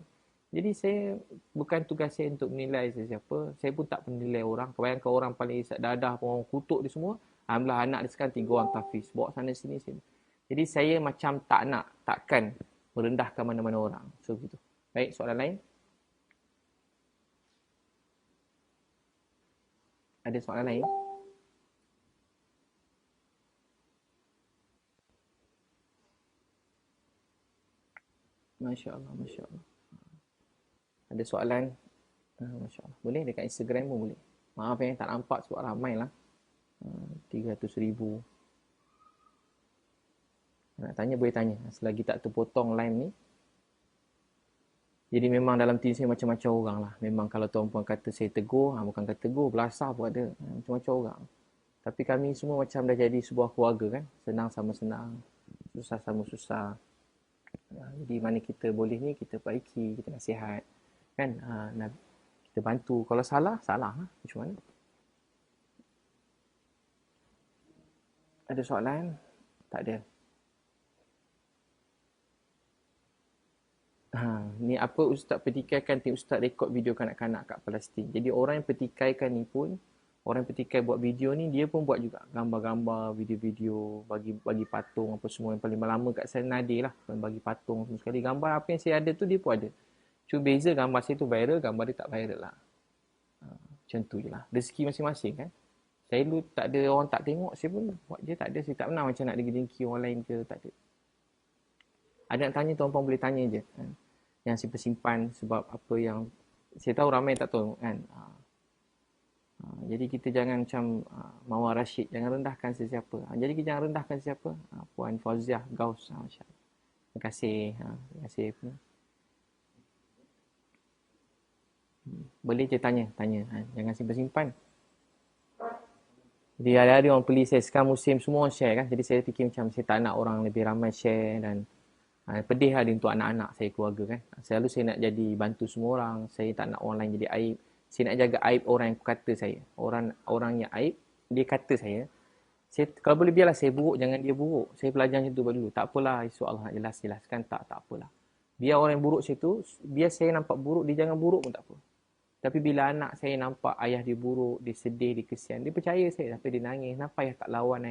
Jadi saya, bukan tugas saya untuk menilai sesiapa. Saya pun tak menilai orang. Kebanyakan orang paling isap dadah, orang kutuk dia semua. Alhamdulillah anak dia sekarang 3 orang tahfiz. Bawa sana sini sini. Jadi saya macam takkan merendahkan mana-mana orang. So begitu. Baik, soalan lain? Ada soalan lain? Masya Allah, Masya Allah. Ada soalan? Masya Allah. Boleh dekat Instagram pun boleh. Maaf tak nampak sebab ramai lah. 300,000. Nak tanya boleh tanya. Selagi tak terpotong line ni. Jadi memang dalam tim saya macam-macam orang lah. Memang kalau tuan-puan kata saya tegur, bukan kata tegur, belasah pun ada. Macam-macam orang. Tapi kami semua macam dah jadi sebuah keluarga kan. Senang sama senang. Susah sama susah. Jadi mana kita boleh ni, kita perbaiki, kita nasihat. Kan? Kita bantu. Kalau salah, salah. Macam mana? Ada soalan? Tak ada. Ni apa ustaz petikaikan tim ustaz rekod video kanak-kanak kat Palestin. Jadi orang yang petikaikan ni pun, orang yang petikai buat video ni, dia pun buat juga gambar-gambar, video-video, bagi patung apa semua. Yang paling lama kat saya Nadir lah, bagi patung semua sekali. Gambar apa yang saya ada tu dia pun ada. Cuma beza gambar saya tu viral, gambar dia tak viral lah. Macam tu je lah. Rezeki masing-masing kan. Saya dulu tak ada orang tak tengok, saya pun buat je tak ada. Saya tak pernah macam nak dengki orang lain ke, tak ada. Ada nak tanya, tuan-puan boleh tanya je. Yang simpan sebab apa yang saya tahu ramai tak tahu kan. Jadi kita jangan macam Mawar Rashid, jangan rendahkan sesiapa. Jadi kita jangan rendahkan sesiapa. Puan Fauziah Gaus, masya-Allah. Terima kasih. Terima kasih. Boleh je tanya. Jangan simpan-simpan. Jadi ada orang beli saya sekarang musim semua share kan. Jadi saya fikir macam saya tak nak orang lebih ramai share dan pedih lah untuk anak-anak saya, keluarga kan. Selalu saya nak jadi bantu semua orang. Saya tak nak orang lain jadi aib. Saya nak jaga aib orang yang kata saya. Orang yang aib, dia kata saya. Kalau boleh biarlah saya buruk, jangan dia buruk. Saya belajar macam tu dulu. Tak apalah, esok Allah jelaskan. Tak apalah. Biar orang yang buruk saya tu, biar saya nampak buruk, dia jangan buruk pun tak apa. Tapi bila anak saya nampak ayah dia buruk, dia sedih, dia kesian, dia percaya saya. Tapi dia nangis, kenapa ayah tak lawan.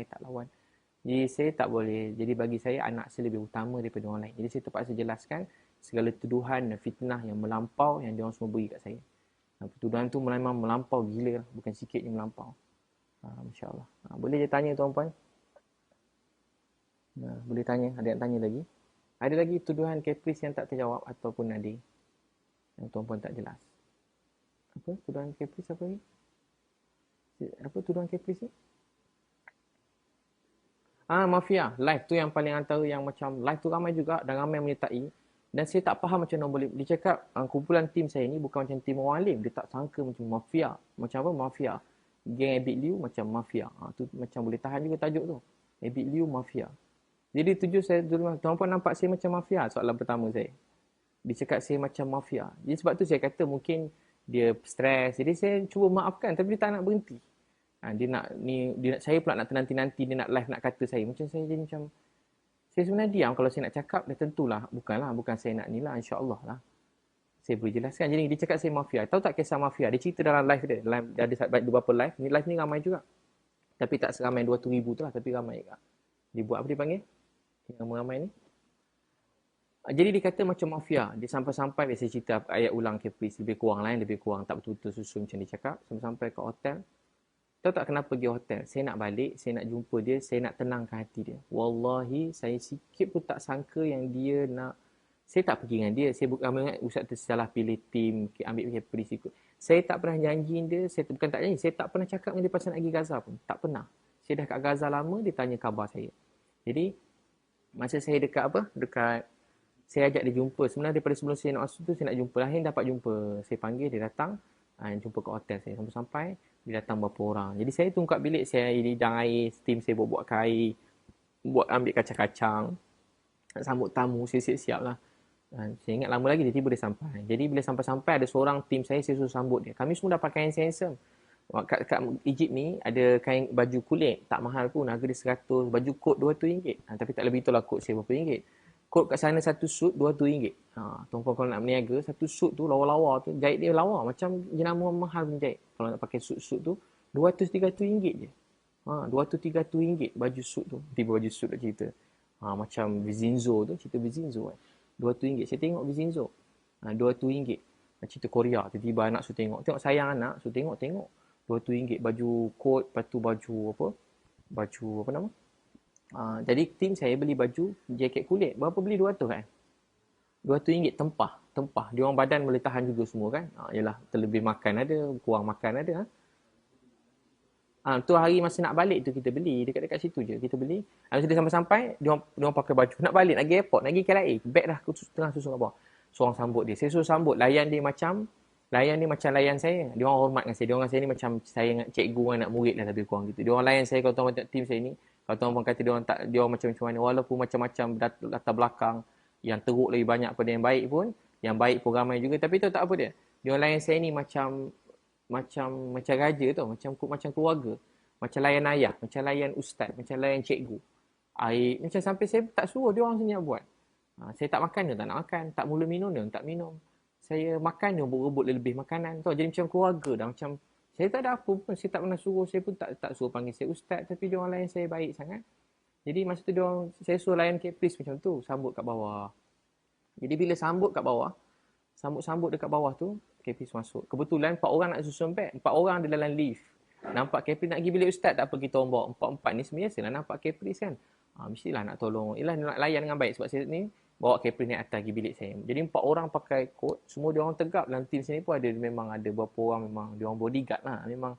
Jadi saya tak boleh. Jadi bagi saya anak saya lebih utama daripada orang lain. Jadi saya terpaksa jelaskan segala tuduhan dan fitnah yang melampau yang dia orang semua beri kat saya. Tuduhan tu memang melampau gila lah. Bukan sikit yang melampau. Masya Allah. Boleh je tanya tuan-puan? Nah, boleh tanya, ada yang tanya lagi? Ada lagi tuduhan Caprice yang tak terjawab ataupun ada yang tuan-puan tak jelas? Apa tuduhan Caprice apa ni? Apa tuduhan Caprice ni? Mafia. Live tu yang paling antara yang macam live tu ramai juga dan ramai menyertai. Dan saya tak faham macam mana boleh. Dia cakap kumpulan tim saya ni bukan macam tim orang alim. Dia tak sangka macam mafia. Macam apa? Mafia. Geng Abid Liu macam mafia. Tu macam boleh tahan juga tajuk tu. Abid Liu mafia. Jadi tujuh saya dulu. Tuan-puan nampak saya macam mafia soalan pertama saya. Dia cakap saya macam mafia. Jadi sebab tu saya kata mungkin dia stres. Jadi saya cuba maafkan tapi dia tak nak berhenti. Dia nak saya pula nak nanti dia nak live nak kata saya. Macam saya jadi macam saya sebenarnya diam kalau saya nak cakap dia tentulah bukan saya nak ni lah insya-Allah lah. Saya boleh jelaskan. Jadi dia cakap saya mafia. Tahu tak kisah mafia? Dia cerita dalam live dia. Dia ada beberapa live. Ni live ni ramai juga. Tapi tak seramai 200,000 tu lah tapi ramai juga. Dia buat apa dia panggil? Yang ramai ni. Jadi dia kata macam mafia. Dia sampai-sampai biasa cerita ayat ulang Caprice lebih kurang lain lebih kurang tak betul-betul susun macam dia cakap. Sampai-sampai ke hotel. Tahu tak kenapa pergi hotel? Saya nak balik, saya nak jumpa dia, saya nak tenangkan hati dia. Wallahi, saya sikit pun tak sangka yang dia nak... Saya tak pergi dengan dia. Saya bukan ingat Ustaz tu salah pilih tim, ambil Caprice ikut. Saya tak pernah janjiin dia, bukan tak janji, saya tak pernah cakap dengan dia pasal nak pergi Gaza pun. Tak pernah. Saya dah kat Gaza lama, dia tanya khabar saya. Jadi, masa saya dekat apa? Dekat... Saya ajak dia jumpa. Sebenarnya daripada sebelum saya nak masuk tu, saya nak jumpa. Akhirnya dapat jumpa. Saya panggil, dia datang. Jumpa ke hotel saya. Sampai-sampai, dia datang berapa orang. Jadi saya tunggu kat bilik, saya hidang air, steam saya buat air, ambil kacang-kacang, sambut tamu, saya siap-siap lah. Saya ingat lama lagi dia tiba dia sampai. Jadi bila sampai-sampai ada seorang tim saya suruh sambut dia. Kami semua dah pakai handsome. Kat Egypt ni ada kain baju kulit, tak mahal pun, harga dia 100, baju kot RM200. Tapi tak lebih itulah kot saya berapa ringgit. Kot kat sana satu suit RM200. Tuan-puan kalau nak berniaga, satu suit tu lawa-lawa tu, jahit dia lawa. Macam jenama mahal pun jahit. Kalau nak pakai suit-suit tu, RM200-300 je. RM200-300 baju suit tu. Tiba baju suit tak cerita. Macam Vizinzo tu, cerita Vizinzo kan. RM200. Saya tengok Vizinzo. RM200. Cerita Korea. Tiba-tiba anak suruh tengok. Tengok sayang anak, suruh tengok. RM200. Baju kot, lepas tu baju apa? Baju apa nama? Jadi tim saya beli baju jaket kulit. Berapa beli 200 kan? RM200 tempah. Dia orang badan boleh tahan juga semua kan? Yalah, terlebih makan ada, kurang makan ada. Tu hari masa nak balik tu kita beli. Dekat-dekat situ je kita beli. Masa dia sampai-sampai, dia orang pakai baju. Nak balik, nak pergi airport, nak pergi KLIA. Beg dah tengah susun kat bawah. Seorang sambut dia. Saya suruh sambut. Layan dia macam layan saya. Dia orang hormat dengan saya. Dia orang saya ni macam saya dengan cikgu dengan anak murid lah lebih kurang gitu. Dia orang layan saya kalau tuan tengok tim saya ni. Kalau tuan-puan kata dia orang macam mana, walaupun macam-macam latar belakang, yang teruk lebih banyak pada yang baik pun, yang baik pun ramai juga, tapi tahu tak apa dia? Dia orang layan saya ni macam raja tau, macam keluarga. Macam layan ayah, macam layan ustaz, macam layan cikgu. Macam sampai saya tak suruh dia orang senyap buat. Saya tak makan dia tak nak makan, tak mula minum dia tak minum. Saya makan dia rebut lebih makanan tau. Jadi macam keluarga dah, macam saya tak ada apa pun, saya tak pernah suruh, saya pun tak suruh panggil saya ustaz, tapi dia orang layan saya baik sangat. Jadi masa tu saya suruh layan Caprice macam tu, sambut kat bawah. Jadi bila sambut kat bawah, sambut dekat bawah tu, Caprice masuk. Kebetulan 4 orang nak susun beg, 4 orang ada dalam lift. Nampak Caprice nak pergi bilik ustaz, tak apa kita orang bawa 4-4 ni sebenarnya nampak Caprice kan. Mestilah nak tolong. Yalah nak layan dengan baik sebab saya ni bawa Caprice naik atas pergi bilik saya. Jadi 4 orang pakai kot, semua dia orang tegap. Dalam tim sini pun memang ada beberapa orang memang dia orang bodyguard lah. Memang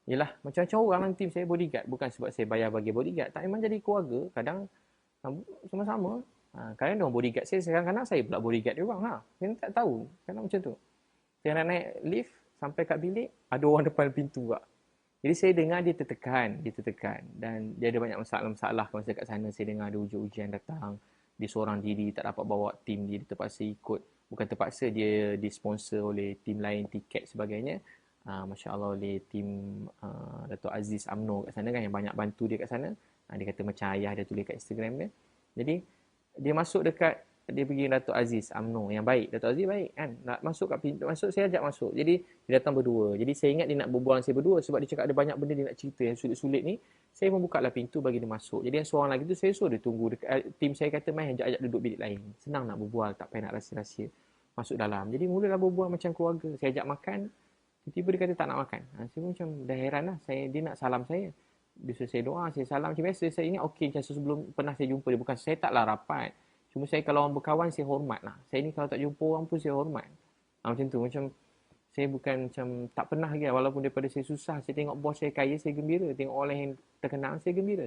yalah macam-macam orang dalam tim saya bodyguard. Bukan sebab saya bayar bagi bodyguard. Tak, memang jadi keluarga. Kadang sama-sama. Kadang dia orang bodyguard saya, kadang-kadang saya pula bodyguard dia orang. Saya tak tahu. Kadang macam tu. Saya nak naik lift sampai kat bilik, ada orang depan pintu kak. Jadi saya dengar dia tertekan. Dan dia ada banyak masalah masa kat sana. Saya dengar ada ujian datang. Dia seorang diri, tak dapat bawa tim dia terpaksa ikut. Bukan terpaksa, dia disponsor oleh tim lain, tiket sebagainya. Masya Allah oleh tim Dato' Aziz UMNO kat sana kan, yang banyak bantu dia kat sana. Dia kata macam ayah dia tulis kat Instagram dia. Jadi dia masuk dia pergi Dato' Aziz UMNO yang baik. Dato' Aziz baik kan. Nak masuk kat pintu, saya ajak masuk. Jadi dia datang berdua. Jadi saya ingat dia nak berbual dengan saya berdua sebab dia cakap ada banyak benda dia nak cerita yang sulit-sulit ni. Saya membuka lah pintu bagi dia masuk. Jadi yang seorang lagi tu saya suruh dia tunggu tim saya kata mai ajak duduk bilik lain. Senang nak berbual, tak payah nak rahsia-rahsia. Masuk dalam. Jadi mulalah berbual macam keluarga. Saya ajak makan, tiba-tiba dia kata tak nak makan. Saya macam dah heran lah. Dia nak salam saya. Dia suruh saya doa, saya salam macam biasa. Saya ini okey macam sebelum pernah saya jumpa dia. Bukan saya taklah rapat. Cuma saya kalau orang berkawan, saya hormat lah. Saya ni kalau tak jumpa orang pun saya hormat. Macam tu. Macam saya bukan macam tak pernah lagi. Walaupun daripada saya susah, saya tengok bos saya kaya, saya gembira. Tengok orang yang terkenal, saya gembira.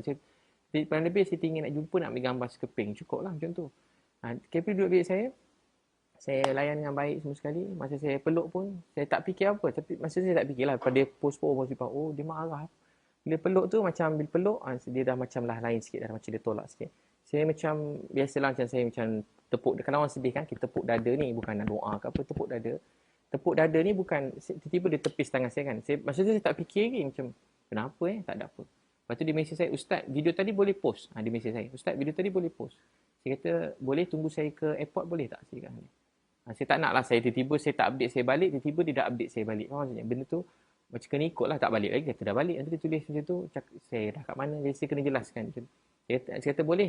Paling lebih saya tinggal nak jumpa, nak ambil gambar sekeping. Cukup lah macam tu. KP duduk bilik saya layan dengan baik semua sekali. Masa saya peluk pun, saya tak fikir apa. Tapi masa saya tak fikirlah. Pada post-post, oh dia marah. Bila peluk tu, macam bila peluk, dia dah macam lah lain sikit. Dah macam dia tolak sikit. Saya macam, biasalah macam saya macam tepuk. Kalau orang sedih kan, kita tepuk dada ni. Bukan nak doa ke apa, tepuk dada. Tepuk dada ni bukan, tiba-tiba dia tepis tangan saya kan. Masa tu saya tak fikir lagi. Macam, kenapa tak ada apa. Lepas tu dia mesej saya, Ustaz, video tadi boleh post. Dia mesej saya, Ustaz, video tadi boleh post. Saya kata, boleh tunggu saya ke airport boleh tak? Saya kata, saya tak nak lah, saya tiba-tiba saya tak update saya balik, tiba-tiba dia dah update saya balik. Maksudnya benda tu macam kena ikut lah, tak balik lagi, kata dah balik. Nanti dia tulis macam tu, saya dah kat mana, jadi saya kena jelaskan. Saya kata boleh,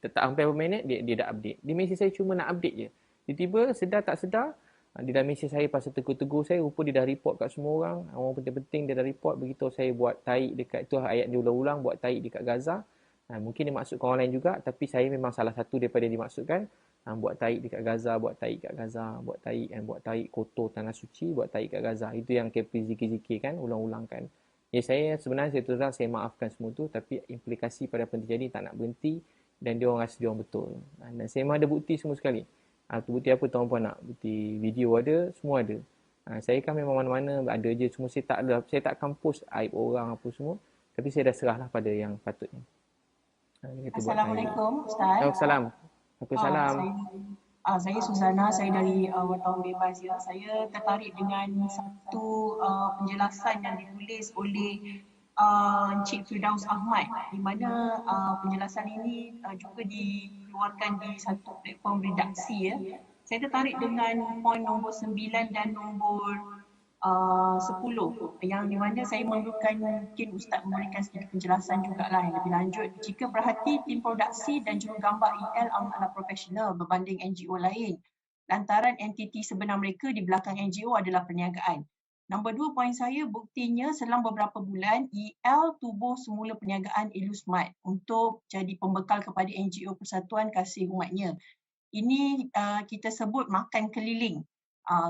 tak sampai berapa minit, dia dah update. Dia mesej saya cuma nak update je. Tiba-tiba, sedar tak sedar, dia dah mesej saya pasal tegur-tegur saya, rupa dia dah report kat semua orang penting-penting dia dah report, beritahu saya buat taik dekat, itu ayat dia ulang-ulang, buat taik dekat Gaza. Mungkin dia maksudkan orang lain juga, tapi saya memang salah satu daripada dia maksudkan. Buat taik dekat Gaza, buat taik kat Gaza, buat taik kotor tanah suci, buat taik kat Gaza. Itu yang KP zikir-zikir kan, ulang-ulang kan. Ya saya sebenarnya saya terus saya maafkan semua tu, tapi implikasi pada apa yang terjadi tak nak berhenti dan dia orang rasa dia orang betul. Dan saya memang ada bukti semua sekali. Bukti apa tuan puan nak? Bukti video ada, semua ada. Saya kan memang mana-mana ada je, semua saya tak akan post aib orang apa semua, tapi saya dah serahlah pada yang patutnya. Assalamualaikum Ustaz. Waalaikumsalam. Waalaikumsalam. Saya Suzana, saya dari Wartawan Bebas ya. Saya tertarik dengan satu penjelasan yang ditulis oleh Encik Firdaus Ahmad, di mana penjelasan ini juga dikeluarkan di satu platform redaksi ya. Saya tertarik dengan poin nombor 9 dan nombor 10 yang di mana saya memerlukan mungkin Ustaz memberikan sedikit penjelasan jugalah yang lebih lanjut. Jika perhati, tim produksi dan jurugambar EL amatlah profesional berbanding NGO lain. Lantaran entiti sebenar mereka di belakang NGO adalah perniagaan. Nombor 2 poin saya, buktinya selang beberapa bulan EL tubuh semula perniagaan Elusmart untuk jadi pembekal kepada NGO Persatuan Kasih Umatnya. Ini kita sebut makan keliling.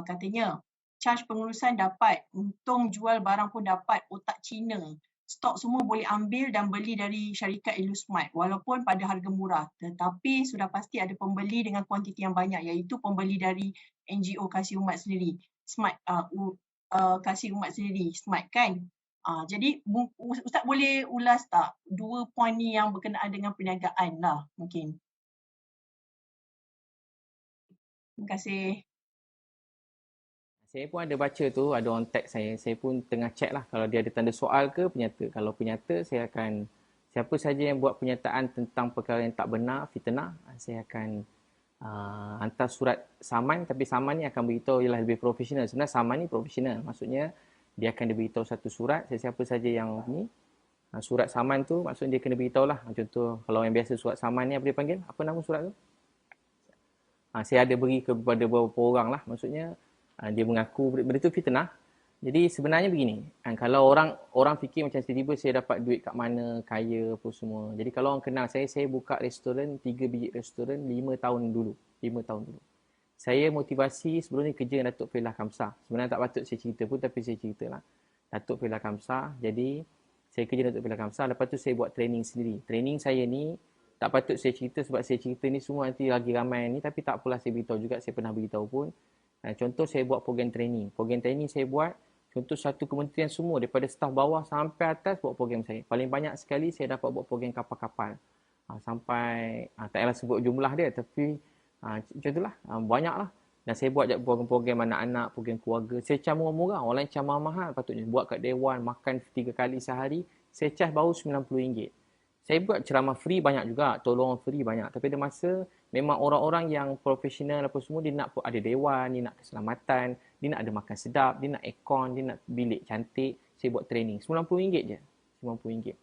Katanya charge pengurusan dapat, untung jual barang pun dapat, otak Cina. Stok semua boleh ambil dan beli dari syarikat Elusmart walaupun pada harga murah. Tetapi sudah pasti ada pembeli dengan kuantiti yang banyak, iaitu pembeli dari NGO Kasih Umat sendiri. Smart, Kasih Umat sendiri, Smart kan? Jadi Ustaz boleh ulas tak dua poin ni yang berkenaan dengan perniagaan lah mungkin. Terima kasih. Saya pun ada baca tu, ada orang tag saya. Saya pun tengah check lah kalau dia ada tanda soal ke penyata. Kalau penyata, saya akan, siapa saja yang buat pernyataan tentang perkara yang tak benar, fitnah, saya akan hantar surat saman. Tapi saman ni akan beritahu ialah lebih profesional. Sebenarnya saman ni profesional. Maksudnya, dia akan diberitahu satu surat. Siapa saja yang ni, surat saman tu, maksudnya dia kena beritahu lah. Contoh, kalau yang biasa surat saman ni apa dia panggil? Apa nama surat tu? Saya ada beri kepada beberapa orang lah. Maksudnya, dia mengaku benda tu fitnah. Jadi sebenarnya begini, kalau orang fikir macam tiba-tiba saya dapat duit kat mana, kaya apa semua. Jadi kalau orang kenal saya buka restoran, 3 biji restoran 5 tahun dulu. Saya motivasi sebelum ni kerja dengan Datuk Failah Kamsah. Sebenarnya tak patut saya cerita pun, tapi saya ceritalah. Datuk Failah Kamsah, jadi saya kerja dengan Datuk Failah Kamsah, lepas tu saya buat training sendiri. Training saya ni tak patut saya cerita sebab saya cerita ni semua nanti lagi ramai ni, tapi tak apalah saya beritahu juga, saya pernah beritahu pun. Contoh saya buat program training. Program training saya buat, contoh satu kementerian semua daripada staf bawah sampai atas buat program saya. Paling banyak sekali saya dapat buat program kapal-kapal. Sampai, tak payah sebut jumlah dia, tapi macam itulah, banyak lah. Dan saya buat program-program anak-anak, program keluarga. Saya charge murah-murah, orang lain charge mahal patutnya. Buat kat Dewan, makan 3 kali sehari, saya charge baru RM90. Saya buat ceramah free banyak juga, tolong free banyak. Tapi ada masa memang orang-orang yang profesional apa semua, dia nak ada dewan, dia nak keselamatan, dia nak ada makan sedap, dia nak aircon, dia nak bilik cantik. Saya buat training. RM90 je. RM90.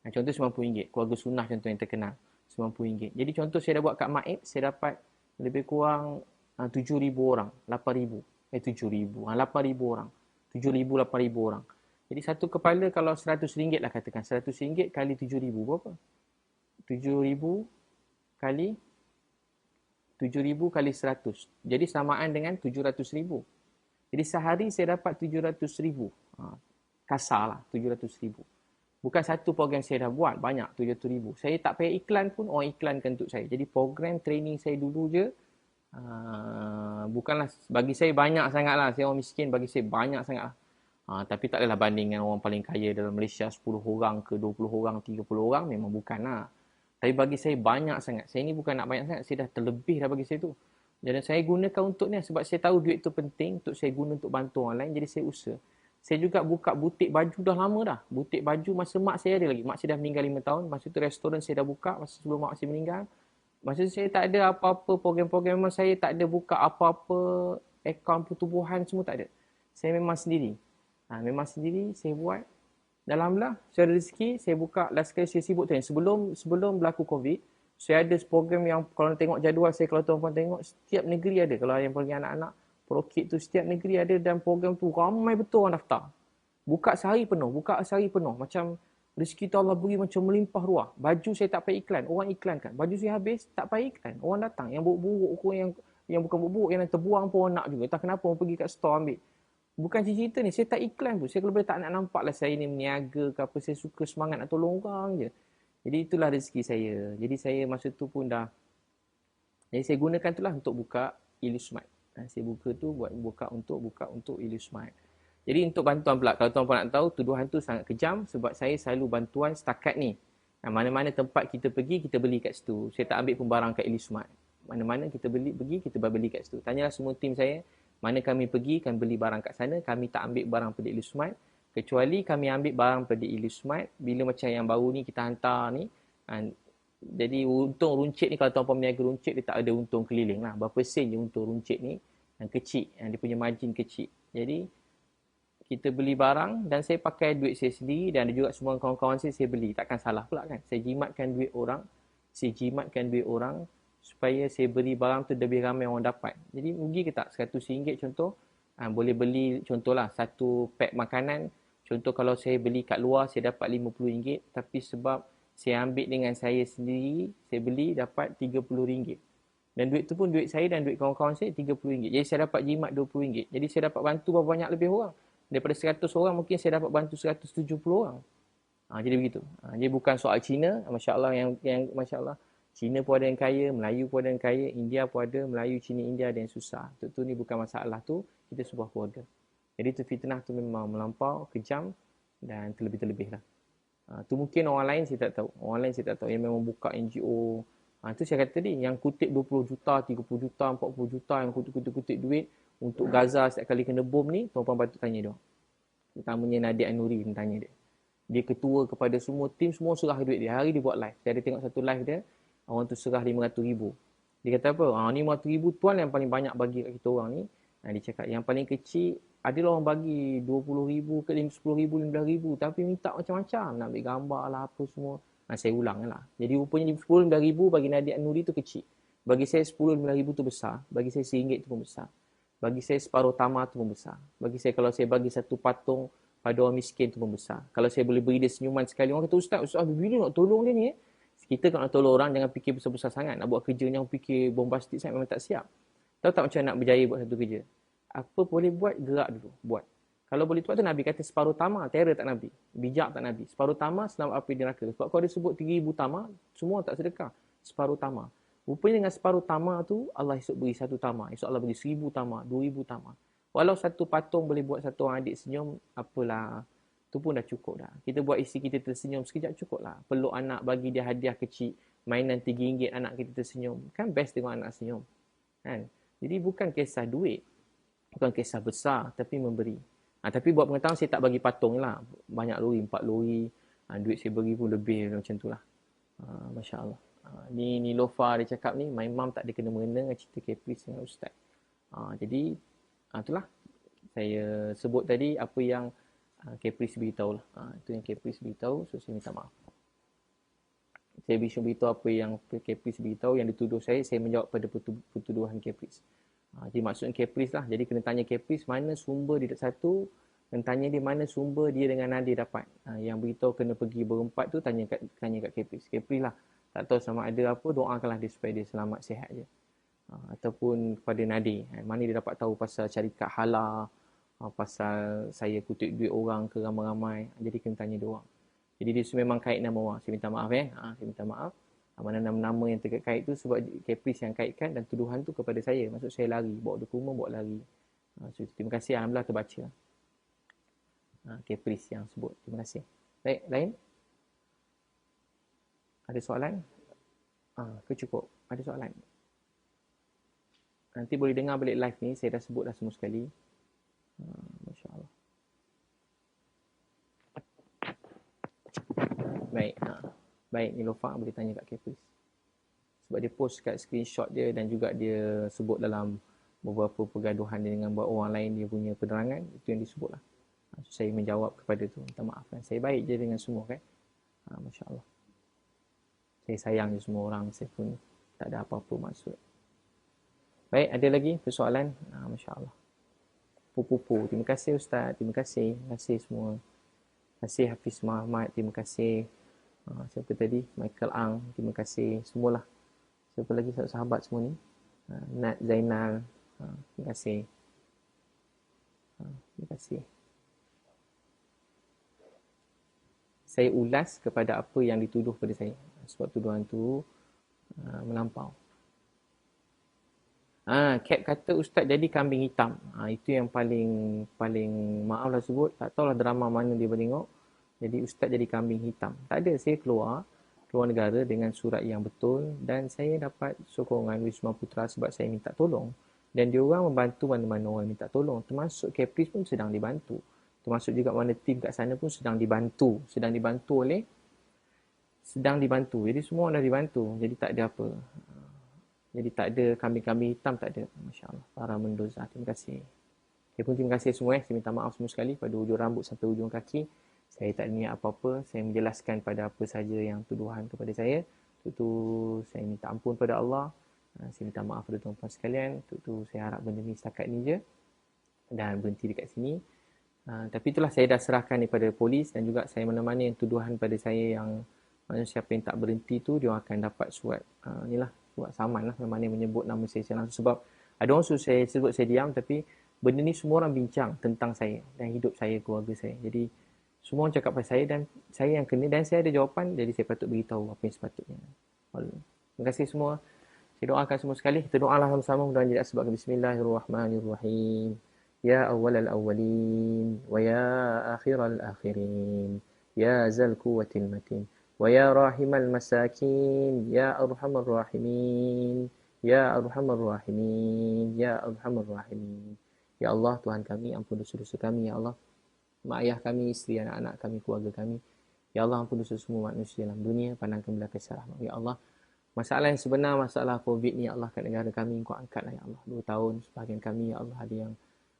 Contoh RM90. Keluarga sunnah contoh yang terkenal. RM90. Jadi contoh saya dah buat kat Maib, saya dapat lebih kurang 7,000 orang. 8,000. 7,000. 8,000 orang. 7,000, 8,000 orang. Jadi satu kepala kalau RM100 lah katakan. RM100 kali 7,000 berapa? 7,000 kali 7,000 kali 100. Jadi samaan dengan 700,000. Jadi sehari saya dapat 700,000. Kasar lah 700,000. Bukan satu program saya dah buat, banyak 700,000. Saya tak payah iklan pun, orang iklankan untuk saya. Jadi program training saya dulu je, bukanlah, bagi saya banyak sangat lah. Saya orang miskin, bagi saya banyak sangat lah. Tapi tak adalah banding dengan orang paling kaya dalam Malaysia, 10 orang ke 20 orang, 30 orang, memang bukan lah. Tapi bagi saya banyak sangat. Saya ni bukan nak banyak sangat, saya dah terlebih dah bagi saya tu. Jadi saya gunakan untuk ni sebab saya tahu duit tu penting untuk saya guna untuk bantu orang lain, jadi saya usaha. Saya juga buka butik baju dah lama dah. Butik baju masa mak saya ada lagi. Mak saya dah meninggal 5 tahun. Masa tu restoran saya dah buka masa sebelum mak saya meninggal. Masa tu saya tak ada apa-apa program-program, memang saya tak ada buka apa-apa akaun pertubuhan, semua tak ada. Saya memang sendiri. Memang sendiri saya buat. Dan alhamdulillah, saya ada rezeki, saya buka. Last kali saya sibuk tu. Sebelum berlaku COVID, saya ada program yang kalau tengok jadual saya, kalau tuan-tuan tengok, setiap negeri ada. Kalau yang pergi anak-anak, Prokit tu setiap negeri ada, dan program tu ramai betul orang daftar. Buka sehari penuh. Macam rezeki tu Allah beri macam melimpah ruah. Baju saya tak payah iklan, orang iklankan. Baju saya habis, tak payah iklan. Orang datang. Yang buruk-buruk pun, yang bukan buruk-buruk, yang terbuang pun orang nak juga. Tak kenapa orang pergi kat store ambil. Bukan cerita ni, saya tak iklan pun. Saya kalau boleh tak nak nampak lah saya ni meniaga ke apa. Saya suka semangat nak tolong orang je. Jadi itulah rezeki saya. Jadi saya masa tu pun dah. Jadi saya gunakan tu lah untuk buka Illusmart. Saya buka untuk Illusmart. Jadi untuk bantuan pula, kalau tuan-puan nak tahu, tuduhan tu sangat kejam sebab saya selalu bantuan setakat ni. Mana-mana tempat kita pergi, kita beli kat situ. Saya tak ambil pun barang kat Illusmart. Mana-mana kita pergi, kita beli kat situ. Tanyalah semua tim saya, mana kami pergi, kami beli barang kat sana. Kami tak ambil barang pada Illusmart. Kecuali kami ambil barang pada Illusmart, bila macam yang baru ni kita hantar ni. Jadi untung runcit ni, kalau tuan-puan berniaga runcit, dia tak ada untung keliling lah. Berapa sen je untung runcit ni, yang kecil, yang dia punya margin kecil. Jadi kita beli barang dan saya pakai duit saya sendiri, dan ada juga semua kawan-kawan saya beli. Takkan salah pula kan. Saya jimatkan duit orang supaya saya beli barang tu lebih ramai orang dapat. Jadi rugi ke tak? RM100 contoh, boleh beli contohlah satu pack makanan. Contoh kalau saya beli kat luar, saya dapat RM50. Tapi sebab saya ambil dengan saya sendiri, saya beli dapat RM30. Dan duit tu pun duit saya dan duit kawan-kawan saya RM30. Jadi saya dapat jimat RM20. Jadi saya dapat bantu berapa banyak lebih orang. Daripada 100 orang, mungkin saya dapat bantu 170 orang. Jadi begitu. Jadi bukan soal Cina, masya-Allah, yang masya-Allah, Cina pun ada yang kaya, Melayu pun ada yang kaya, India pun ada, Melayu, Cina, India ada yang susah. Tu ni bukan masalah tu, kita sebuah keluarga. Jadi tu fitnah tu memang melampau, kejam dan terlebih-terlebih lah. Tu mungkin orang lain saya tak tahu. Yang memang buka NGO. Tu saya kata tadi, yang kutip 20 juta, 30 juta, 40 juta, yang kutip duit untuk Gaza setiap kali kena bom ni, tuan-puan patut tanya dia. Terutamanya Nadia An-Nuri, tanya dia. Dia ketua kepada semua tim, semua serah duit dia. Hari dia buat live. Saya ada tengok satu live dia, orang tu serah RM500,000. Dia kata apa? RM500,000 tuan yang paling banyak bagi kat kita orang ni. Dia cakap yang paling kecil, adalah orang bagi RM20,000 ke RM10,000, RM15,000. Tapi minta macam-macam. Nak ambil gambar lah, apa semua. Saya ulang lah. Jadi rupanya RM10,000, RM15,000 bagi Nadia An-Nuri tu kecil. Bagi saya RM10,000, RM15,000 tu besar. Bagi saya RM1 tu pun besar. Bagi saya separuh tamar tu pun besar. Bagi saya kalau saya bagi satu patung pada orang miskin tu pun besar. Kalau saya boleh beri dia senyuman sekali. Orang kata, Ustaz bila nak tolong dia ni? Kita kalau nak tolong orang, jangan fikir besar-besar sangat. Nak buat kerja yang fikir bombastik sangat, memang tak siap. Tahu tak macam nak berjaya buat satu kerja? Apa boleh buat, gerak dulu. Buat. Kalau boleh buat tu, Nabi kata separuh tamar, terror tak Nabi. Bijak tak Nabi. Separuh tamar, selamat api neraka. Sebab kalau dia sebut 3,000 tamar, semua tak sedekah. Separuh tamar. Rupanya dengan separuh tamar tu, Allah esok beri satu tamar. Esok Allah beri 1,000 tamar, 2,000 tamar. Walau satu patung boleh buat satu orang adik senyum, apalah. Tu pun dah cukup dah. Kita buat isteri kita tersenyum sekejap cukup lah. Peluk anak, bagi dia hadiah kecil. Mainan RM3, anak kita tersenyum. Kan best tengok anak senyum. Kan? Jadi bukan kisah duit. Bukan kisah besar, tapi memberi. Tapi buat pengetahuan, saya tak bagi patung lah. Banyak lori, 4 lori. Duit saya beri pun lebih macam tu lah. Masya Allah. Ni Lofa dia cakap ni, my mum tak ada kena-mengena dengan cerita Caprice dengan Ustaz. Jadi, itulah. Saya sebut tadi apa yang Caprice beritahu lah. Itu yang Caprice beritahu, so saya minta maaf. Saya beritahu apa yang Caprice beritahu, yang dituduh saya menjawab pada pertuduhan Caprice. Jadi maksudnya Caprice lah. Jadi kena tanya Caprice mana sumber dia satu, Kena tanya dia mana sumber dia dengan Nadia dapat. Yang beritahu kena pergi berempat tu tanya kat Kepris. Kepris lah. Tak tahu sama ada apa, doakanlah dia supaya dia selamat sihat je. Ataupun kepada Nadir. Mana dia dapat tahu pasal syarikat halal, pasal saya kutip duit orang ke ramai-ramai. Jadi kena tanya dia orang. Jadi dia memang kait nama orang. Saya minta maaf saya minta maaf. Mana nama-nama yang terkait tu sebab Kepris yang kaitkan dan tuduhan tu kepada saya. Maksud saya lari. Bawa dokumen, bawa lari. So, terima kasih. Alhamdulillah terbaca. Kepris yang sebut. Terima kasih. Baik, lain? Ada soalan? Cukup? Ada soalan? Nanti boleh dengar balik live ni. Saya dah sebut dah semua sekali. Masya Allah. Baik. Baik, Nilofa boleh tanya kat Kepris. Sebab dia post kat screenshot dia dan juga dia sebut dalam beberapa pergaduhan dia dengan buat orang lain dia punya penerangan. Itu yang disebut lah. So, saya menjawab kepada tu. Minta maaf kan. Saya baik je dengan semua kan. Masya Allah. Saya sayang je semua orang. Saya pun tak ada apa-apa maksud. Baik, ada lagi persoalan? Masya Allah. Pupu. Terima kasih Ustaz. Terima kasih. Terima kasih semua. Terima kasih Hafiz Muhammad. Terima kasih. Siapa tadi? Michael Ang. Terima kasih. Semualah. Siapa lagi sahabat semua ni? Nat Zainal. Terima kasih. Terima kasih. Saya ulas kepada apa yang dituduh pada saya. Sebab tuduhan tu melampau. Cap kata Ustaz jadi kambing hitam. Itu yang paling maaflah sebut. Tak tahulah drama mana dia tengok. Jadi Ustaz jadi kambing hitam. Tak ada, saya keluar negara dengan surat yang betul. Dan saya dapat sokongan Wisma Putra sebab saya minta tolong. Dan diorang membantu mana-mana orang minta tolong. Termasuk Kepris pun sedang dibantu. Termasuk juga mana tim kat sana pun sedang dibantu. Sedang dibantu. Jadi semua dah dibantu. Jadi tak ada apa. Jadi tak ada kambing-kambing hitam, tak ada. Masya Allah. Para mendoza. Terima kasih. Saya pun terima kasih semua. Saya minta maaf semua sekali pada hujung rambut sampai hujung kaki. Saya tak ada niat apa-apa. Saya menjelaskan pada apa saja yang tuduhan kepada saya. Tentu saya minta ampun pada Allah. Saya minta maaf pada tuan-tuan sekalian. Tentu saya harap benda ni setakat ni je. Dan berhenti dekat sini. Tapi itulah saya dah serahkan kepada polis dan juga saya mana-mana yang tuduhan pada saya yang siapa yang tak berhenti tu dia akan dapat surat surat saman lah mana yang menyebut nama saya langsung. Sebab ada orang suruh saya sebut saya diam tapi benda ni semua orang bincang tentang saya dan hidup saya, keluarga saya. Jadi semua orang cakap pada saya dan saya yang kena dan saya ada jawapan, jadi saya patut beritahu apa yang sepatutnya. Terima kasih semua. Saya doakan semua sekali. Kita doalah sama-sama mudah-mudahan jadi sebab Bismillahirrahmanirrahim. Ya awwalal awwalin wa ya akhiral akhirin. Ya zal quwwatil matin. Wa ya rahimal masakin. Ya arhamar rahimin. Ya arhamar rahimin. Ya arhamar rahimin. Ya Allah, Tuhan kami, ampun dosa-dosa kami. Ya Allah, mak ayah kami, isteri, anak-anak kami, keluarga kami. Ya Allah, ampun dosa semua manusia dalam dunia. Pandangkan belah kasih rahmat. Ya Allah, masalah yang sebenar, masalah COVID ni, Ya Allah, kat negara kami, Kau angkatlah, Ya Allah. 2 tahun, sebahagian kami, Ya Allah,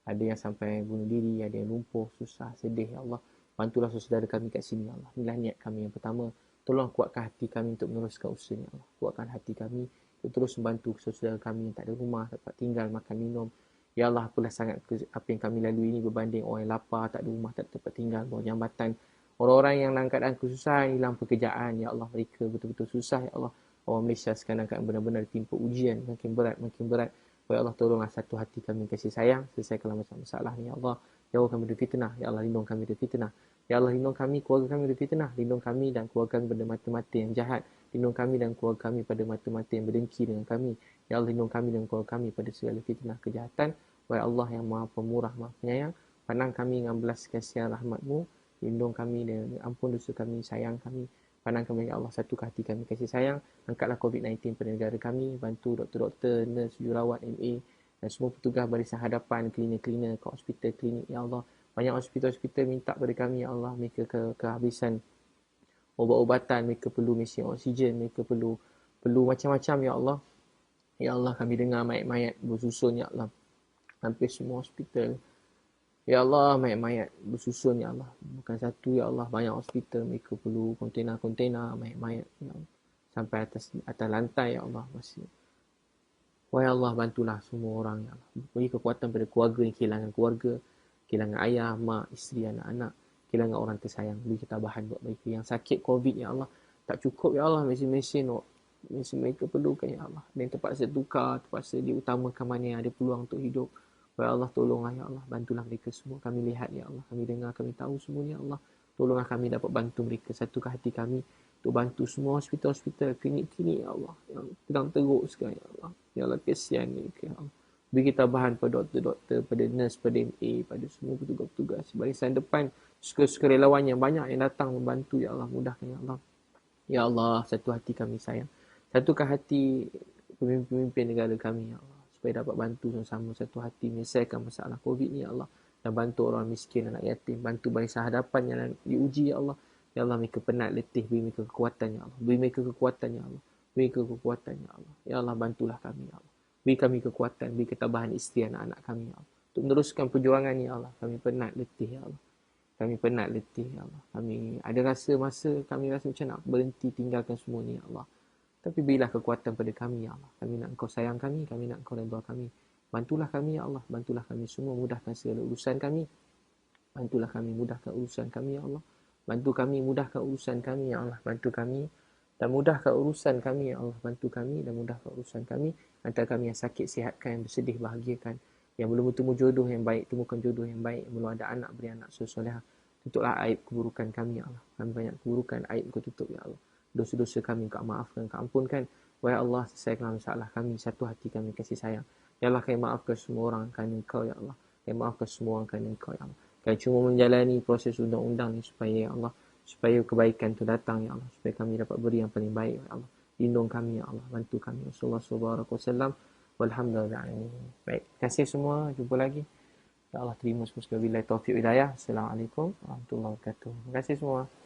ada yang sampai bunuh diri, ada yang lumpuh, susah, sedih, Ya Allah. Bantulah saudara kami kat sini, Ya Allah. Inilah niat kami yang pertama. Tolong kuatkan hati kami untuk meneruskan usaha, Ya Allah. Kuatkan hati kami untuk terus membantu saudara kami yang tak ada rumah, tak dapat tinggal, makan, minum. Ya Allah, apalah sangat apa yang kami lalui ini berbanding orang yang lapar, tak ada rumah, tak tempat tinggal, bawah jambatan. Orang-orang yang dalam keadaan kesusahan, hilang pekerjaan, Ya Allah, mereka betul-betul susah, Ya Allah. Orang Malaysia sekarang akan benar-benar ditimpa ujian, makin berat. Ya Allah, tolonglah satu hati kami kasih sayang, selesaikanlah masalah ni, Ya Allah. Jauh kami dari fitnah, Ya Allah, lindung kami dari fitnah. Ya Allah, lindung kami, keluarga kami dari fitnah. Lindung kami dan keluarga kami pada mata-mata yang jahat. Lindung kami dan keluarga kami pada mata-mata yang berdengki dengan kami. Ya Allah, lindung kami dan keluarga kami pada segala fitnah kejahatan. Wahai Allah yang Maha Pemurah, Maha Penyayang, pandang kami dengan belas kasihan rahmat-Mu, lindung kami dan ampun dosa kami, sayang kami. Pandang kami, Ya Allah, satu hati kami kasih sayang. Angkatlah COVID-19 pada negara kami, bantu doktor-doktor, nurse, jururawat, MA dan semua petugas barisan hadapan, cleaner-cleaner kat hospital, klinik, Ya Allah. Banyak hospital-hospital minta pada kami, Ya Allah, mereka kehabisan obat-obatan, mereka perlu mesin oksigen, mereka perlu macam-macam, Ya Allah. Ya Allah, kami dengar mayat-mayat bersusun, Ya Allah. Hampir semua hospital. Ya Allah, mayat-mayat bersusun, Ya Allah. Bukan satu, Ya Allah. Banyak hospital, mereka perlu kontena-kontena, mayat-mayat, Ya Allah. Sampai atas lantai, Ya Allah. Masih. Wahai Allah, bantulah semua orang, Ya Allah. Beri kekuatan pada keluarga yang kehilangan keluarga. kehilangan ayah, mak, isteri, anak-anak, kehilangan orang tersayang. Beri ketabahan buat mereka yang sakit COVID, ya Allah. Tak cukup, ya Allah, mesin-mesin mereka perlukan, ya Allah. Dan terpaksa tukar, terpaksa diutamakan mana yang ada peluang untuk hidup. Ya Allah, tolonglah, ya Allah. Bantulah mereka semua. Kami lihat, ya Allah. Kami dengar, kami tahu semuanya, ya Allah. Tolonglah kami dapat bantu mereka. Satukan hati kami untuk bantu semua hospital-hospital, klinik-klinik, ya Allah. Yang sedang teruk sekarang, ya Allah. Ya Allah, kesian mereka, ya Allah. Beri ketabahan pada doktor-doktor, pada nurse, pada MA, pada semua petugas-petugas. Barisan depan, sukarelawan yang banyak yang datang membantu, ya Allah. Mudahkan, ya Allah. Ya Allah, satu hati kami sayang. Satukan hati pemimpin-pemimpin negara kami, ya Allah. Supaya dapat bantu sama-sama satu hati menyelesaikan masalah COVID ni, ya Allah. Dan bantu orang miskin, anak yatim. Bantu barisan hadapan yang diuji, ya Allah. Ya Allah, mereka penat, letih. Beri mereka kekuatan, ya Allah. Beri mereka kekuatan, ya Allah. Beri mereka kekuatan, ya Allah. Ya Allah, bantulah kami, ya Allah. Beri kami kekuatan, beri ketabahan isteri anak-anak kami, ya Allah. Untuk meneruskan perjuangan ni, ya Allah. Kami penat, letih, ya Allah. Kami penat, letih, ya Allah. Kami ada masa kami rasa macam nak berhenti tinggalkan semua ni, ya Allah. Tapi berilah kekuatan pada kami, ya Allah. Kami nak Engkau sayang kami nak Engkau redha kami. Bantulah kami, ya Allah. Bantulah kami semua, mudahkan segala urusan kami. Bantulah kami, mudahkan urusan kami, ya Allah. Bantu kami, mudahkan urusan kami, ya Allah. Bantu kami dan mudahkan urusan kami, ya Allah. Bantu kami dan mudahkan urusan kami. Antara kami yang sakit, sihatkan, yang bersedih, bahagiakan. Yang belum bertemu jodoh yang baik, temukan jodoh yang baik. Yang belum ada anak, beri anak soleh. Tutuplah aib keburukan kami, ya Allah. Kami banyak keburukan, aib Kau tutup, ya Allah. Dosa-dosa kami Kau maafkan, Kau ampunkan. Wahai Allah, selesaikanlah masalah kami, satu hati kami kasih sayang. Ya Allah, kami maafkan semua orang kerana Engkau, ya Allah. Kami maafkan semua orang kerana Engkau, ya Allah. Kami cuma menjalani proses undang-undang ni supaya, ya Allah, supaya kebaikan itu datang, ya Allah. Supaya kami dapat beri yang paling baik, ya Allah. Lindung kami, ya Allah. Bantu kami. Sallallahu alaihi wasallam. Walhamdulillah. Baik. Terima kasih semua. Jumpa lagi. Ya Allah, terima semua sekali. Billahi taufiq hidayah. Assalamualaikum warahmatullahi wabarakatuh. Terima kasih semua.